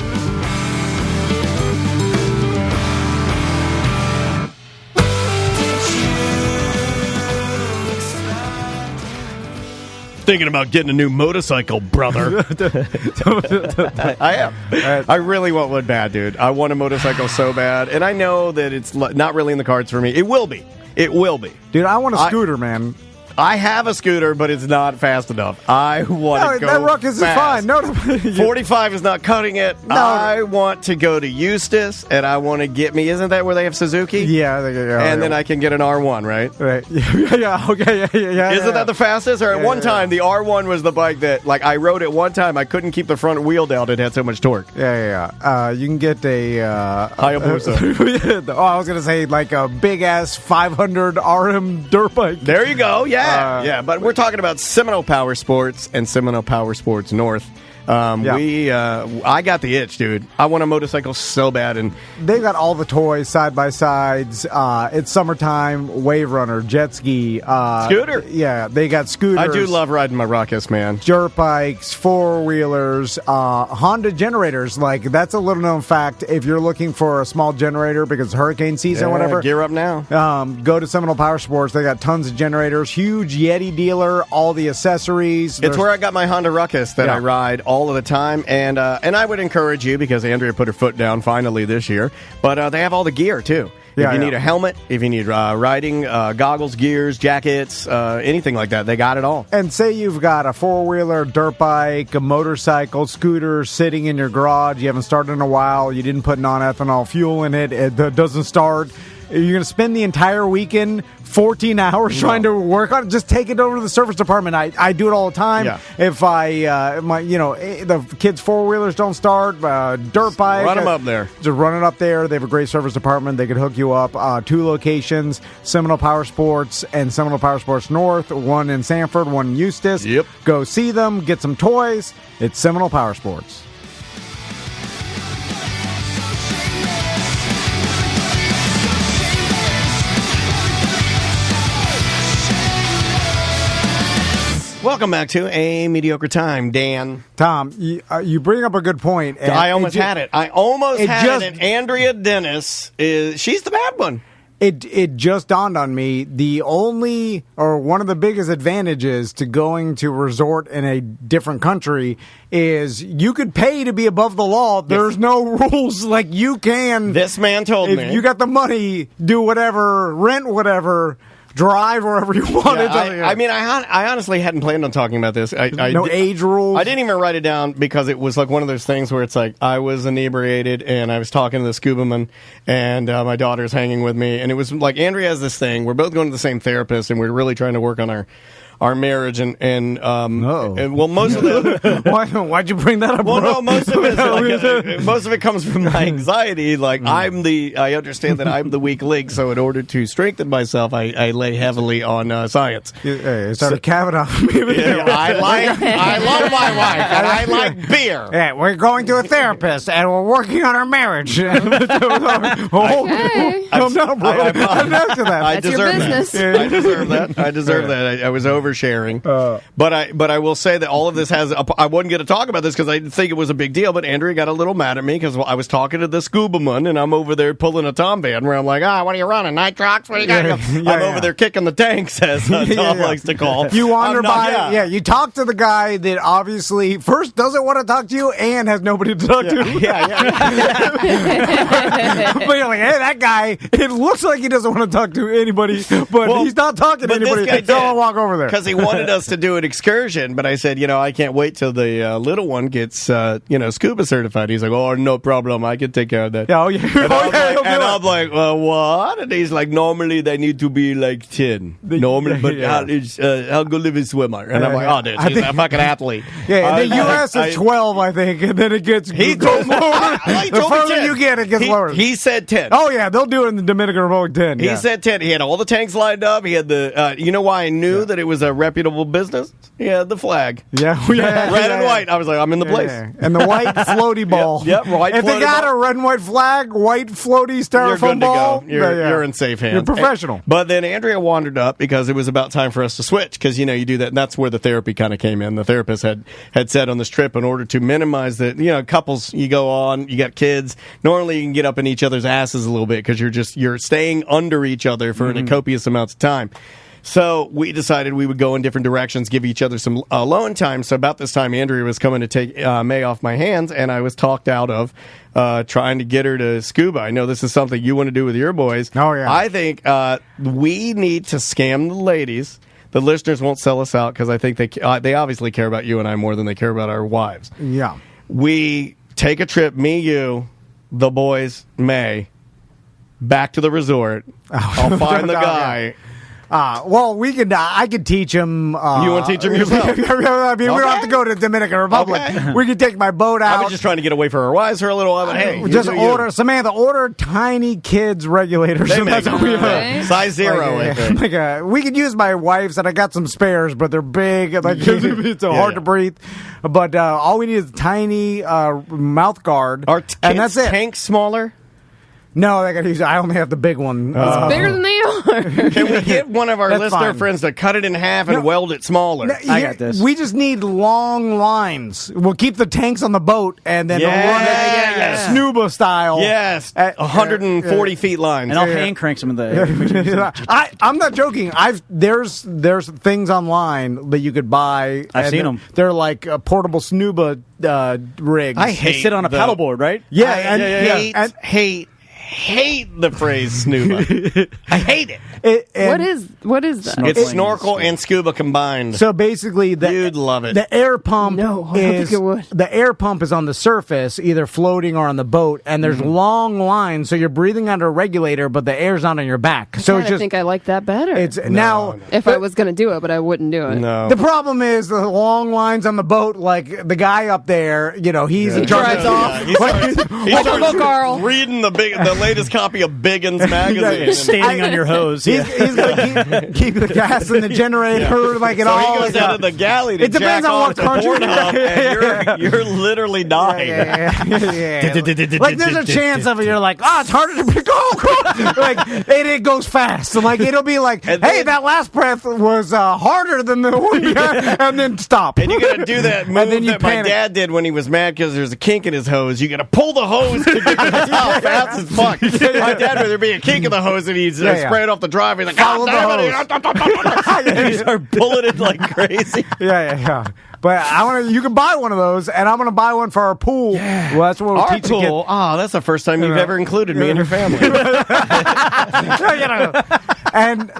Thinking about getting a new motorcycle, brother. I am. I really want one bad, dude. I want a motorcycle so bad. And I know that it's not really in the cards for me. It will be. It will be. Dude, I want a scooter, man. I have a scooter, but it's not fast enough. I want to go that ruckus fast. is fine. No, 45 is not cutting it. No. I want to go to Eustis, and I want to get me. Isn't that where they have Suzuki? Yeah. And then I can get an R1, right? Right. Yeah. Okay. Yeah. Isn't that the fastest? Or at one time, the R1 was the bike that, like, I rode it one time. I couldn't keep the front wheel down. It had so much torque. Yeah. You can get a Hayabusa. I was gonna say like a big ass 500 RM dirt bike. There you go. Yeah. But we're talking about Seminole Power Sports and Seminole Power Sports North. I got the itch, dude. I want a motorcycle so bad, and they got all the toys, side by sides. It's summertime. Wave runner, jet ski, scooter. Yeah, they got scooters. I do love riding my Ruckus, man. Dirt bikes, four wheelers, Honda generators. Like that's a little known fact. If you're looking for a small generator because hurricane season, whatever, gear up now. Go to Seminole Power Sports. They got tons of generators. Huge Yeti dealer. All the accessories. It's where I got my Honda Ruckus that I ride all of the time, and I would encourage you, because Andrea put her foot down finally this year, but they have all the gear too. If you need a helmet, if you need riding goggles, gears, jackets, anything like that, they got it all. And say you've got a four-wheeler, dirt bike, a motorcycle, scooter sitting in your garage, you haven't started in a while, you didn't put non-ethanol fuel in it, it doesn't start. You're going to spend the entire weekend, 14 hours trying to work on it. Just take it over to the service department. I do it all the time. Yeah. If the kids' four-wheelers don't start, dirt bike. Run them up there. Just run it up there. They have a great service department. They could hook you up. 2 locations, Seminole Power Sports and Seminole Power Sports North. One in Sanford, one in Eustis. Yep. Go see them. Get some toys. It's Seminole Power Sports. Welcome back to A Mediocre Time, Dan. Tom, you bring up a good point. And I almost had it. And Andrea Dennis she's the bad one. It just dawned on me, one of the biggest advantages to going to resort in a different country is you could pay to be above the law. There's no rules. Like you can. This man told me. If you got the money, do whatever, rent whatever. Drive wherever you want. I honestly hadn't planned on talking about this. Age rules. I didn't even write it down because it was like one of those things where it's like I was inebriated and I was talking to the scuba man and my daughter's hanging with me, and it was like Andrea has this thing. We're both going to the same therapist and we're really trying to work on our marriage and most of the why'd you bring that up? Well, no, most of it comes from my anxiety. Like I understand that I'm the weak link, so in order to strengthen myself, I lay heavily on science. Kavanaugh. I love my wife and I like beer. Yeah, we're going to a therapist and we're working on our marriage. Okay. Come down, bro. I'm after that. I deserve that. I deserve that. I was oversharing, but I will say that all of this has. I wasn't going to talk about this because I didn't think it was a big deal. But Andrea got a little mad at me because I was talking to the scuba man, and I'm over there pulling a Tom van where I'm like, what are you running? Night trucks? What do you got? I'm over there kicking the tanks, as Tom likes to call. You wander by. You talk to the guy that obviously first doesn't want to talk to you and has nobody to talk to. But you're like, hey, that guy. It looks like he doesn't want to talk to anybody, but he's not talking to anybody. So I'll walk over there. because he wanted us to do an excursion. But I said, I can't wait till the little one gets, scuba certified. He's like, oh, no problem. I can take care of that. Yeah, oh, yeah. And I'm like, what? And he's like, normally they need to be like 10. Normally, but I'll go live in swimmer. And I'm like, oh, dude, she's a fucking athlete. Yeah, in the U.S. is 12, I think, and then it gets lower. The further you get, it gets lower. He said 10. Oh, yeah, they'll do it in the Dominican Republic 10. He said 10. He had all the tanks lined up. He had the, you know why I knew that it was a reputable business? He had the flag. Yeah. Red and white. I was like, I'm in the place. Yeah. And the white floaty ball. Yep, white if they got ball. a red and white flag, white floaty styrofoam ball, you're in safe hands. You're professional. But then Andrea wandered up because it was about time for us to switch because, you do that. And that's where the therapy kind of came in. The therapist had said on this trip in order to minimize the, couples, you go on, you got kids. Normally you can get up in each other's asses a little bit because you're staying under each other for a copious amounts of time. So we decided we would go in different directions, give each other some alone time. So about this time, Andrea was coming to take May off my hands, and I was talked out of trying to get her to scuba. I know this is something you want to do with your boys. Oh, yeah. I think we need to scam the ladies. The listeners won't sell us out because I think they obviously care about you and I more than they care about our wives. Yeah. We take a trip, me, you, the boys, May, back to the resort. I'll find the guy. Well, I could teach him. You want to teach him yourself? I mean, we don't have to go to the Dominican Republic. Okay. We could take my boat out. I was just trying to get away from our wives for a little while, but hey. Just Samantha, order tiny kids regulators. They That's what we okay. Size 0, I think. We could use my wife's, and I got some spares, but they're big. Like, it's hard to breathe. But all we need is a tiny mouth guard. And that's it. Tank smaller? No, I only have the big one. It's bigger than they are. Can we get one of our listener friends to cut it in half and weld it smaller? I got this. We just need long lines. We'll keep the tanks on the boat and then run it snuba style. Yes, 140 feet lines. And I'll hand crank some of the... I'm not joking. There's things online that you could buy. I've seen them. They're like portable snuba rigs. They sit on a paddleboard, right? Yeah, I hate the phrase snuba. I hate it. What is that? It's snorkel and scuba combined. So basically, you'd love it. The air pump I don't think it would. The air pump is on the surface, either floating or on the boat, and there's long lines, so you're breathing under a regulator, but the air's not on your back. So I think I like that better. If I was going to do it, but I wouldn't do it. No. The problem is the long lines on the boat. Like the guy up there, he's in charge. Drives off. He starts reading the latest copy of Biggins magazine. Standing on your hose. He's going to keep the gas in the generator, like it so all. He goes out of the galley to it depends on what country. And you're literally dying. Like there's a chance of it. You're like, it's harder to go. Like it goes fast. So like it'll be like, hey, that last breath was harder than the one you had, and then stop. And you got to do that move that my dad did when he was mad because there's a kink in his hose. You got to pull the hose to get to the top fast as fuck. My dad, there'd be a kink in the hose and he'd spray it off the drive. He's like, God damn it. And he started pulling it like crazy. Yeah. But you can buy one of those, and I'm going to buy one for our pool. Yeah. Well, that's what we'll teach you. Oh, that's the first time you've ever included me and your family.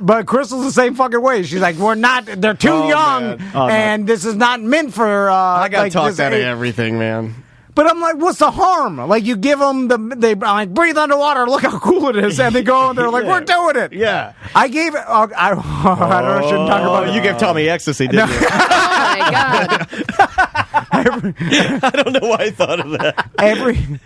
But Crystal's the same fucking way. She's like, they're too young, and this is not meant for. I got talked out of everything, man. But I'm like, what's the harm? Like, you give them I'm like, breathe underwater, look how cool it is. And they go and they're like, we're doing it. Yeah. I gave it, I don't know, I shouldn't talk about it. You gave Tommy ecstasy, didn't you? Oh, my God. I don't know why I thought of that.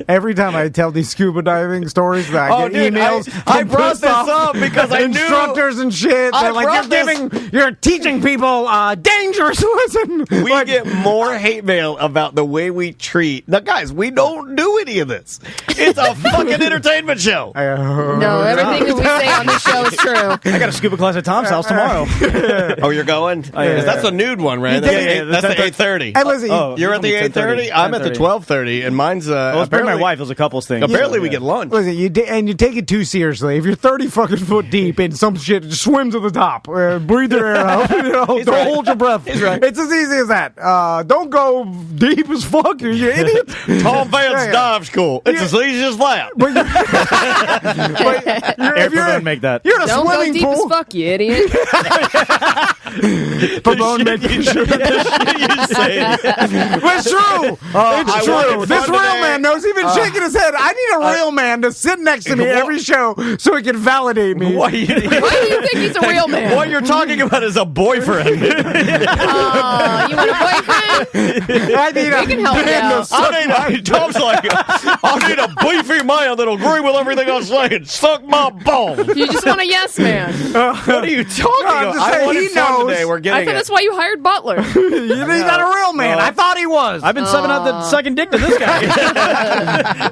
Every time I tell these scuba diving stories, I get emails. I brought this up because I knew instructors and shit. They're like, you're teaching people dangerous lesson. We get more hate mail about the way we treat. Now, guys, we don't do any of this. It's a fucking entertainment show. No, everything that we say on this show is true. I got a scuba class at Tom's house tomorrow. Oh, you're going? That's a nude one, right? That's the 8:30. Hey, listen, you're at the 8:30. I'm at the 12:30, and mine's. Well, apparently, my wife. It was a couple's thing. Apparently, we get lunch. Listen, you take it too seriously. If you're 30 fucking foot deep and some shit, just swim to the top. Breathe your air out. Don't hold your breath. He's right. It's as easy as that. Don't go deep as fuck. You idiot. Tom Vance dive school. It's as easy as that. If you're going to make that. You're in a Don't swimming go deep pool. as fuck, you idiot. Pabone making sure you say. But it's true. It's true. This real man knows. He's been shaking his head. I need a real man to sit next to me every show so he can validate me. Why do you think he's a real man? What you're talking about is a boyfriend. You want a boyfriend? I need We can help you out. Tom's like, I need a beefy man that'll agree with everything I'm saying. Suck my balls. You just want a yes man. What are you talking about? I wanted fun today. We're I getting thought it. that's why you hired Butler. He's not a real man. I thought he was. I've been sucking out the second dick to this guy.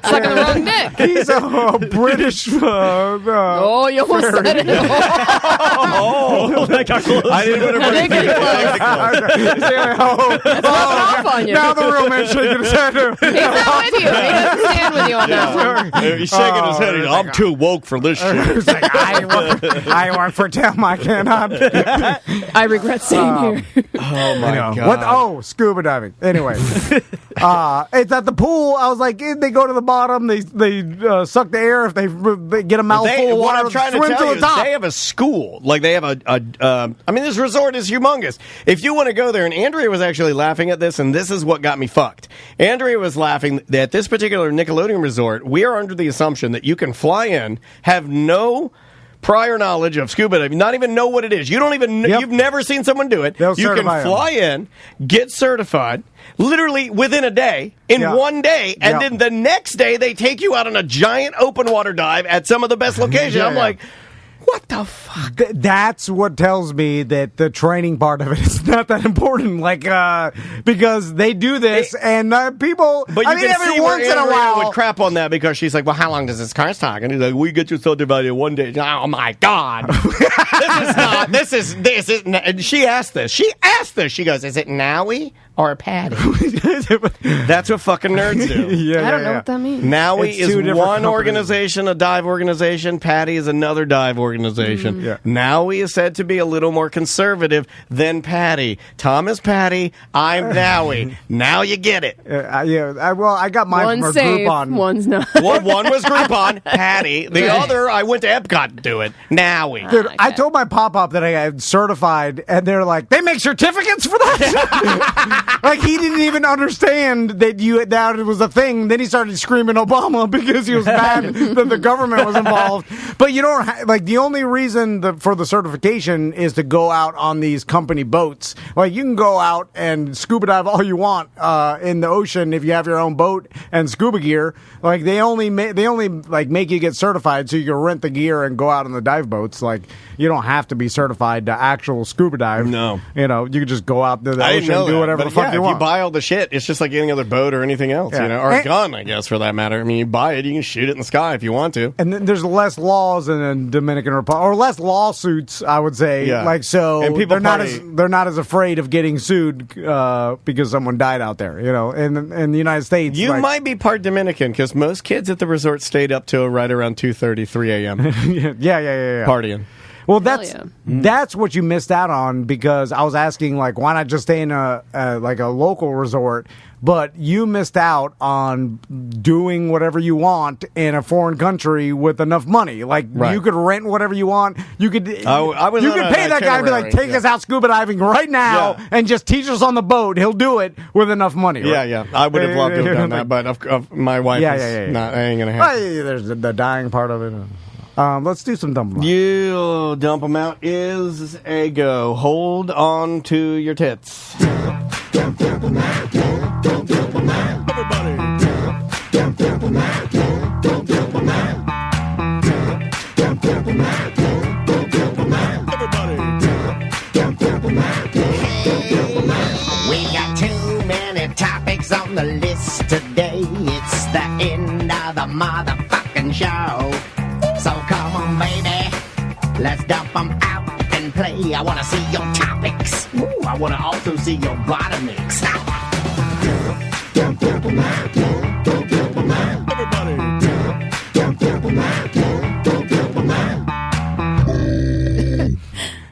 Sucking the wrong dick. He's a British. Oh, you almost said it. Oh, that got close. I didn't want to I did get close. Off on you. Now the real man's shaking his head. He's not with you. He doesn't stand with you on that one. He's shaking his head. I'm too woke for this shit. He's like, I work for Tim. I cannot. I regret staying here. Oh my god. What? Oh, scuba diving. Anyway, it's at the pool. I was like, they go to the bottom. They suck the air if they get a mouthful of what water. I'm trying to swim tell you the is top. they have a school. Like they have I mean, this resort is humongous. If you want to go there, and Andrea was actually laughing at this, and this is what got me fucked. Andrea was laughing that at this particular Nickelodeon resort, we are under the assumption that you can fly in, have no prior knowledge of scuba diving, not even know what it is. You don't even you've never seen someone do it. They'll you can certify fly in, get certified, literally within a day, in one day, and then the next day they take you out on a giant open water dive at some of the best locations. I'm like, what the fuck? That's what tells me that the training part of it is not that important. Like, because they do this, and people. But you I mean, can every see once where in a Andrea while would crap on that because she's like, "Well, how long does this car talk?" And he's like, "We get you subdivided in one day." Oh my god, this is. And she asked this. She goes, "Is it Nowie or Patty?" That's what fucking nerds do. I don't know what that means. Nowie It's two is different one companies. organization, a dive organization. Patty is another dive organization. Nowie is said to be a little more conservative than Patty. Tom is Patty. I'm Nowie. Now you get it. Well, I got mine One's from a safe, Groupon. one's not. One was Groupon, Patty. The other, I went to Epcot to do it. Nowie. Dude, I told my pop-up that I had certified, and they're like, they make certificates for that? Like, he didn't even understand that it was a thing. Then he started screaming Obama because he was mad that the government was involved. But you don't, the only reason for the certification is to go out on these company boats. Like, you can go out and scuba dive all you want in the ocean if you have your own boat and scuba gear. Like, they only make you get certified so you can rent the gear and go out on the dive boats. Like, you don't have to be certified to actual scuba dive. No. You know, you can just go out to the I ocean didn't know and do that, whatever but the fuck yeah, you if want. you buy all the shit, it's just like any other boat or anything else, Yeah. or a And- gun, I guess, for that matter. I mean, you buy it, you can shoot it in the sky if you want to. And then there's less laws in the Dominican Republic, or less lawsuits, I would say. Yeah. Like, so And people they're not as afraid of getting sued because someone died out there. You know, in the United States, You might be part Dominican because most kids at the resort stayed up till right around 2:30, 3 a.m. yeah. partying. Well, that's what you missed out on, because I was asking, like, why not just stay in a local resort? But you missed out on doing whatever you want in a foreign country with enough money. Like, you could rent whatever you want. You could I was you on could an pay that guy and be like, itinerary, take us out scuba diving right now and just teach us on the boat. He'll do it with enough money. Right? Yeah. I would have loved to have done that, but my wife is not. I ain't gonna have. There's the dying part of it. Let's do some dump 'em out. You dump 'em out is a go. Hold on to your tits. We got too many topics on the list today. It's the end of the motherfucking show. So come on, baby, let's dump them out and play. I wanna see your topics. Ooh, I wanna also see your bottomics.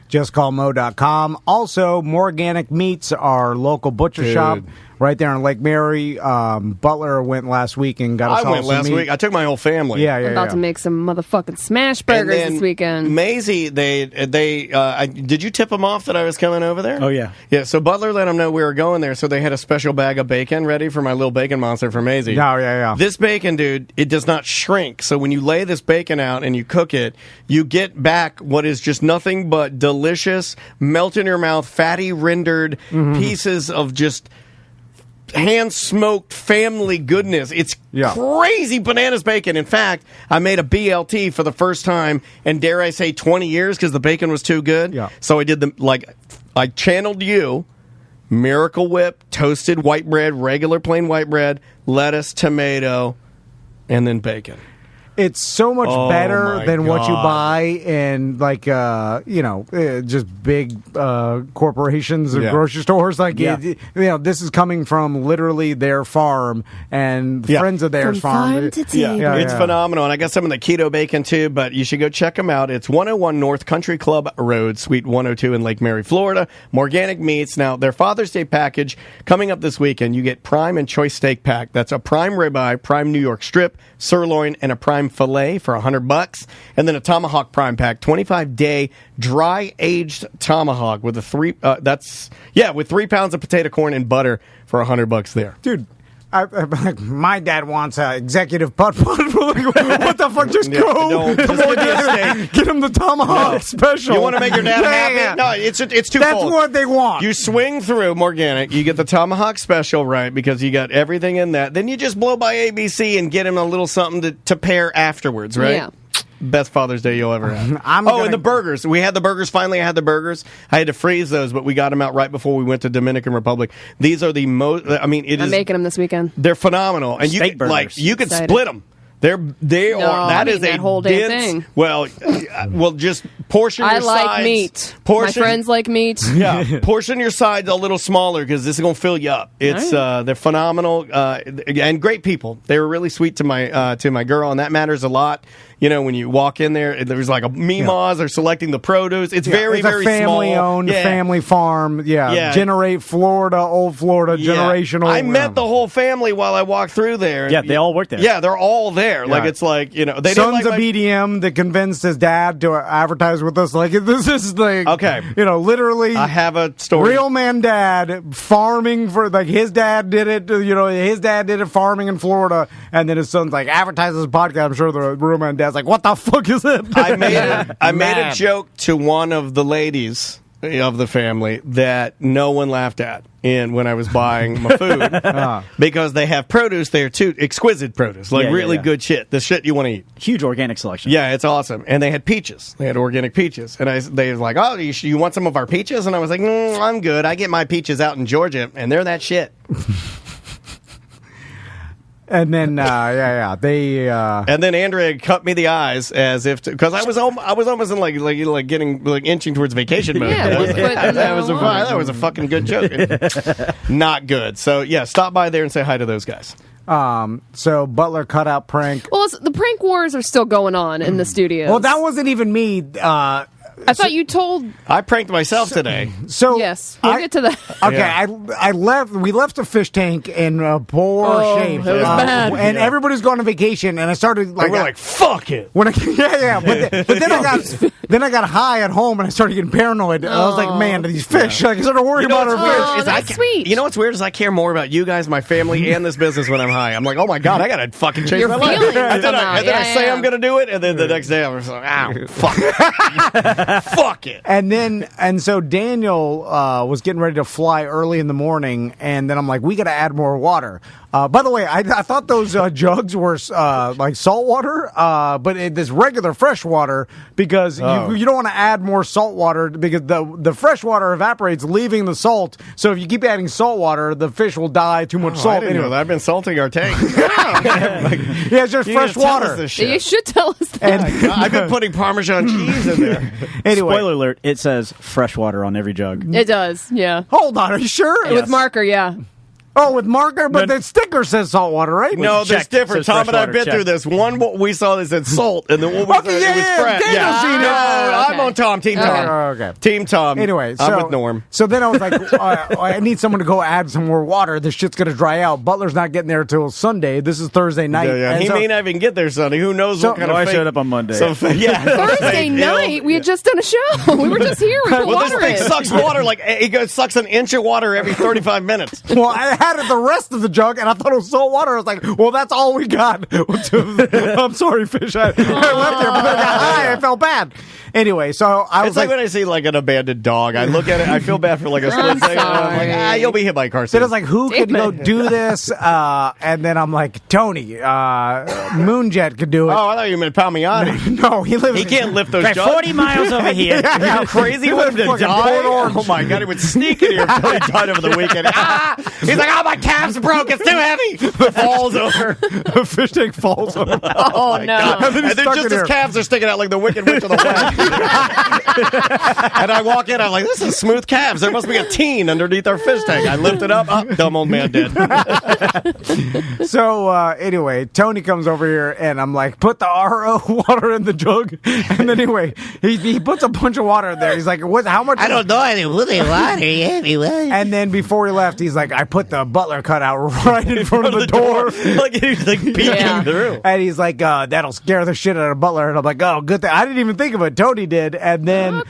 JustCallMo.com. Also, More Organic Meats, our local butcher shop. right there in Lake Mary. Butler went last week and got us I went last week. I took my whole family. Yeah, I'm about to make some motherfucking smash burgers this weekend. Maisie, did you tip them off that I was coming over there? Oh, yeah. Yeah, so Butler let them know we were going there, so they had a special bag of bacon ready for my little bacon monster for Maisie. Oh, yeah. This bacon, dude, it does not shrink. So when you lay this bacon out and you cook it, you get back what is just nothing but delicious, melt in your mouth, fatty rendered pieces of just hand-smoked family goodness. It's crazy bananas bacon. In fact, I made a BLT for the first time, and dare I say 20 years, because the bacon was too good. Yeah. So I did I channeled you, Miracle Whip, toasted white bread, regular plain white bread, lettuce, tomato, and then bacon. It's so much better than what you God. buy in, like, just big corporations or grocery stores. Like, this is coming from literally their farm and friends of theirs farm. It's phenomenal. And I got some of the keto bacon, too, but you should go check them out. It's 101 North Country Club Road, Suite 102 in Lake Mary, Florida. Organic meats. Now, their Father's Day package coming up this weekend. You get prime and choice steak pack. That's a prime ribeye, prime New York strip, sirloin, and a prime filet for $100, and then a tomahawk prime pack, 25-day dry aged tomahawk with with 3 pounds of potato corn and butter for $100 there, dude. My dad wants an executive putt. What the fuck? Just go. Get him the tomahawk special. You want to make your dad happy? Yeah. No, it's twofold. That's what they want. You swing through Morganic, you get the tomahawk special, right, because you got everything in that. Then you just blow by ABC and get him a little something to pair afterwards, right? Yeah. Best Father's Day you'll ever have. And the burgers. We had the burgers. Finally, I had the burgers. I had to freeze those, but we got them out right before we went to Dominican Republic. These are the most. I'm making them this weekend. They're phenomenal, and you could split them. They are. That is a whole damn thing. Well, just portion your sides. I like meat. My friends like meat. Yeah, portion your sides a little smaller because this is going to fill you up. It's they're phenomenal and great people. They were really sweet to my girl, and that matters a lot. You know, when you walk in there, there's like a Mimas. They're selecting the produce. It's very, very family-owned, family farm. Generate Florida, old Florida, generational. I met the whole family while I walked through there. Yeah, they all work there. Yeah, they're all there. Yeah. Like, it's like, they Sons didn't like of BDM that convinced his dad to advertise with us. Like, this is like, literally. I have a story. Real man dad farming for, like, his dad did it. His dad did it farming in Florida, and then his son's like advertises a podcast. I'm sure the real man dad's like, what the fuck is it? I made a joke to one of the ladies of the family that no one laughed at when I was buying my food because they have produce there too, exquisite produce, like really good shit, the shit you want to eat. Huge organic selection. Yeah, it's awesome. And they had peaches. They had organic peaches, and they was like, "Oh, you want some of our peaches?" And I was like, "I'm good. I get my peaches out in Georgia, and they're that shit." And then, they. And then Andrea cut me the eyes as if because I was almost in like getting inching towards vacation mode. Yeah, that was a fucking good joke. Not good. So stop by there and say hi to those guys. So Butler cutout prank. Well, the prank wars are still going on in the studio. Well, that wasn't even me. I thought you told. I pranked myself today. So yes, we'll get to that. Okay, I left. We left the fish tank in poor shape. It was bad. And everybody's going on vacation, and I started like, we're like, fuck it. When but then I got high at home, and I started getting paranoid. I was like, man, these fish. Like, I started worrying about our fish. That's sweet. You know what's weird is I care more about you guys, my family, and this business when I'm high. I'm like, oh my god, I gotta fucking change my life. And then I say I'm gonna do it, and then the next day I'm just like, ow, fuck. Fuck it. And so Daniel was getting ready to fly early in the morning, and then I'm like, we got to add more water. By the way, I thought those jugs were like salt water, but this regular fresh water because you don't want to add more salt water because the fresh water evaporates, leaving the salt. So if you keep adding salt water, the fish will die too much salt. I didn't know that. I've been salting our tank. It's just fresh water. You should tell us that. And I've been putting Parmesan cheese in there. Anyway, spoiler alert: it says fresh water on every jug. It does. Yeah. Hold on, are you sure? With marker, yeah. Oh, with marker, but the sticker says salt water, right? No, there's different. Tom and I have been through this. One we saw that said salt, and then one we saw it was Fred. I'm on Tom. Team Tom. Okay. Team Tom. Anyway, I'm with Norm. So then I was like, I need someone to go add some more water. This shit's going to dry out. Butler's not getting there till Sunday. This is Thursday night. Yeah. He may not even get there Sunday. Who knows what kind of I showed up on Monday. Thursday night, we had just done a show. We were just here. We put water this thing sucks water it sucks an inch of water every 35 minutes. Well, I had the rest of the jug, and I thought it was salt water. I was like, well, that's all we got. I'm sorry, fish. I left there, but then I got high. I felt bad. Anyway, so I was it's like when I see like an abandoned dog. I look at it. I feel bad for like a split second. I'm like, you'll be hit by a car soon. So it was like, who could go do this? And then I'm like, Tony, Moonjet could do it. Oh, I thought you meant Palmiani. No, he can't lift those jugs. 40 miles over here. How crazy he would have died. Oh my God, he would sneak in here until he died over the weekend. He's like, my calves broke. It's too heavy. Falls over. The fish tank falls over. Oh, no. God. And then just his calves are sticking out like the Wicked Witch of the West. And I walk in, I'm like, this is smooth calves. There must be a teen underneath our fish tank. I lift it up. Dumb old man dead. So anyway, Tony comes over here, and I'm like, put the RO water in the jug. And then anyway, he puts a bunch of water in there. He's like, what? How much? I don't know any water anyway. And then before he left, he's like, I put the Butler cutout right in front of the door. Like he's like peeking through. And he's like, that'll scare the shit out of Butler. And I'm like, oh, good thing. I didn't even think of it. Tony did. And then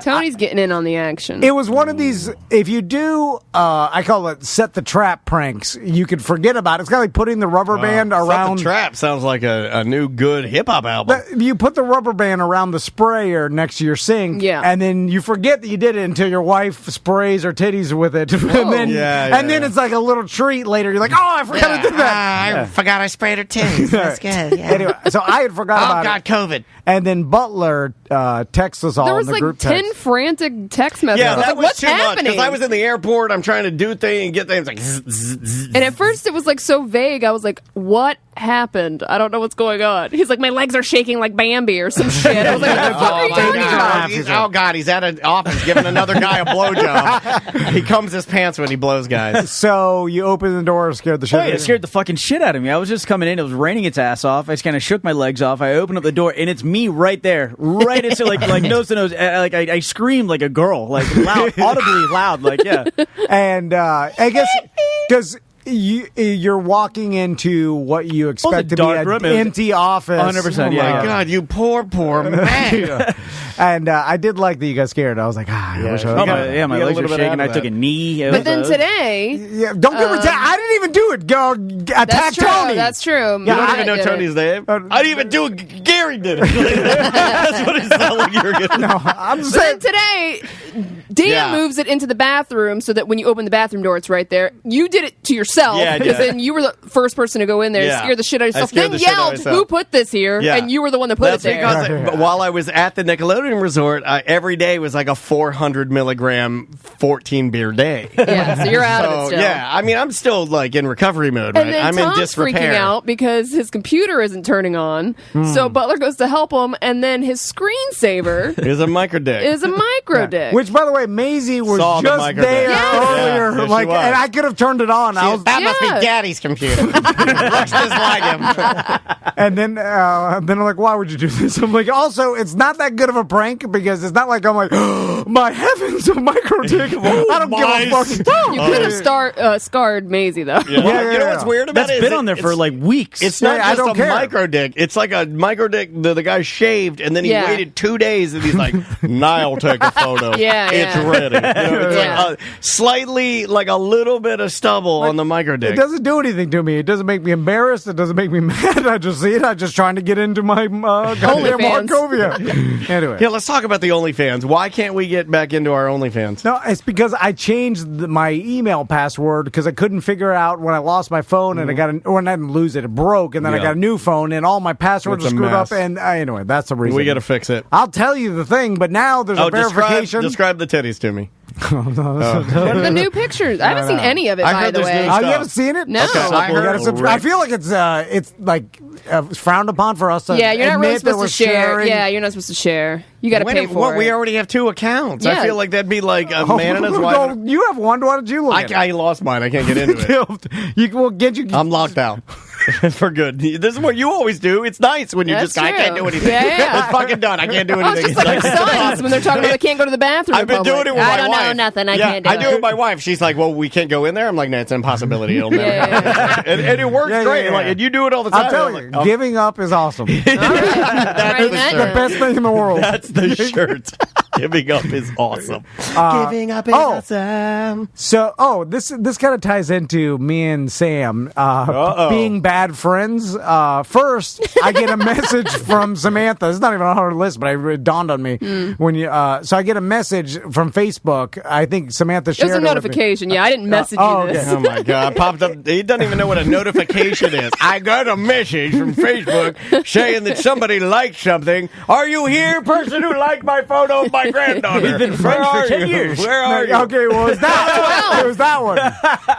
Tony's getting in on the action. It was one of these, if you do, I call it set the trap pranks, you could forget about it. It's kind of like putting the rubber band around. Set the Trap sounds like a new good hip-hop album. You put the rubber band around the sprayer next to your sink, and then you forget that you did it until your wife sprays her titties with it. And then it's like a little treat later. You're like, oh, I forgot to do that. I forgot I sprayed her titties. That's good. Yeah. Anyway, so I had forgot about it. Oh, God, COVID. And then Butler texts us all there was in the group 10 text. frantic text messages. Yeah, that was what's too much. happening? Because I was in the airport. I'm trying to do things and get things like zzz, zzz, zzz. And at first it was like so vague. I was like, what happened? I don't know what's going on. He's like, my legs are shaking like Bambi or some shit. I was like, what the fuck are you talking about? Oh, God, he's at an office giving another guy a blowjob. He combs his pants when he blows guys. So you opened the door, scared the shit out of you? It scared the fucking shit out of me. I was just coming in. It was raining its ass off. I just kind of shook my legs off. I opened up the door, and it's me right there. Right into like nose to nose. Like I screamed like a girl, like loud, audibly loud, like yeah. And I guess because you're walking into what you expect to be an empty office. 100%. Oh my God, you poor man. And I did like that you got scared. I was like, I wish I my legs were shaking. I took a knee. But then today, don't give her. I didn't even do it. Go attack Tony. That's true. You don't even know Tony's name. I didn't even do it. Gary did it. That's what it sounded like you were getting. No, I'm saying today, Dan moves it into the bathroom so that when you open the bathroom door, it's right there. You did it to yourself because then you were the first person to go in there and scare the shit out of yourself. Then yelled, "Who put this here?" And you were the one that put it there. Because while I was at the Nickelodeon Resort, every day was like a 400 milligram 14 beer day. Yeah, so you're out of it still. Yeah, I mean, I'm still like in recovery mode. And right? then I'm Tom's in disrepair. freaking out because his computer isn't turning on. So Butler goes to help him, and then his screensaver is a micro dick. Which, by the way, Maisie was just there earlier, and I could have turned it on. That must be Daddy's computer. Looks just like him. And then I'm like, why would you do this? I'm like, also, it's not that good of a prank because it's not like I'm like, oh, my heavens, a micro dick. I don't give a fuck. You could have scarred Maisie though. You know what's weird about That's it? Been on there for like weeks. It's not just a micro dick. It's like a micro dick. The guy shaved and then he waited 2 days and he's like, "Now take a photo. It's ready." You know, it's like slightly, like a little bit of stubble on the micro dick. It doesn't do anything to me. It doesn't make me embarrassed. It doesn't make me mad. I just see it. I'm just trying to get into my goddamn Markovia. Anyway. Yeah, let's talk about the OnlyFans. Why can't we get back into our OnlyFans? No, it's because I changed my email password because I couldn't figure out when I lost my phone and I didn't lose it. It broke, and then I got a new phone, and all my passwords were screwed up. And anyway, that's the reason. We got to fix it. I'll tell you the thing, but now there's a verification. Describe the titties to me. What are the new pictures? I haven't seen any of it, by the way. Oh, you haven't seen it? No. Okay. I feel like it's like frowned upon for us to you're not really admit that supposed we're to share. sharing. Yeah, you're not supposed to share. You got to pay for it. We already have 2 accounts. Yeah. I feel like that'd be like a man and his wife. You have one. Why did you look at it? I lost mine. I can't get into it. I'm locked out. For good. This is what you always do. It's nice when you That's I can't true. do anything. Yeah. It's fucking done. I can't do anything. It's just like your sons when they're talking about they can't go to the bathroom. I've been doing it with my wife. I don't know nothing. I can't do it. I do it with my wife. She's like, well, we can't go in there. I'm like, no, it's an impossibility. It'll never happen. And it works great. Yeah. Like, and you do it all the time. I'm telling you, giving up is awesome. That's the best thing in the world. That's the shirt. Giving up is awesome. Giving up is awesome. So, this kind of ties into me and Sam being bad friends. First, I get a message from Samantha. It's not even on her list, but it dawned on me when you. So I get a message from Facebook. I think Samantha shared it. Was a notification. Yeah, I didn't message you this. Okay. Oh my god! Popped up. He doesn't even know what a notification is. I got a message from Facebook saying that somebody liked something. Are you here, person who liked my photo of my granddaughter? We've been friends for 10 years. Where are you? Okay, well, it was that. It was that one.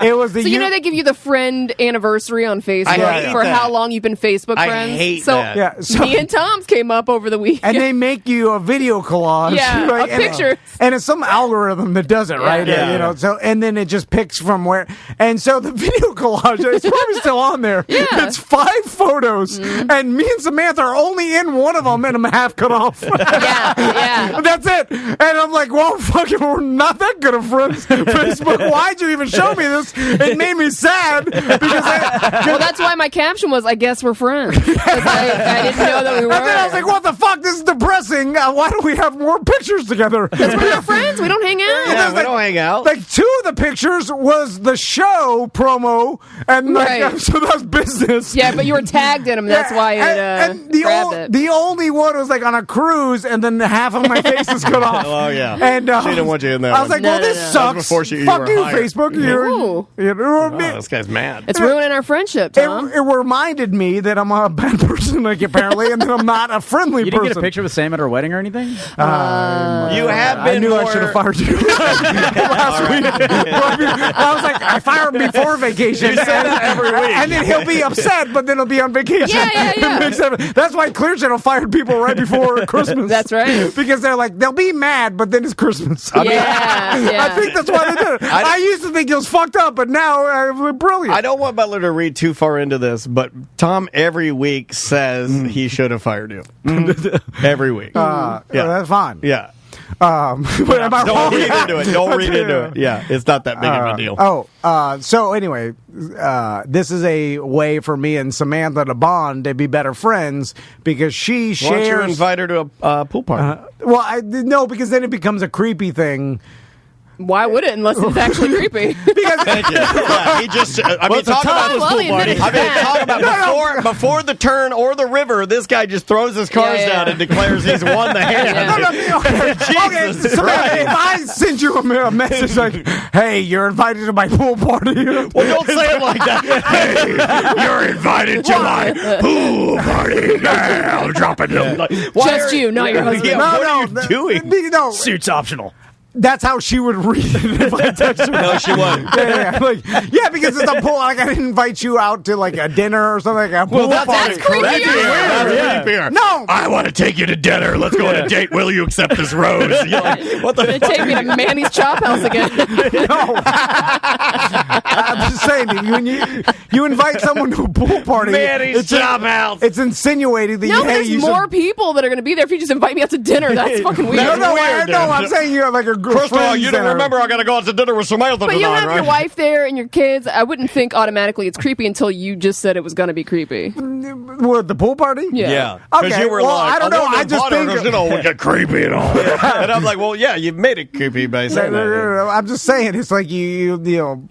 It was the. So you know they give you the friend anniversary on Facebook for how long you've been Facebook friends. I hate so, that. Yeah, so me and Tom's came up over the weekend. And they make you a video collage. Yeah, right? a picture. And it's some algorithm that does it, right? Yeah. You know, so and then it just picks from where. And so the video collage, it's probably still on there. Yeah. It's 5 photos, and me and Samantha are only in one of them, and I'm half cut off. Yeah. That's it. And I'm like, well, fucking, we're not that good of friends. Facebook, why'd you even show me this? It made me sad because well, that's why my caption was, I guess we're friends. 'Cause I didn't know that we were. And then I was like, what the fuck? This is depressing. Why don't we have more pictures together? Because we're not friends. We don't hang out. Yeah, we don't hang out. Like 2 of the pictures was the show promo, and like, so that's business. Yeah, but you were tagged in them. That's why it grabbed it. The only one was like on a cruise, and then half of my face is cut off. Oh yeah, and she didn't want you in there. I was like, well, this sucks. Before you Fuck were you, hired. Facebook. This guy's mad. It's ruining our friendship, Tom. It reminded me that I'm a bad person, like apparently, and that I'm not a friendly person. You didn't get a picture with Sam at her wedding or anything? You have been. I knew I should have fired you last week. I was like, I fired him before vacation. You say that every week. And then he'll be upset, but then he'll be on vacation. Yeah. That's why Clear Channel fired people right before Christmas. That's right. Because they're like, they'll be mad, but then it's Christmas. I think that's why they did it. I used to think it was fucked up, but now brilliant. I don't want Butler to read too far into this, but Tom every week says he should have fired you. Every week. That's fine. Yeah. But am I Don't wrong? read into it. Don't read into it. Yeah, it's not that big of a deal. So anyway, this is a way for me and Samantha to bond and be better friends because she shares. Why don't you invite her to a pool party? No, because then it becomes a creepy thing. Why would it unless it's actually creepy? Thank you. Yeah, he just. Talk about before the turn or the river. This guy just throws his cars down and declares he's won the hand. Jesus Christ. If I send you a message like, "Hey, you're invited to my pool party," well, don't say it like that. Hey, you're invited to my pool party. Yeah, I'm dropping them. Just you, not your husband. What are you doing? No, Suit's optional. That's how she would read it if I text her. No, she wouldn't. Because it's a pool. Like I didn't invite you out to like a dinner or something like a pool party. That's creepy. That's creepier. No, I want to take you to dinner. Let's go on a date. Will you accept this rose? You're like, what the fuck? Take me to Manny's Chop House again. No, I'm just saying. When you invite someone to a pool party, Manny's Chop House. It's insinuated that No, hey, there's more people that are going to be there if you just invite me out to dinner. That's fucking weird. No, I'm saying you have like a First of all, you don't remember I got to go out to dinner with Samantha But you have your wife there and your kids. I wouldn't think automatically it's creepy until you just said it was going to be creepy. What, the pool party? Yeah. Okay, you were well, like, I don't know. I just think we get creepy and all. And I'm like, well, yeah, you made it creepy by saying that. No, I'm just saying it's like you know.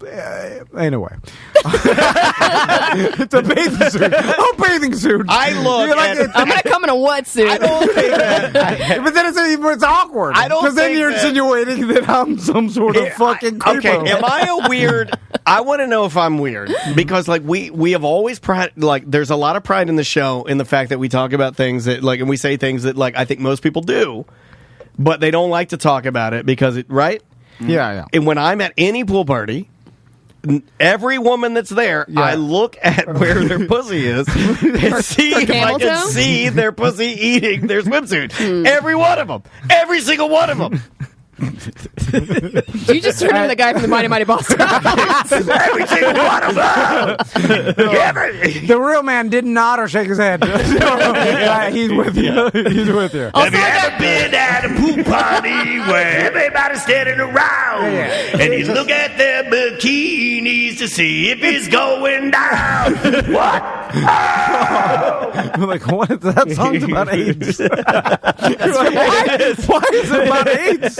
Anyway, it's a bathing suit. Oh, bathing suit. I look. I'm going to come in a wetsuit. I don't think that. But then it's awkward. I don't. Because then you're insinuating that I'm some sort of fucking creepo. Okay, am I a weird? I want to know if I'm weird because like we have always there's a lot of pride in the show in the fact that we talk about things that and we say things that I think most people do, but they don't like to talk about it because right. Yeah. And when I'm at any pool party, every woman that's there, I look at where their pussy is and see if I can see their pussy eating their swimsuit. Every one of them. Every single one of them. You just turned into the guy from the Mighty Mighty Boston. Every single one of them. The real man didn't nod or shake his head. He's with you. He's with you. Have you ever been at a pool party where everybody's standing around and you look at their bikinis to see if it's going down? What? Oh! I'm like, what is that song's about AIDS? Why is it about AIDS?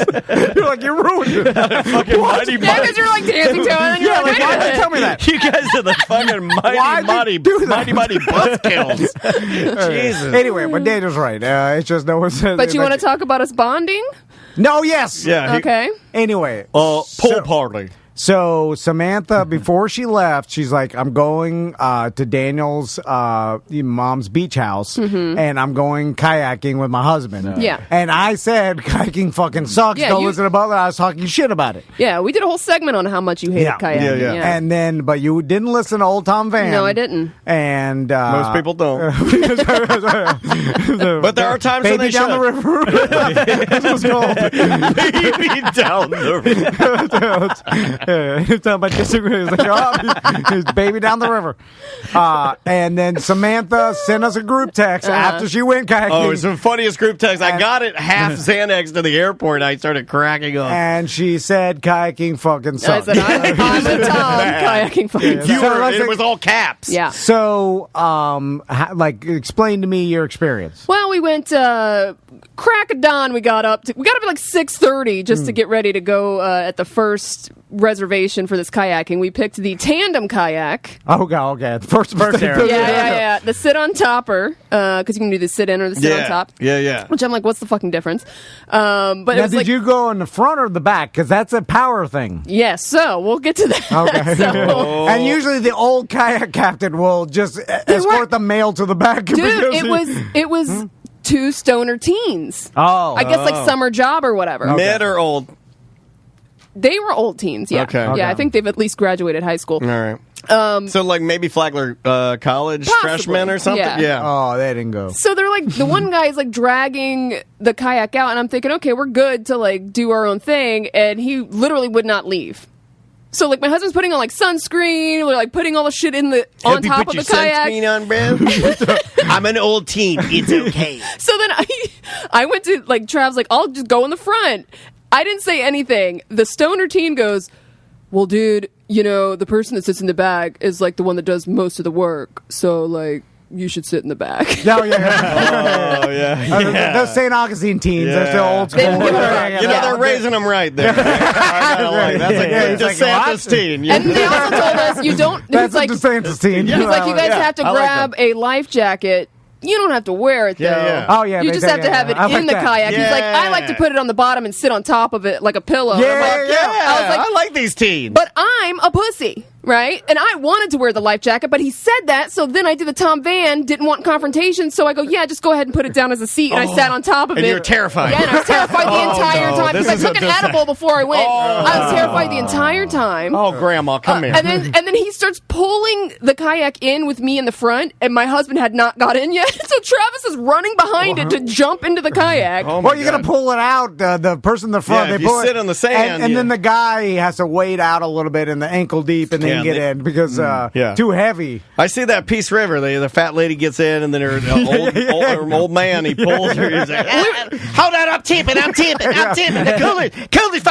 You're like, you ruined it. Fucking Mighty because you're like dancing to it. And you're like, why did you tell me that? You guys are the fucking mighty buzzkills. Jesus. Anyway, but Daniel's right. It's just no one says. But you want to talk about us bonding? No, yes. Yeah. Okay. Anyway. Pool party. So Samantha, before she left, she's like, I'm going to Daniel's mom's beach house, and I'm going kayaking with my husband. Yeah. And I said, kayaking fucking sucks. Yeah, Don't listen to Butler. I was talking shit about it. Yeah, we did a whole segment on how much you hated kayaking. Yeah. And then, but you didn't listen to Old Tom Van. No, I didn't. And most people don't. But there are times when they down should. the river. That's what's called. Baby down the river. Talking about disagreeing. It's like, his baby down the river. And then Samantha sent us a group text after she went kayaking. Oh, it was the funniest group text. I got it half Xanax to the airport. I started cracking up. And she said kayaking fucking sucks. I said, I'm a Tom. Kayaking fucking sucks. It was all caps. Yeah. So, explain to me your experience. Well, we went crack of dawn. We got up at like 6:30 just to get ready to go at the first reservation for this kayaking. We picked the tandem kayak. Okay. First area. Yeah. The sit on topper, because you can do the sit in or the sit on top. Yeah. Which I'm like, what's the fucking difference? But now, it was did you go in the front or the back? Because that's a power thing. Yes. So we'll get to that. Okay. And usually the old kayak captain will just escort the male to the back. Dude, it was two stoner teens. Oh. I guess like summer job or whatever. Mid or old? They were old teens, yeah. Okay. Yeah, I think they've at least graduated high school. All right. So like maybe Flagler college Possibly, freshmen or something? yeah. Oh, they didn't go. So they're like, the one guy is like dragging the kayak out, and I'm thinking, okay, we're good to like do our own thing, and he literally would not leave. So like my husband's putting on like sunscreen, we're like putting all the shit on top of the kayak. Sunscreen on, bro? I'm an old teen. It's okay. So then I went to like Trav's like, I'll just go in the front. I didn't say anything. The stoner teen goes, well, dude, the person that sits in the back is like the one that does most of the work. So like, you should sit in the back. Oh, yeah. Those St. Augustine teens, they're still old school. They're raising them right there. That's like DeSantis teen. And they also told us you don't. That's like DeSantis teen. He's like, you guys have to grab a life jacket. You don't have to wear it, though. Yeah. Oh, yeah. You just have to have it in the kayak. He's like, I like to put it on the bottom and sit on top of it like a pillow. I like these teens. But I'm a pussy. Right? And I wanted to wear the life jacket, but he said that, so then I did the Tom Van, didn't want confrontation, so I go, yeah, just go ahead and put it down as a seat, and I sat on top of it. And you were terrified. Yeah, and I was terrified the entire time, because I took an edible before I went. I was terrified the entire time. Oh, Grandma, come here. And then he starts pulling the kayak in with me in the front, and my husband had not got in yet, so Travis is running behind it to jump into the kayak. Well, you're going to pull it out, the person in the front. Yeah, they if pull you sit on the sand. And then the guy has to wade out a little bit in the ankle deep and then get in, because too heavy. I see that Peace River. The fat lady gets in, and then her old man, he pulls her. He's like, hold on, I'm tipping. The cooler's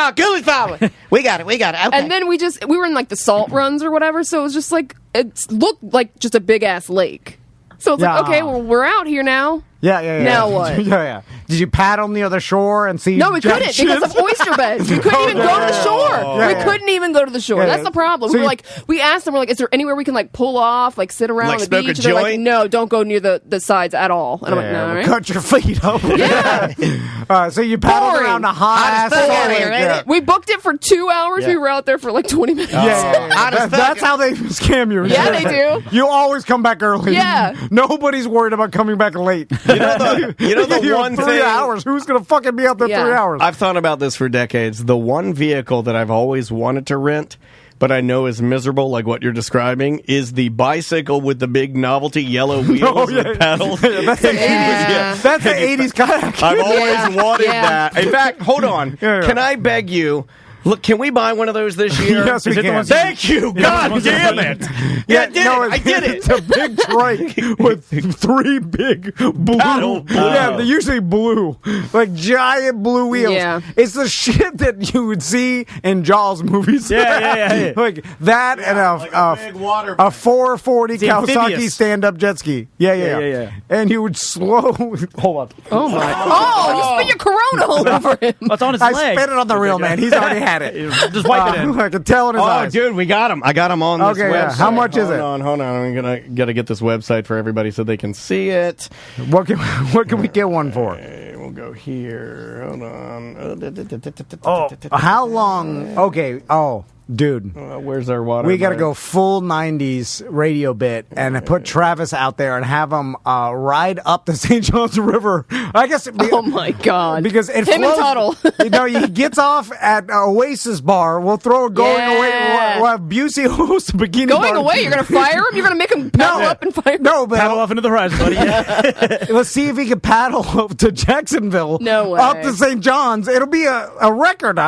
falling. We got it. Okay. And then we were in like the salt runs or whatever, so it was just like, it looked like just a big ass lake. So it's like, okay, well, we're out here now. Yeah. Now what? Yeah. Did you paddle on the other shore and see? No, we couldn't because of oyster beds. We couldn't even go to the shore. We couldn't even go to the shore. Yeah, That's the problem. so We asked them, we're like, is there anywhere we can like pull off, like sit around Like on the smoke a beach? And they're like, joint? no, don't go near the sides at all. And I'm like, no, all right. Cut your feet open. Yeah. So you paddled Boring. around a hot ass lake. We booked it for 2 hours. We were out there for like 20 minutes. That's how they scam you. Yeah, they do. You always come back early. Yeah. Nobody's worried about coming back late. You know the one 3 thing. hours. Who's going to fucking be out there 3 hours? I've thought about this for decades. The one vehicle that I've always wanted to rent, but I know is miserable, like what you're describing, is the bicycle with the big novelty yellow wheels with pedals. That's an 80s kayak. I've always wanted that. In fact, hold on. Can I beg you? Look, can we buy one of those this year? Yes, we can. Thank you. God damn it. I did it. It's a big trike with 3 big blue. Yeah, they're usually blue. Like giant blue wheels. Yeah. It's the shit that you would see in Jaws movies. Yeah. Like that and a big water a 440 It's Kawasaki amphibious. stand-up jet ski. Yeah. And you would slow... Hold on. Oh, my. Oh, you spit your Corona all over him. What's on his I leg? spit it on the real man. He's already had it. Just wipe it in. I can tell in his eyes. Dude, we got them. I got them on this Okay, website. yeah. How much is it? Hold on. I'm gonna get this website for everybody so they can see it. What can we get one for? Okay, we'll go here. Hold on. How long? Okay. Oh, dude. Where's our water? We got to go full 90s radio bit and put Travis out there and have him ride up the St. Johns River. I guess. Oh, my God. Because it Him flows, and Tuddle. he gets off at Oasis Bar. We'll throw a going away. We'll have Busey host a bikini Going bar. away? You're going to fire him? You're going to make him paddle up and fire him? No, but Paddle off into the horizon, buddy. let's see if he can paddle up to Jacksonville. No way. Up to St. John's. It'll be a record.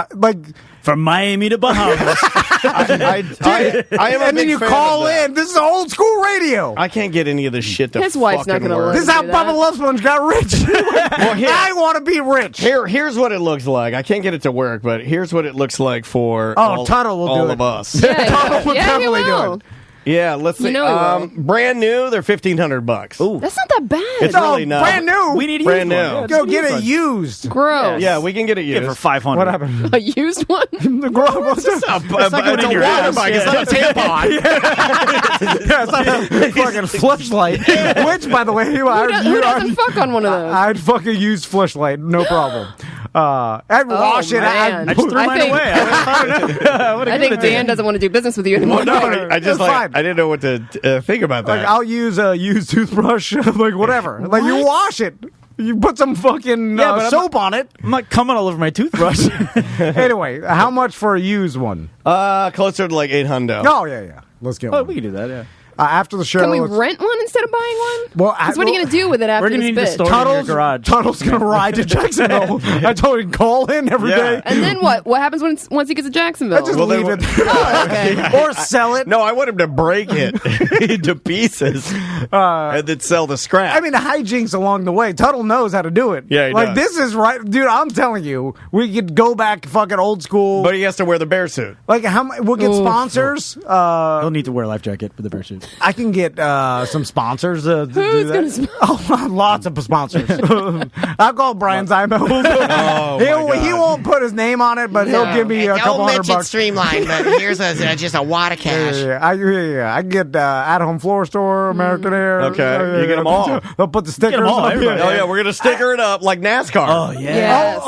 From Miami to Bahamas. I am a and then big you fan call of that. in. This is old school radio. I can't get any of this shit to His wife's not fucking gonna work. let This is how do that. Bubba Love Sponge got rich. I want to be rich. Here's what it looks like. I can't get it to work, but here's what it looks like for Tuddle will all do of it. us. Tuddle would Yeah, he definitely do will. it. Yeah, let's see. You know he brand new, they're $1,500. Ooh, That's not that bad. it's really not brand new. We need a Brand used new. one. Yeah, Go just get a it used used. Gross. Yeah, we can get it used. one. For 500. What happened? A used one? The What's this? It's a water bike. It's not a tampon. Yeah, it's not a fucking fleshlight. Which, by the way, Who doesn't fuck on one of those? I'd fucking use fleshlight, no problem. I'd wash it. man. I just threw mine think- away. I think Dan doesn't want to do business with you anymore. No, I just It's fine. I didn't know what to think about that. Like I'll use a used toothbrush, like whatever. Like you wash it. You put some fucking Yeah, but I'm soap on it. I'm not coming all over my toothbrush. Anyway, how much for a used one? Closer to like $800. Oh yeah. Let's get Oh, one. we can do that, yeah. After the show, Can we let's- rent one instead of buying one? Well, Because what are you going to do with it after We're gonna this need to bit? store it in your garage. Tuddle's gonna ride to Jacksonville. I told him call in every day. And then what? What happens once he gets to Jacksonville? I just Well, leave then it. Oh, okay. Or sell it. No, I want him to break it into pieces and then sell the scrap. I mean, hijinks along the way. Tuddle knows how to do it. Yeah, he like does. this is right, dude. I'm telling you, we could go back fucking old school. but he has to wear the bear suit. Like we'll get sponsors. You'll need to wear a life jacket for the bear suit. I can get some sponsors. To do Who's that. going to Oh, lots of sponsors. I'll call Brian Zymo. He won't put his name on it, but he'll give me a couple $100. Streamline, but here's just a wad of cash. I can get At-Home Floor Store, American Air. Okay, you get 'em all. They'll put the stickers all, on. everybody. Oh yeah, we're gonna sticker it up like NASCAR. Oh, yeah. Yes.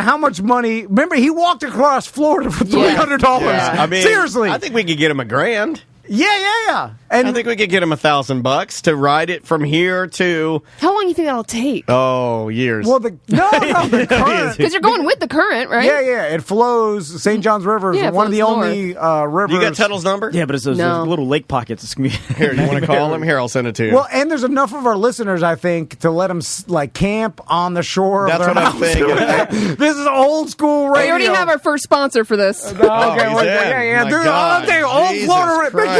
How much money? Remember, he walked across Florida for $300. Yeah. I mean, Seriously. I think we could get him $1,000. Yeah. And I think we could get him $1,000 to ride it from here to How long do you think that'll take? years. well, the current. Because you're going with the current, right? Yeah. It flows. St. John's River is Yeah, it one of the flows only rivers. you got Tuddle's number? Yeah, but it's those No. little lake pockets. It's gonna be Here, you want to call him? Here, I'll send it to you. Well, and there's enough of our listeners, I think, to let them like camp on the shore. That's of their what I'm house. thinking. This is old school radio. We already have our first sponsor for this. Okay, he's well, in. yeah, My dude. God, I'll tell you, old Jesus Florida, Christ.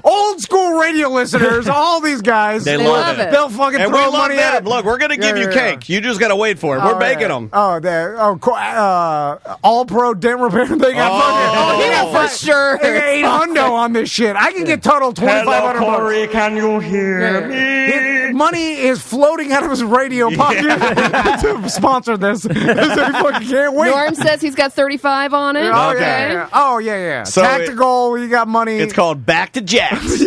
old school radio listeners, all these guys, They love it. They'll fucking and we throw love money them. at it. Look, we're going to give you cake. You just got to wait for it. We're baking them. All pro dent repair. They got fucking. Yeah, for sure. They got $800 on this shit. I can get Tuddle $2,500. Can you hear me? Money is floating out of his radio pocket to sponsor this. So he fucking can't wait. Norm says he's got 35 on it. Oh, Okay. yeah. So Tactical, you got money. It's called back to Jack's.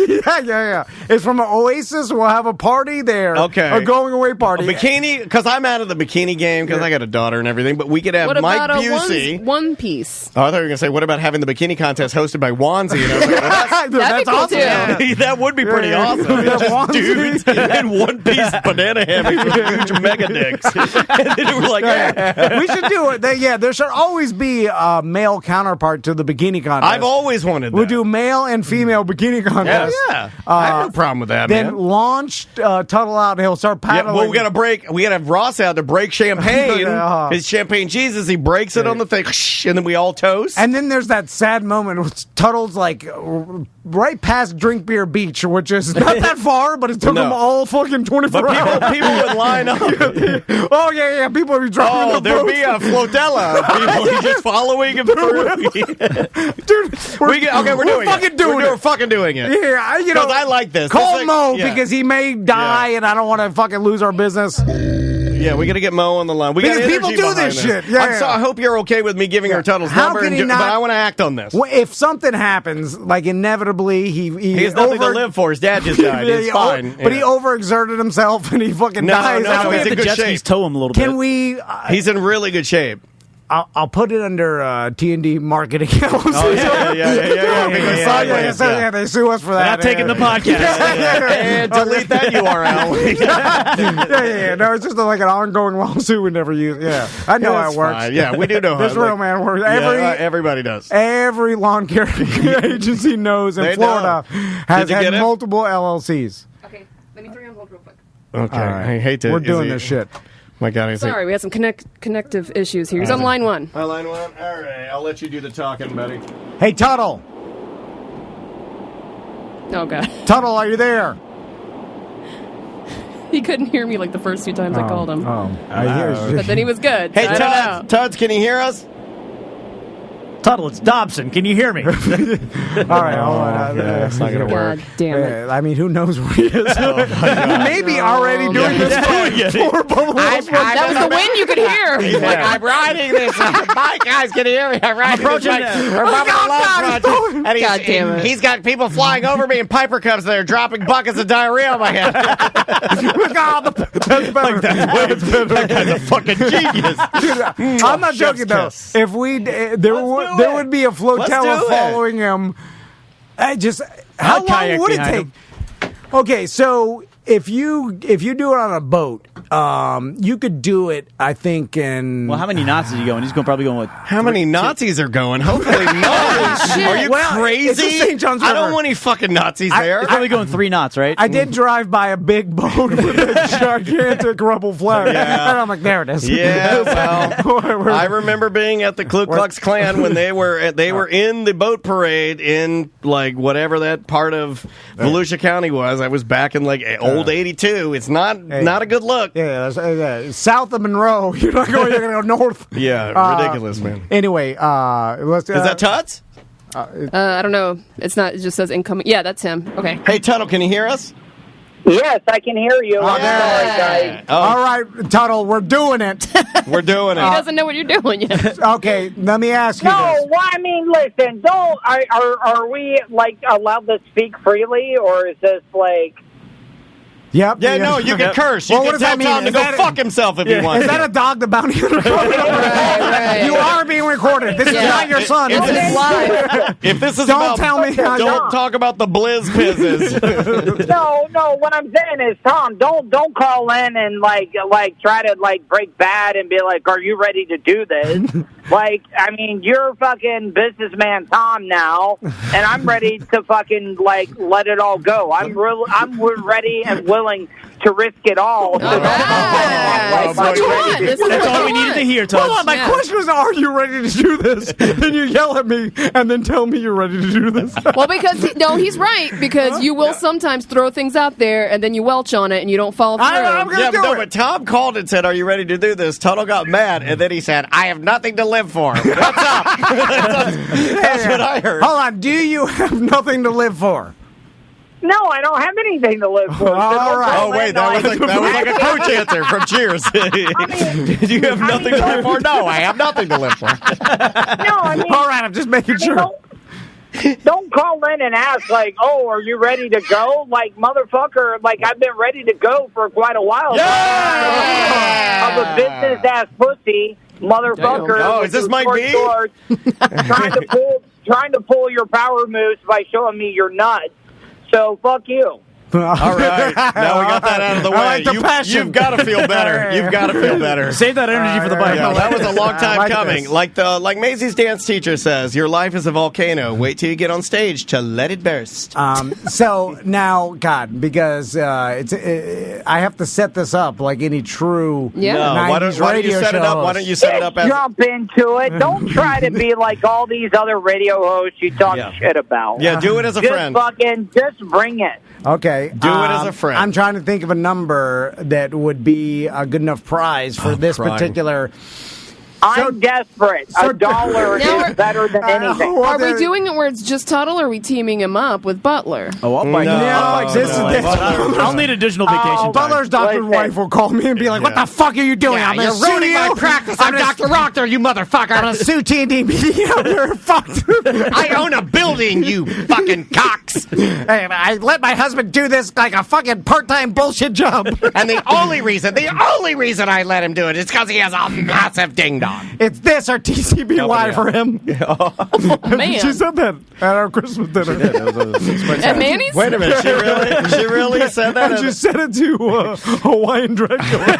yeah. It's from an Oasis. We'll have a party there. Okay. A going away party. A bikini, because I'm out of the bikini game because I got a daughter and everything, but we could have What Mike about Busey. one piece? Oh, I thought you were going to say, what about having the bikini contest hosted by Wanzi? And I was like, well, That'd be cool, awesome. too. Yeah. that would be pretty awesome. It's just dudes in one piece banana hammocks with huge mega dicks. And then we're like, We should do it. There should always be a male counterpart to the bikini contest. I've always wanted that. We'll do male and female bikini contest. Yeah. I have no problem with that, then man. launch Tuddle out and he'll start paddling. Well, we got to have Ross out to break champagne. His champagne Jesus, he breaks it on the thing, and then we all toast. And then there's that sad moment where Tuddle's like right past Drink Beer Beach, which is not that far, but it took them all fucking 24 hours. But people would line up. Oh, yeah. People would be driving there'd be a flotilla of people just following him through. Dude, we're fucking doing it. We're fucking doing it. Yeah, because I like this. Call Mo because he may die, and I don't want to fucking lose our business. Yeah, we got to get Mo on the line. We because got people do this shit. Yeah, I hope you're okay with me giving her Tuddle's number, but I want to act on this. Well, if something happens, like inevitably, he has nothing to live for. His dad just died. It's fine. But he overexerted himself, and he fucking dies. No, he's in good shape. Skis tow him a little bit. Can we? He's in really good shape. I'll put it under T&D marketing. Yeah. They sue us for that. Not taking the podcast. And delete that URL. No, it's just like an ongoing lawsuit we never use. Yeah, I know how it works. Fine. Yeah, we do know how this real man works. Everybody does. Every lawn care agency knows in Florida has had multiple LLCs. Okay, let me throw you on hold real quick. Okay, I hate to. We're doing this shit. My God, sorry, we had some connective issues here. He's on line one. Line one? All right, I'll let you do the talking, buddy. Hey, Tuddle. Oh, God. Tuddle, are you there? He couldn't hear me like the first 2 times I called him. But then he was good. Hey, Tuds, can you hear us? Tuddle, it's Dobson. Can you hear me? All right, hold on. That's not going to work. God damn it. I mean, who knows where he is? He may be already doing this for Bubble. That was the wind you could hear. He's like, I'm riding this bike. Guys, can you hear me? I'm riding this bike. And God damn it. He's got people flying over me in Piper cups that are dropping buckets of diarrhea on my head. That's better. That guy's a fucking genius. I'm not joking, though. If we... There would be a flotilla following him. How long would it take? Okay, so if you do it on a boat, you could do it. I think in. Well, how many knots is he going? He's probably going with. How many Nazis are going? Hopefully not. Are you crazy? It's the St. John's River. I don't want any fucking Nazis there. He's probably going 3 knots, right? I did drive by a big boat with a gigantic rebel flag, and I'm like, there it is. Yeah, well, I remember being at the Ku Klux Klan when they were in the boat parade in like whatever that part of Volusia County was. I was back in like old 82. It's not a good look. Yeah, south of Monroe. You're going to go north. Yeah, ridiculous, man. Anyway, is that Tuts? I don't know. It's not. It just says incoming. Yeah, that's him. Okay. Hey, Tuddle, can you hear us? Yes, I can hear you. Sorry, guys. All right, Tuddle, we're doing it. We're doing it. He doesn't know what you're doing yet. Okay, let me ask you this. Well, I mean, listen, are we, like, allowed to speak freely, or is this, like... Yep. Yeah, no, you can curse. You can tell Tom to go fuck himself if he wants. Is that a dog, the bounty hunter? Right. You are being recorded. This is not your son. If this is don't tell me. Don't talk about the blizz pizzas. No. What I'm saying is, Tom, don't call in and like try to like break bad and be like, "Are you ready to do this?" Like, I mean, you're fucking businessman Tom now, and I'm ready to fucking like let it all go. I'm ready and willing to risk it all. That's all we needed to hear, Tom. Hold on, my question was, are you ready to do this? Then you yell at me and then tell me you're ready to do this. Well, because he's right, because you will sometimes throw things out there and then you welch on it and you don't follow through. I'm gonna do it. But Tom called and said, "Are you ready to do this?" Tuddle got mad, and then he said, "I have nothing to live for." What's up? That's what I heard. Hold on, do you have nothing to live for? No, I don't have anything to live for. All right. Oh, wait, that was like a coach answer from Cheers. Did you have nothing to live for? No, I have nothing to live for. No, I mean... All right, I'm just making sure. don't call in and ask, like, oh, are you ready to go? Like, motherfucker, like, I've been ready to go for quite a while. Yeah! I'm a business-ass pussy, motherfucker. Oh, is this Mike B? Trying to pull your power moves by showing me your nuts. So, fuck you. All right. Now we got that out of the way. Like You've got to feel better. You've got to feel better. Save that energy for the bike. Yeah, that was a long time coming. This. Like Maisie's dance teacher says, your life is a volcano. Wait till you get on stage to let it burst. So now, God, because I have to set this up like any true 90s why don't you radio set it up? Why don't you set it up as jump into it? Don't try to be like all these other radio hosts you talk shit about. Yeah, do it as a friend. Just bring it. Okay. Do it as a friend. I'm trying to think of a number that would be a good enough prize for this particular. I'm desperate. $1 is better than anything. Are we doing it where it's just Tuddle, or are we teaming him up with Butler? Oh, I'll bike. I'll need additional vacation time. Butler's doctor's wife will call me and be like, what the fuck are you doing? I'm going to sue you. my practice. I'm Dr. Rocker, you motherfucker. I'm going to sue TNT Media. Fuck. I own a building, you fucking cocks. Hey, I let my husband do this like a fucking part-time bullshit job. And the only reason I let him do it is because he has a massive ding-dong. It's this or TCBY for him. Oh, man. She said that at our Christmas dinner. At Manny's? Wait a minute. She really said that? And she said it to Hawaiian Dracula.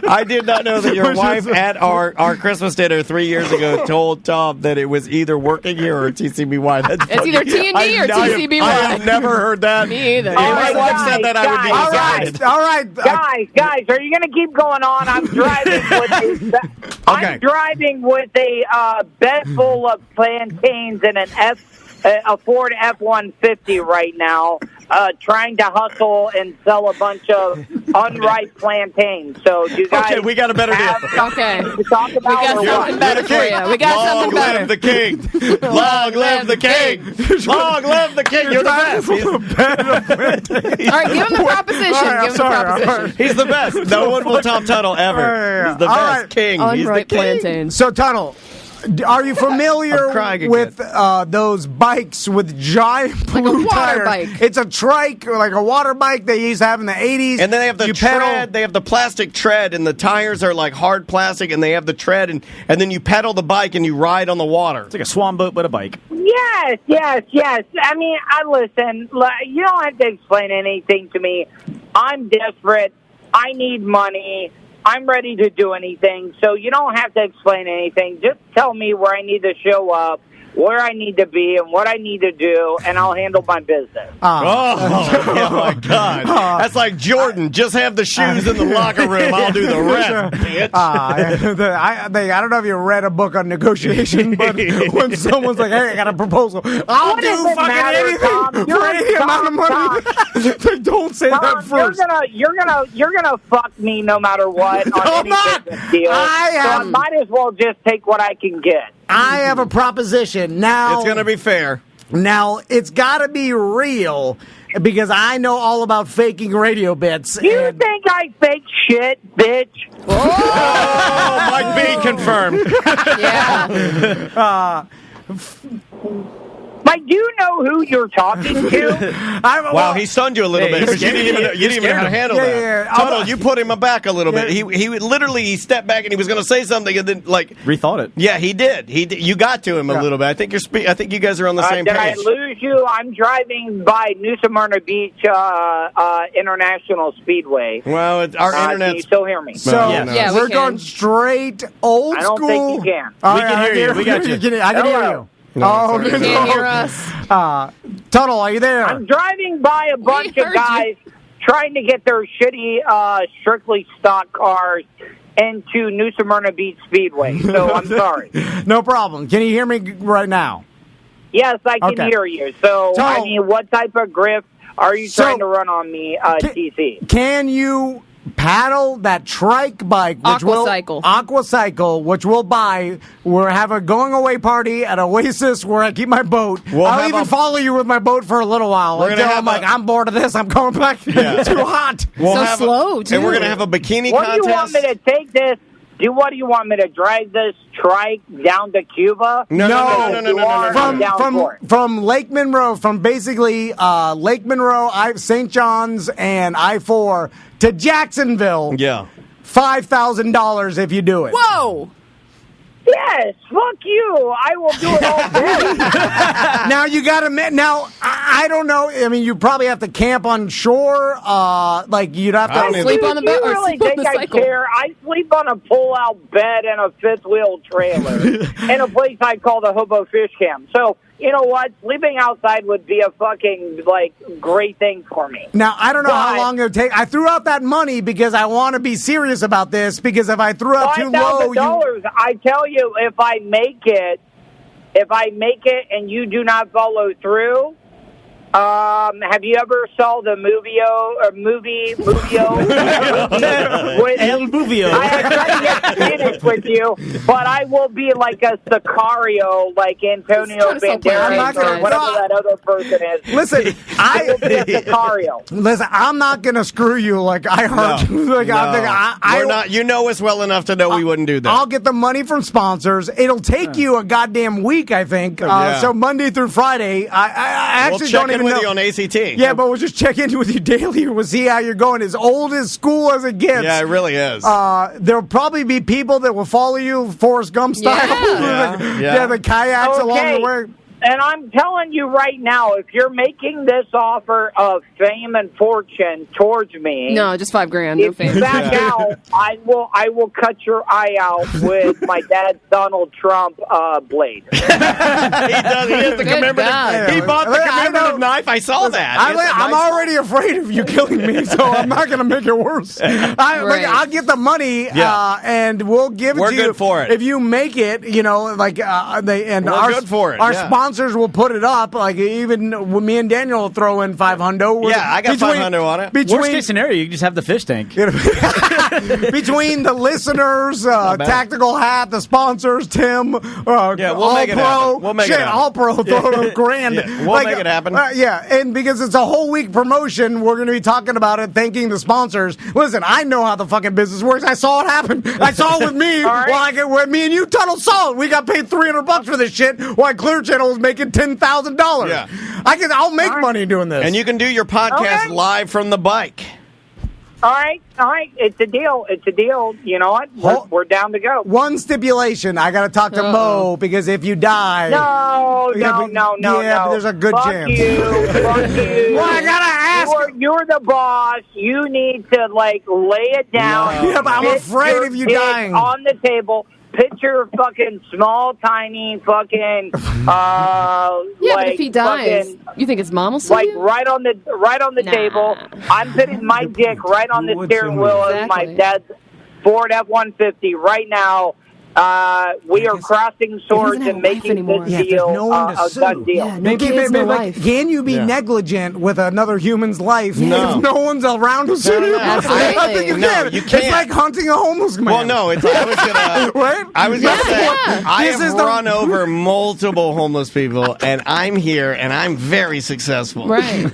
I did not know that your wife at our Christmas dinner 3 years ago told Tom that it was either working here or TCBY. It's either T&D or TCBY. I have never heard that. Me either. If my wife said that, I would be excited. All right. Guys, are you going to keep going on? I'm driving with a bed full of plantains and a Ford F-150 right now, trying to hustle and sell a bunch of unripe plantains. So you guys, okay, we got a better deal. Okay, to talk about we got something better for you. We got something better. Long live the king! Long live the king! Long live the king! You're the best. All right, give him the proposition. He's the best. No one will top Tuddle ever. He's the best king. He's the king. Plantains. So, Tuddle, are you familiar with those bikes with giant blue water tires? bike. It's a trike, or like a water bike they used to have in the 80s. And then they have the tread. They have the plastic tread, and the tires are like hard plastic, and they have the tread, and then you pedal the bike and you ride on the water. It's like a swan boat but a bike. Yes. I mean, listen, you don't have to explain anything to me. I'm desperate. I need money. I'm ready to do anything, so you don't have to explain anything. Just tell me where I need to show up, where I need to be, and what I need to do, and I'll handle my business. Oh my God. That's like Jordan. Just have the shoes in the locker room. I'll do the rest, bitch. I don't know if you read a book on negotiation, but when someone's like, hey, I got a proposal, I'll do fucking anything for any amount of money. They don't say that first. You're gonna fuck me no matter what on any business deal. So I might as well just take what I can get. I have a proposition. Now it's going to be fair. Now, it's got to be real because I know all about faking radio bits. You think I fake shit, bitch? Oh, Mike B confirmed. Yeah. Mike, do you know who you're talking to? Wow, he stunned you a little bit because you didn't even know how to handle that. Yeah. Tuddle, you put him back a little bit. He literally stepped back and he was going to say something and then rethought it. Yeah, he did. You got to him a little bit. I think you guys are on the same page. Did I lose you? I'm driving by New Smyrna Beach International Speedway. Well, our internet. Can you still hear me? So we're we going straight old school. I don't think you can. We can hear you. We got you. I can hear you. No, you can't hear us. Tuddle, are you there? I'm driving by a bunch of guys trying to get their shitty, strictly stock cars into New Smyrna Beach Speedway. So I'm sorry. No problem. Can you hear me right now? Yes, I can hear you. So, Tuddle, I mean, what type of grift are you trying to run on me, TC? Can you paddle that trike bike, Aqua Cycle, which we'll buy? We'll have a going away party at Oasis where I keep my boat. I'll even follow you with my boat for a little while until I'm like, I'm bored of this. I'm going back. Too hot. So slow, too. And we're going to have a bikini contest. What do you want me to take this What do you want me to drive this trike down to Cuba? No. From Lake Monroe, from basically Lake Monroe, St. John's, and I-4 to Jacksonville. Yeah. $5,000 if you do it. Whoa! Yes, fuck you. I will do it all day. Now you got to. Now I don't know. I mean, you probably have to camp on shore. Like you'd have to sleep on the boat. You really think I care? I sleep on a pull-out bed in a fifth-wheel trailer in a place I call the Hobo Fish Camp. So. You know what? Sleeping outside would be a fucking, great thing for me. Now, I don't know how long it would take. I threw out that money because I want to be serious about this, because if I threw out too low... $5,000, I tell you, if I make it and you do not follow through... have you ever saw the Movio? El Movio. I tried to get Spanish with you, but I will be like a Sicario, like Antonio Banderas or whatever that other person is. Listen, I will be a Sicario. Listen, I'm not going to screw you like I heard. We're not. You know us well enough to know we wouldn't do that. I'll get the money from sponsors. It'll take you a goddamn week, I think. So Monday through Friday, I actually don't even with you on ACT. Yeah, but we'll just check in with you daily. We'll see how you're going. As old as school as it gets. Yeah, it really is. There'll probably be people that will follow you, Forrest Gump style. The kayaks along the way. And I'm telling you right now, if you're making this offer of fame and fortune towards me, no, just $5,000. No fame. If you back out, I will cut your eye out with my dad's Donald Trump blade. He does. He has the commemorative. He bought the commemorative knife. I saw that. I'm already afraid of you killing me, so I'm not going to make it worse. I'll get the money, and we'll give it to you. We're good for it. If you make it, we're good for it. Our sponsors will put it up. Like even me and Daniel will throw in $500. Yeah, I got $500 on it. Worst case scenario, you can just have the fish tank. Between the listeners, Tactical Hat, the sponsors, Tim, we'll make it happen. We'll make it happen. All Pro, throw a grand. We'll make it happen. And because it's a whole week promotion, we're going to be talking about it, thanking the sponsors. Listen, I know how the fucking business works. I saw it happen. I saw it with me. When me and you, Tuddle, saw it. We got paid $300 for this shit, while Clear Channel was making $10,000. Yeah. I'll make money doing this. And you can do your podcast live from the bike. All right. It's a deal. You know what? We're down to go. One stipulation. I got to talk to Mo, because if you die... No. There's a good chance. Fuck you. Well, I got to ask... You're the boss. You need to, lay it down. No. Yeah, but I'm afraid of you dying. On the table. Picture fucking small, tiny fucking. But if he dies, you think his mom will see you? right on the table. I'm putting my dick right on the steering wheel of my dad's Ford F-150 right now. We are crossing swords and making this deal a done deal. Can you be negligent with another human's life if no one's around to see you? Absolutely. I don't think you can. You can't. It's like hunting a homeless man. Well, no, I was going to say, I have run over multiple homeless people, and I'm here, and I'm very successful. Right.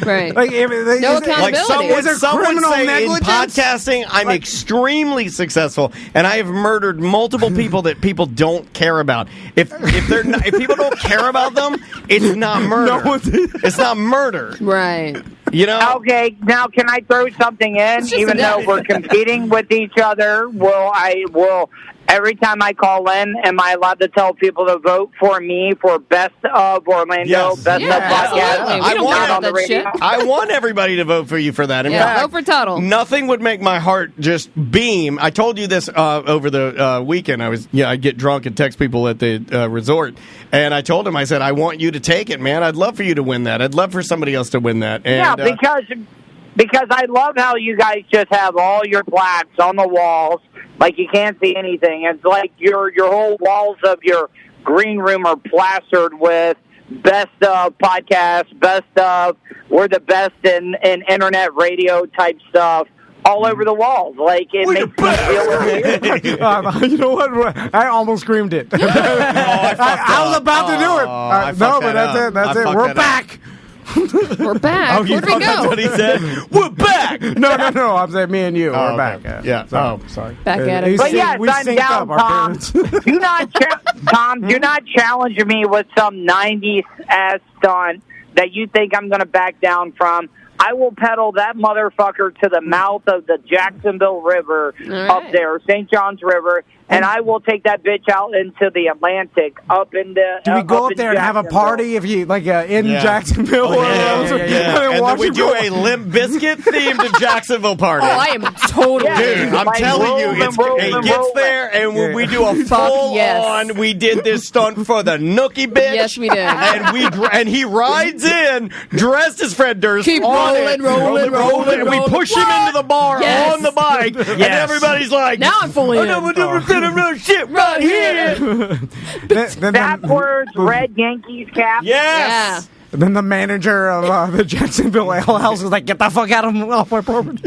Right. No accountability. Someone would say in podcasting, I'm extremely successful, and I have murdered multiple people that people don't care about. If people don't care about them, it's not murder. It's not murder. Right. You know? Okay, now can I throw something in? Even though we're competing with each other, every time I call in, am I allowed to tell people to vote for me for Best of Orlando, Best of Podcast? I want everybody to vote for you for that. In fact, vote for Tuddle. Nothing would make my heart just beam. I told you this over the weekend. I'd get drunk and text people at the resort, and I told him, I said, I want you to take it, man. I'd love for you to win that. I'd love for somebody else to win that. And, because I love how you guys just have all your plaques on the walls. Like you can't see anything. It's like your whole walls of your green room are plastered with best of podcasts, best of, we're the best in internet radio type stuff all over the walls. Like it makes me feel weird. You know what? I almost screamed it. I was about to do it. But that's it. We're back. We're back. Oh, you Where'd we thought that's go? what he said? We're back! No. I'm saying me and you. We're okay. back. Yeah. So, sorry. Back at it. But yes, we I'm synced down, up our Tom. parents. Do not challenge me with some 90s ass stunt that you think I'm going to back down from. I will pedal that motherfucker to the mouth of the Jacksonville River up there, St. John's River, and I will take that bitch out into the Atlantic up in the. Do we go up there and have a party if you in Jacksonville? And then we do a Limp Bizkit themed Jacksonville party. Oh, I am totally. Dude, I'm telling you, it gets there, and when we do a full on, we did this stunt for the Nookie bitch. Yes, we did. And he rides in dressed as Fred Durst. Keep rolling, and we push him into the bar on the bike, and everybody's like, now I'm fully in. Shit right here. Backwards red Yankees cap. Yes. And then the manager of the Jacksonville Ale House is like, "Get the fuck out of my property."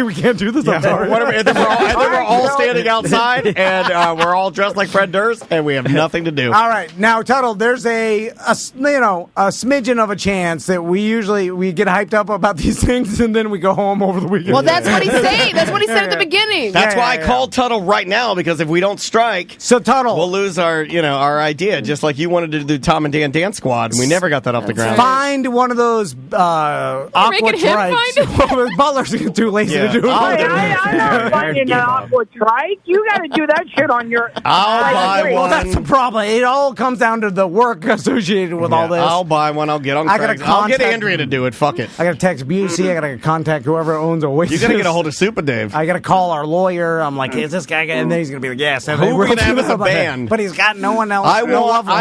We can't do this. I'm sorry. And then we're all standing outside, and we're all dressed like Fred Durst, and we have nothing to do. All right, now Tuddle, there's a smidgen of a chance that we get hyped up about these things, and then we go home over the weekend. Well, that's what he's saying. That's what he said at the beginning. That's why I called Tuddle right now, because if we don't strike, Tuddle, we'll lose our idea. Just like you wanted to do Tom and Dan Dance Squad, and we never got that off the ground. Find one of those Aqua trikes. Butler's too lazy to do it. I'm not finding an Aqua trike. You got to do that shit on your. I'll buy one. Well, that's the problem. It all comes down to the work associated with all this. I'll buy one. I'll get on Craigslist. I'll get Andrea to do it. Fuck it. I got to text Busey. I got to contact whoever owns Oasis. You got to get a hold of Super Dave. I got to call our lawyer. I'm like, is this guy? And then he's going to be like, yes. And who we're going to have as a band? But he's got no one else. I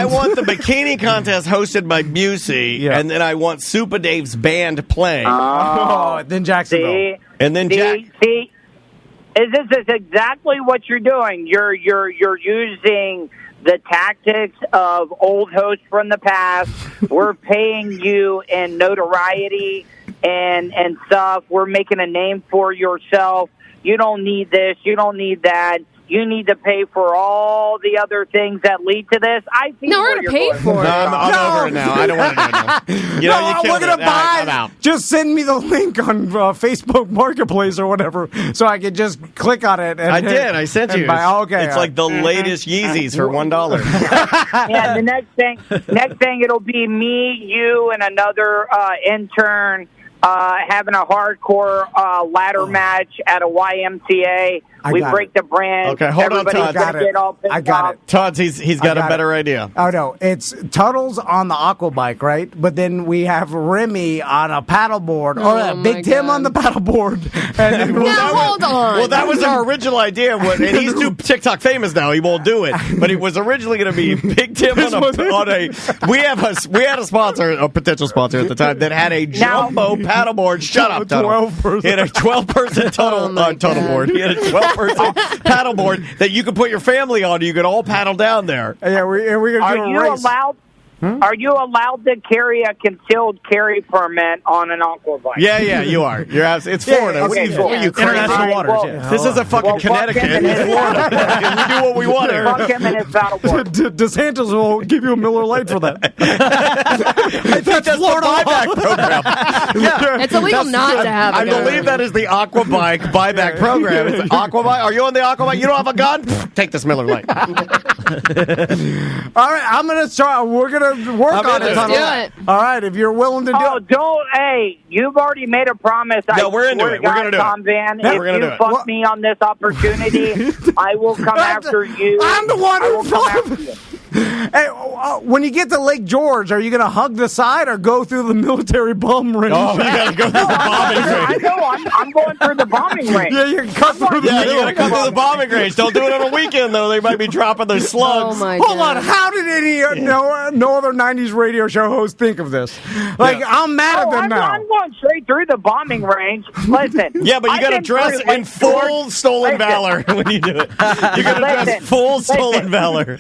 want the bikini contest hosted by Busey, and then I want Super Dave's band playing. Then Jacksonville. And then See, this is exactly what you're doing. You're using the tactics of old hosts from the past. We're paying you in notoriety and stuff. We're making a name for yourself. You don't need this. You don't need that. You need to pay for all the other things that lead to this. I think we're going to pay for it. I'm over it now. I don't want to do it now. We're going to buy. Just send me the link on Facebook Marketplace or whatever, so I can just click on it. I did. I sent you. Okay, it's like the latest Yeezys for $1. Yeah. The next thing, it'll be me, you, and another intern having a hardcore ladder match at a YMCA. We break the brand. Okay, hold on, Todd. I got it. Todd's he's got a better idea. Oh no, it's Tuddle's on the Aqua bike, right? But then we have Remy on a paddleboard, or Big Tim on the paddleboard. And hold on. Well, that was our original idea, and he's too TikTok famous now. He won't do it. But it was originally going to be Big Tim on a. We had a sponsor, a potential sponsor at the time, that had a jumbo paddleboard. Shut up, Tuddle. He had a 12-person Tuddle board. He had a 12-person paddleboard that you could put your family on. You could all paddle down there. Yeah, we're going to do a race. Are you allowed to carry a concealed carry permit on an Aqua bike? Yeah, you are. It's Florida. What are you crazy? International waters. This is a fucking Connecticut. It's Florida. We do what we want here. Fuck him and his paddleboard. DeSantis will give you a Miller Lite for that. That's Florida buyback program. Yeah, it's illegal not to have. I believe that is the Aqua Bike buyback program. It's Aqua Bike. Are you on the Aqua Bike? You don't have a gun? Take this Miller Lite. All right, I'm going to start. We're going to work on it. Let's do it. All right, if you're willing to do it. Hey, you've already made a promise. No, we're into it. We're going to do it. Tom Van, we're going to do it. If you fuck me on this opportunity, I will come after you. I'm the one who fucked you. Hey, when you get to Lake George, are you going to hug the side or go through the military bomb range? Oh, you got to go through the bombing range. I know. I'm going through the bombing range. Yeah, you can cut through the you got to cut through the bombing range. Don't do it on a weekend, though. They might be dropping their slugs. Oh, my Hold God. on. How did no other 90s radio show host think of this? I'm mad at them now. I'm going straight through the bombing range. Listen. Yeah, but you got to dress in full stolen valor when you do it. You got to dress full stolen valor.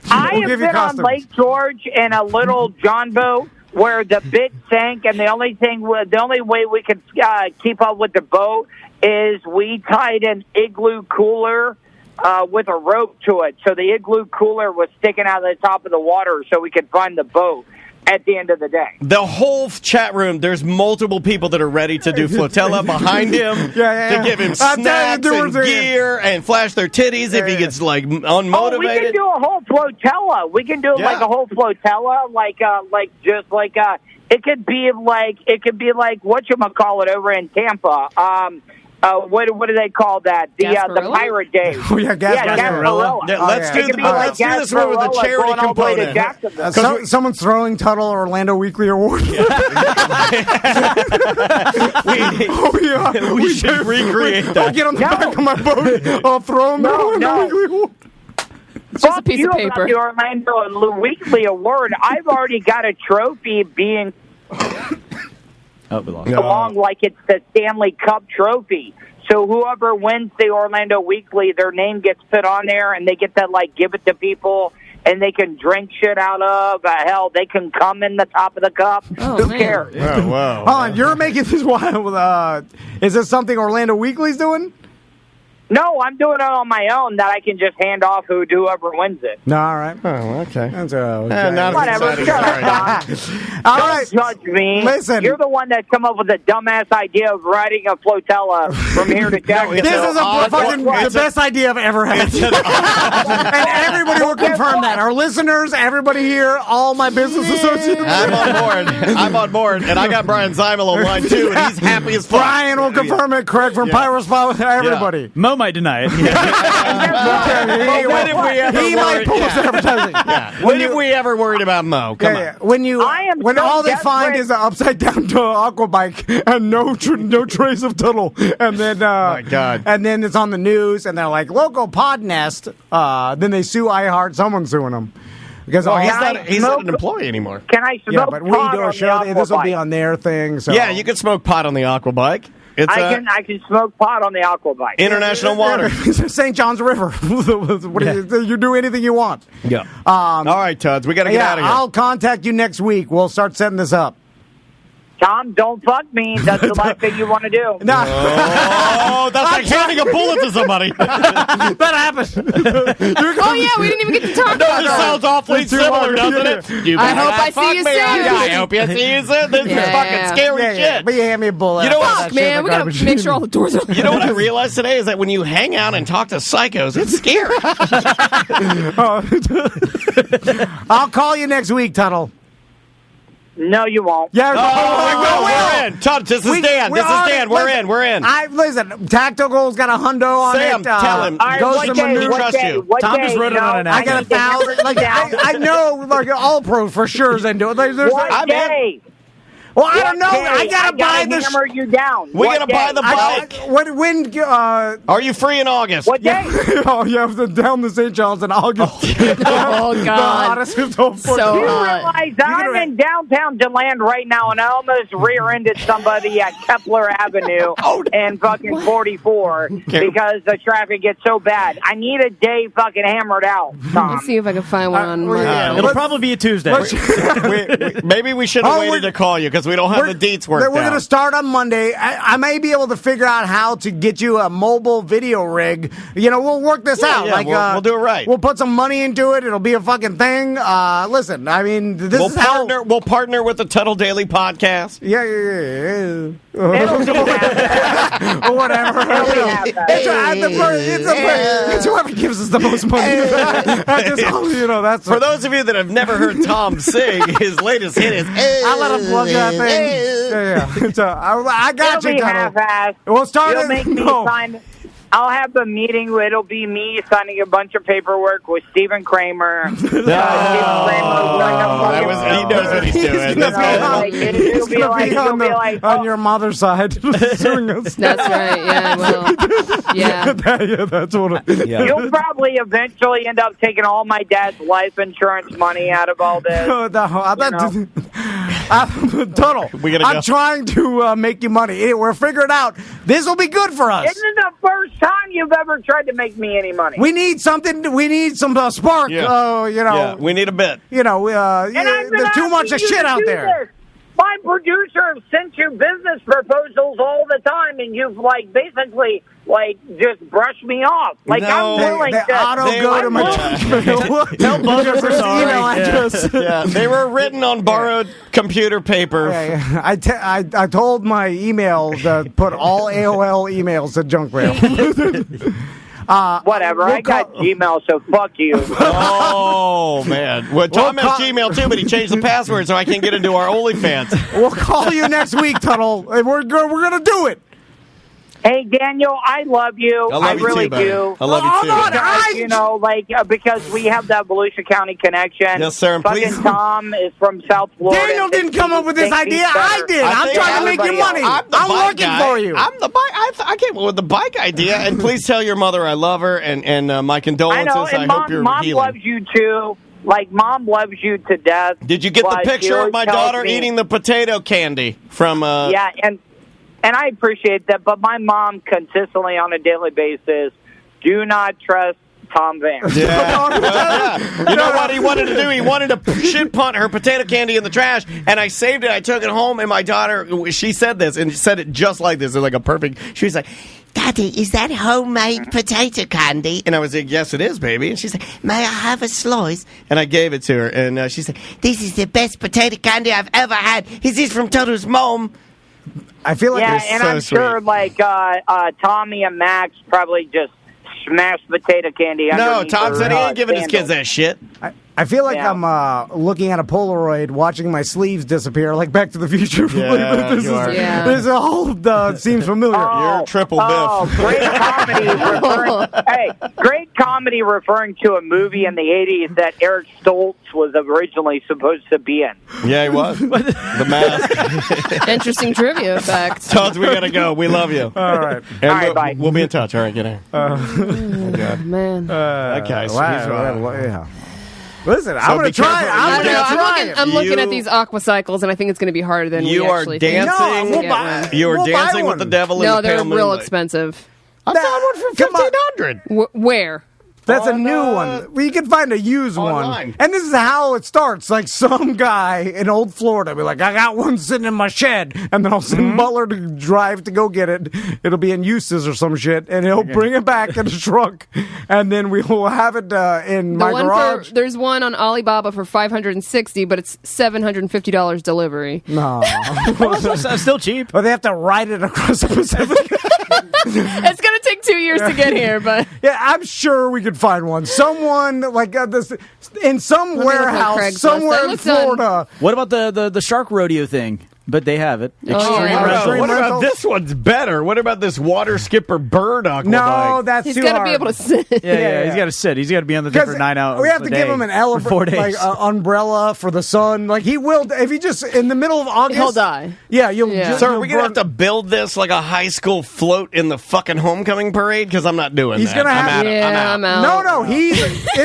I have been on Lake George in a little John boat where the bit sank, and the only way we could keep up with the boat is we tied an igloo cooler with a rope to it. So the igloo cooler was sticking out of the top of the water so we could find the boat. at the end of the day. The whole chat room, there's multiple people that are ready to do flotilla behind him to give him snacks and gear and flash their titties if he gets like unmotivated. Oh, we can do a whole flotilla. We can do like a whole flotilla, it could be like whatchamacallit over in Tampa. What do they call that? The Pirate Days. Oh yeah, Gasparilla. Let's do this one with the charity component. Someone's throwing Tuddle Orlando Weekly Award. We should recreate that. I'll get on the back of my boat. I'll throw him the Orlando Weekly Award. It's just a piece of paper. About the Orlando Weekly Award. I've already got a trophy being along like it's the Stanley Cup trophy. So whoever wins the Orlando Weekly, their name gets put on there, and they get to give it to people, and they can drink shit out of. Hell, they can come in the top of the cup. Who cares? Oh, wow. Hold on, you're making this wild. Is this something Orlando Weekly's doing? No, I'm doing it on my own that I can just hand off whoever wins it. No, all right. Oh, okay. That's whatever. All right. Don't judge me. Listen. You're the one that come up with the dumbass idea of riding a flotilla from here to Jacksonville. This is the best idea I've ever had. And everybody will confirm that. Our listeners, everybody here, all my business associates. I'm on board. And I got Brian Zeimel on line, too, and he's happy as fuck. Brian will confirm it. Craig from Pyrospot. Everybody. Mo might deny it. He might pull us advertising. When have we ever worried about Mo? Come on. When all they find is an upside down Aqua bike and no trace of Tuddle, and then my God, and then it's on the news, and they're like local pod nest. Then they sue iHeart. Someone's suing them. Because he's not an employee anymore. Can I smoke but we pot do a on show. the This will be Aqua on their thing. So. Yeah, you can smoke pot on the Aqua bike. I can smoke pot on the Aqua bike. International water. St. John's River. You do anything you want. Yeah. All right, Tuds, we got to get out of here. I'll contact you next week. We'll start setting this up. Tom, don't fuck me. That's the last thing you want to do. No. Oh, that's like handing a bullet to somebody. That happened. Oh, yeah, we didn't even get to talk about this sounds awfully similar, doesn't it? I hope I see you soon. I hope you see you soon. This is fucking scary shit. But you hand me a bullet. You know what? Fuck, man, we got to make sure all the doors are open. You know what I realized today is that when you hang out and talk to psychos, it's scary. I'll call you next week, Tuddle. No, you won't. Yeah, we're in. Tuds, this is Dan. We're in. Listen, Tactical's got a hundo on Sam, it. tell him. Goes to Manu. Trust you. Tom just wrote it on an app. I got 1,000. I know, all pros for sure is into it. What day? Well, I don't know. I gotta buy this. Hammer you down. We're gonna buy the bike. When? Are you free in August? What day? Oh, yeah, down to St. John's in August. Oh, God. So you realize I'm in downtown DeLand right now, and I almost rear-ended somebody at Kepler Avenue and fucking 44 because the traffic gets so bad. I need a day fucking hammered out, Tom. Let's see if I can find one on Monday. It'll probably be a Tuesday. Maybe we should have waited to call you because we don't have the deets worked out. We're going to start on Monday. I may be able to figure out how to get you a mobile video rig. We'll work this out. Yeah, we'll do it right. We'll put some money into it. It'll be a fucking thing. Listen, I mean, we'll partner with the Tuddle Daily Podcast. Yeah. Or whatever. It's whoever gives us the most money. That's for those of you that have never heard Tom sing, his latest hit is. I'll let him plug that thing. Yeah. So, I got It'll you, be Tuddle. half-assed. We'll start It'll make me sign. I'll have the meeting. It'll be me signing a bunch of paperwork with Stephen Kramer. He knows what he's doing. It'll be like on your mother's side, suing us. That's right. Yeah, well, yeah. That's what. You'll probably eventually end up taking all my dad's life insurance money out of all this. Tuddle, I'm trying to make you money. We're figuring out this will be good for us. Isn't it the first time you've ever tried to make me any money? We need something. We need some spark. Yeah. We need a bit. There's too much of shit out there. my producer sent you business proposals all the time, and you've like basically like just brushed me off. Like No, I'm willing They to auto go to my Tell Buzzer we're sorry. email address. Yeah, they were written on borrowed computer paper. I told my email to put all AOL emails to junk mail. Whatever. I got Gmail, so fuck you. Oh, man. Well, Tom has Gmail, too, but he changed the password so I can't get into our OnlyFans. We'll call you next week, Tuddle. We're going to do it. Hey, Daniel, I love you. I love you really too, buddy. do. I love you too. Because, you know, like, because we have that Volusia County connection. Yes, sir, and Fucking please- Tom is from South Florida. Daniel didn't come up with this idea. I did. I'm trying to make you money. I'm working for you. I'm the bike. I came up with the bike idea, and please tell your mother I love her, and my condolences. I know, and hope you're Mom healing. loves you, too. Like, Mom loves you to death. Did you get the but she picture of always my tells daughter me- eating the potato candy from... Yeah, and I appreciate that, but my mom consistently on a daily basis, do not trust Tom Vance. Yeah. You know what he wanted to do? He wanted to shit punt her potato candy in the trash, and I saved it. I took it home, and my daughter, she said this, and she said it just like this. It's like a perfect... She was like... Daddy, is that homemade potato candy? And I was like, yes, it is, baby. And she said, may I have a slice? And I gave it to her, and she said, this is the best potato candy I've ever had. Is this from Tuddle's mom? I feel like yeah, it's and so I'm sweet. sure like Tommy and Max probably just smashed potato candy. No, underneath Tom her, said he ain't giving his kids sandals. that shit. I feel like Yeah. I'm looking at a Polaroid, watching my sleeves disappear, like Back to the Future. Yeah, this you are. This whole seems familiar. You're triple Oh, biff. great comedy great comedy referring to a movie in the 80s that Eric Stoltz was originally supposed to be in. Yeah, he was. The mask. Interesting trivia fact. Todd, we gotta go. We love you. All right. And All right, bye. we'll be in touch. All right, get in. Man. That guy's Yeah. Listen, So I'm going be to try it. careful. I'm I going don't know. to try it. I'm looking at You- these Aqua cycles, and I think it's going to be harder than You we are actually dancing. think. No, we'll buy- You are we'll buy dancing one. with the devil in No, the they're pale real moonlight. expensive. I found one for Come on. $1,500. Where? That's a On, new one. Well, you can find a used online. one. And this is how it starts. Like some guy in old Florida be like, I got one sitting in my shed. And then I'll send Butler to drive to go get it. It'll be in Eustis or some shit. And he'll bring it back in a truck. And then we will have it in my garage. There's one on Alibaba for $560, but it's $750 delivery. No. That's still cheap. But they have to ride it across the Pacific. It's going to take 2 years to get here, but Yeah, I'm sure we could find one. Someone like this in some me look on warehouse Craigslist. somewhere I in looked on- Florida. What about the shark rodeo thing? But they have it. Oh, Extreme yeah. wrestling. What rental? about this one's better? What about this water skipper bird aqua No, bike? that's he's too got to hard. be able to sit. Yeah, he's got to sit. He's got to be on the different night out. We have to a give day him an for elephant, 4 days. like umbrella for the sun. Like he will, if he just in the middle of August, He'll die. Yeah, you'll. Yeah. Just, Sir, are you'll we going to burn- have to build this like a high school float in the fucking homecoming parade? Because I'm not doing He's that. gonna have- I'm out. Yeah, I'm out.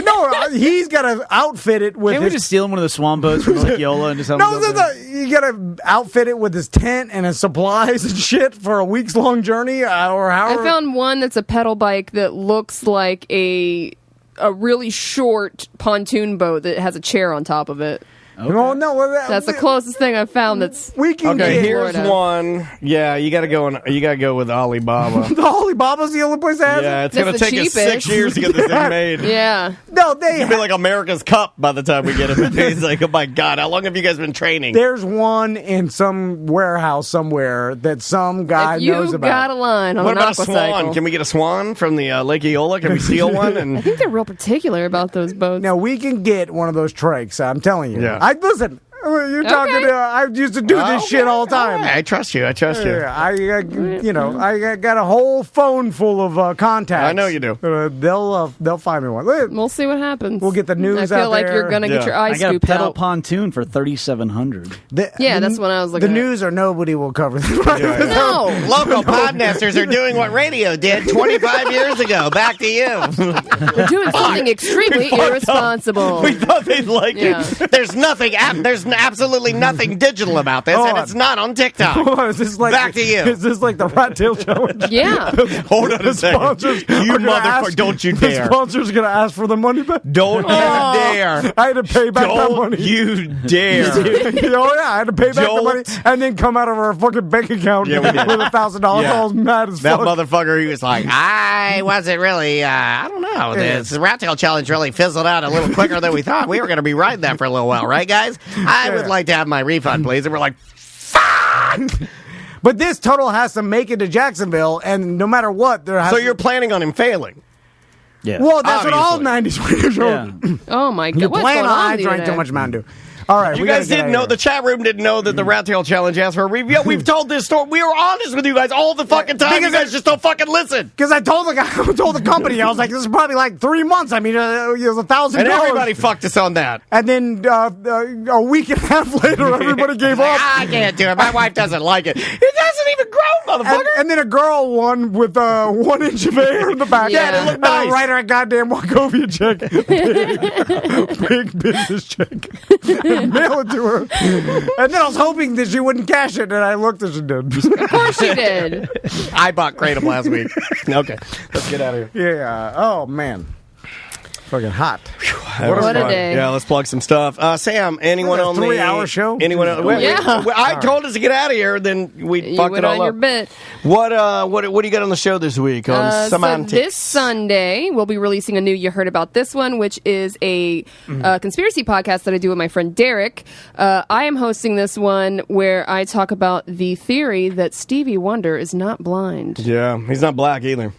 No, he's got to outfit it with. Can't we his, just steal him one of the swan boats from like Yola and just have him no, go there? you got to outfit it with his tent and his supplies and shit for a week's long journey, or I however. found one that's a pedal bike that looks like a really short pontoon boat that has a chair on top of it. No, That's the closest thing I've found. That's we can Okay, get here's Florida. one. Yeah, you got to go. You got to go with Alibaba. the Alibaba's the only place that has Yeah, it. it's going to That's take the us 6 cheapest. years to get this thing made. yeah. No, they It'll be like America's Cup by the time we get it. He's like, oh my God, how long have you guys been training? There's one in some warehouse somewhere that some guy If you knows about. got a line on What an about a aqua swan? cycle. Can we get a swan from the Lake Eola? Can we steal one? I And think they're real particular about those boats. Now we can get one of those trikes. I'm telling you. Yeah. I listen. You're talking. Okay. I used to do this shit all the time. All right, I trust you. I trust you. Yeah, I got a whole phone full of contacts. I know you do. They'll find me one. We'll see what happens. We'll get the news I feel out like there. you're gonna get Yeah. your eyes I got a scooped pedal out. pontoon for $3,700. Yeah, that's what I was looking The at. news or nobody will cover this. No. Local podcasters are doing what radio did 25 years ago. Back to you. We're doing something extremely irresponsible. We thought they'd like Yeah. it. There's nothing absolutely nothing digital about this, and it's not on TikTok. Is this like, back to you. Is this like the Rat Tail Challenge? Yeah. Hold on a second. You motherfucker, don't you dare. The sponsor's going to ask for the money back. Don't you dare. I had to pay back that money. Don't you dare. Oh, yeah, I had to pay back the money and then come out of our fucking bank account with $1,000. I was mad as fuck. That motherfucker, he was like, I wasn't really, I don't know. This Rat Tail Challenge really fizzled out a little quicker than we thought. We were going to be riding that for a little while, right, guys? I would like to have my refund, please. And we're like, fuck! But this Tuddle has to make it to Jacksonville, and no matter what, there has So you're planning on him failing? Yeah. Well, that's what all 90s players are. Oh, my God. You What's plan going on? on I with you drank today? too much Mountain Dew. All right, you guys didn't know. The chat room didn't know that the Rat Tail Challenge asked for a review. We've told this story. We were honest with you guys all the fucking time. You guys just don't fucking listen. Because I told the guy, I told the company, I was like, this is probably like 3 months. I mean, it was $1,000. And everybody fucked us on that. And then a week and a half later, everybody gave up. I can't do it. My wife doesn't like it. It doesn't even grow, motherfucker. And then a girl won with 1 inch of hair in the back. Yeah, it looked nice. And I write her a goddamn Wachovia check. Big business check. And mail it to her. And then I was hoping that she wouldn't cash it, and I looked and she did. Of course you did. I bought Kratom last week. Okay, let's get out of here. Yeah. Oh, man. Fucking hot. What a day. Yeah, let's plug some stuff. Sam, anyone on the 3-hour show? Anyone? Yeah. I told us to get out of here, then we fucked it all on your up. bit. What do you got on the show this week on semantics? So this Sunday, we'll be releasing a new You Heard About This One, which is a conspiracy podcast that I do with my friend Derek. I am hosting this one where I talk about the theory that Stevie Wonder is not blind. Yeah, he's not black either.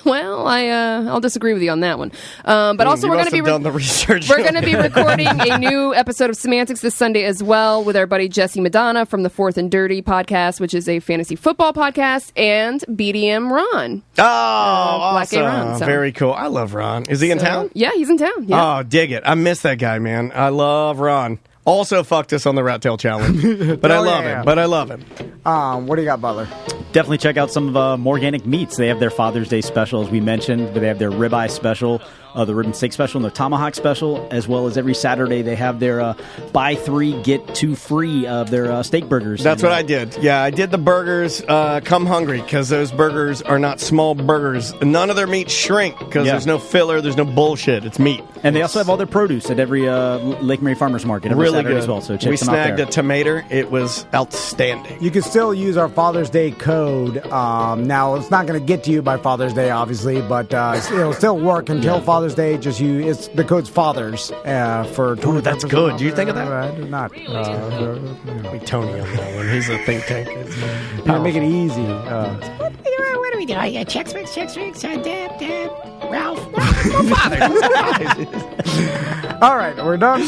Well, I'll disagree with you on that one. But also, we're going to be done the research. We're going to be recording a new episode of Semantics this Sunday as well with our buddy Jesse Madonna from the Fourth and Dirty podcast, which is a fantasy football podcast, and BDM Ron. Oh, Black awesome! A Ron, so. Very cool. I love Ron. Is he in town? Yeah, he's in town. Yeah. Oh, dig it! I miss that guy, man. I love Ron. Also fucked us on the Rat Tail Challenge, but I love him. But I love him. What do you got, Butler? Definitely check out some of Morganic Meats. They have their Father's Day special, as we mentioned, but they have their ribeye special, the rib and steak special, and their tomahawk special, as well as every Saturday they have their buy 3, get 2 free of their steak burgers. That's what I did. Yeah, I did the burgers. Come hungry, because those burgers are not small burgers. None of their meat shrink, because there's no filler, there's no bullshit. It's meat. And they also have all their produce at every Lake Mary Farmers Market every really Saturday good as well. So check we them out snagged there. a tomato. It was outstanding. You can still use our Father's Day code. Now, it's not going to get to you by Father's Day, obviously, but it'll still work until Father's Day. Just the code's Fathers for 20%. Ooh, that's good. Do you think of that? I do not. We Tony on that one. He's a think tank. You make it easy. What do we do? Chex Mix, Dab, Ralph. All right, we're done.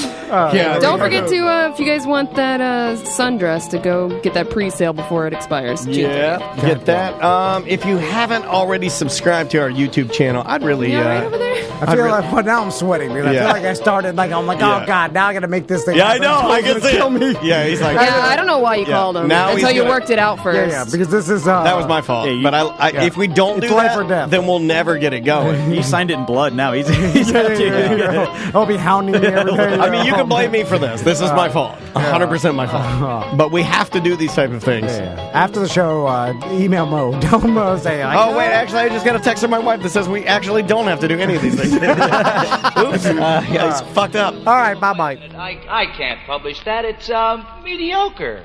Don't forget to, if you guys want that sundress, to go get that pre-sale before it expires. Yeah, get that. If you haven't already subscribed to our YouTube channel, I'd really... right over there? I feel like, but now I'm sweating, dude. I feel like I started, I'm like, oh, God, now I got to make this thing happen. I know. I can see kill it. me. Yeah, he's like... Yeah, I don't know why you called him Now until he's you gonna- worked it out first. Yeah, because this is... that was my fault. But if we don't It's do life that, or death. then we'll never get it going. He signed it in blood now. He's I'll be hounding me every day. I mean, you can blame me for this. This is my fault. 100% my fault. But we have to do these type of things. After the show, email Mo. Tell Mo, say, Oh, wait, actually, I just got a text from my wife that says we actually don't have to do any of these things. Oops. He's fucked up. All right, bye-bye. I can't publish that. It's mediocre.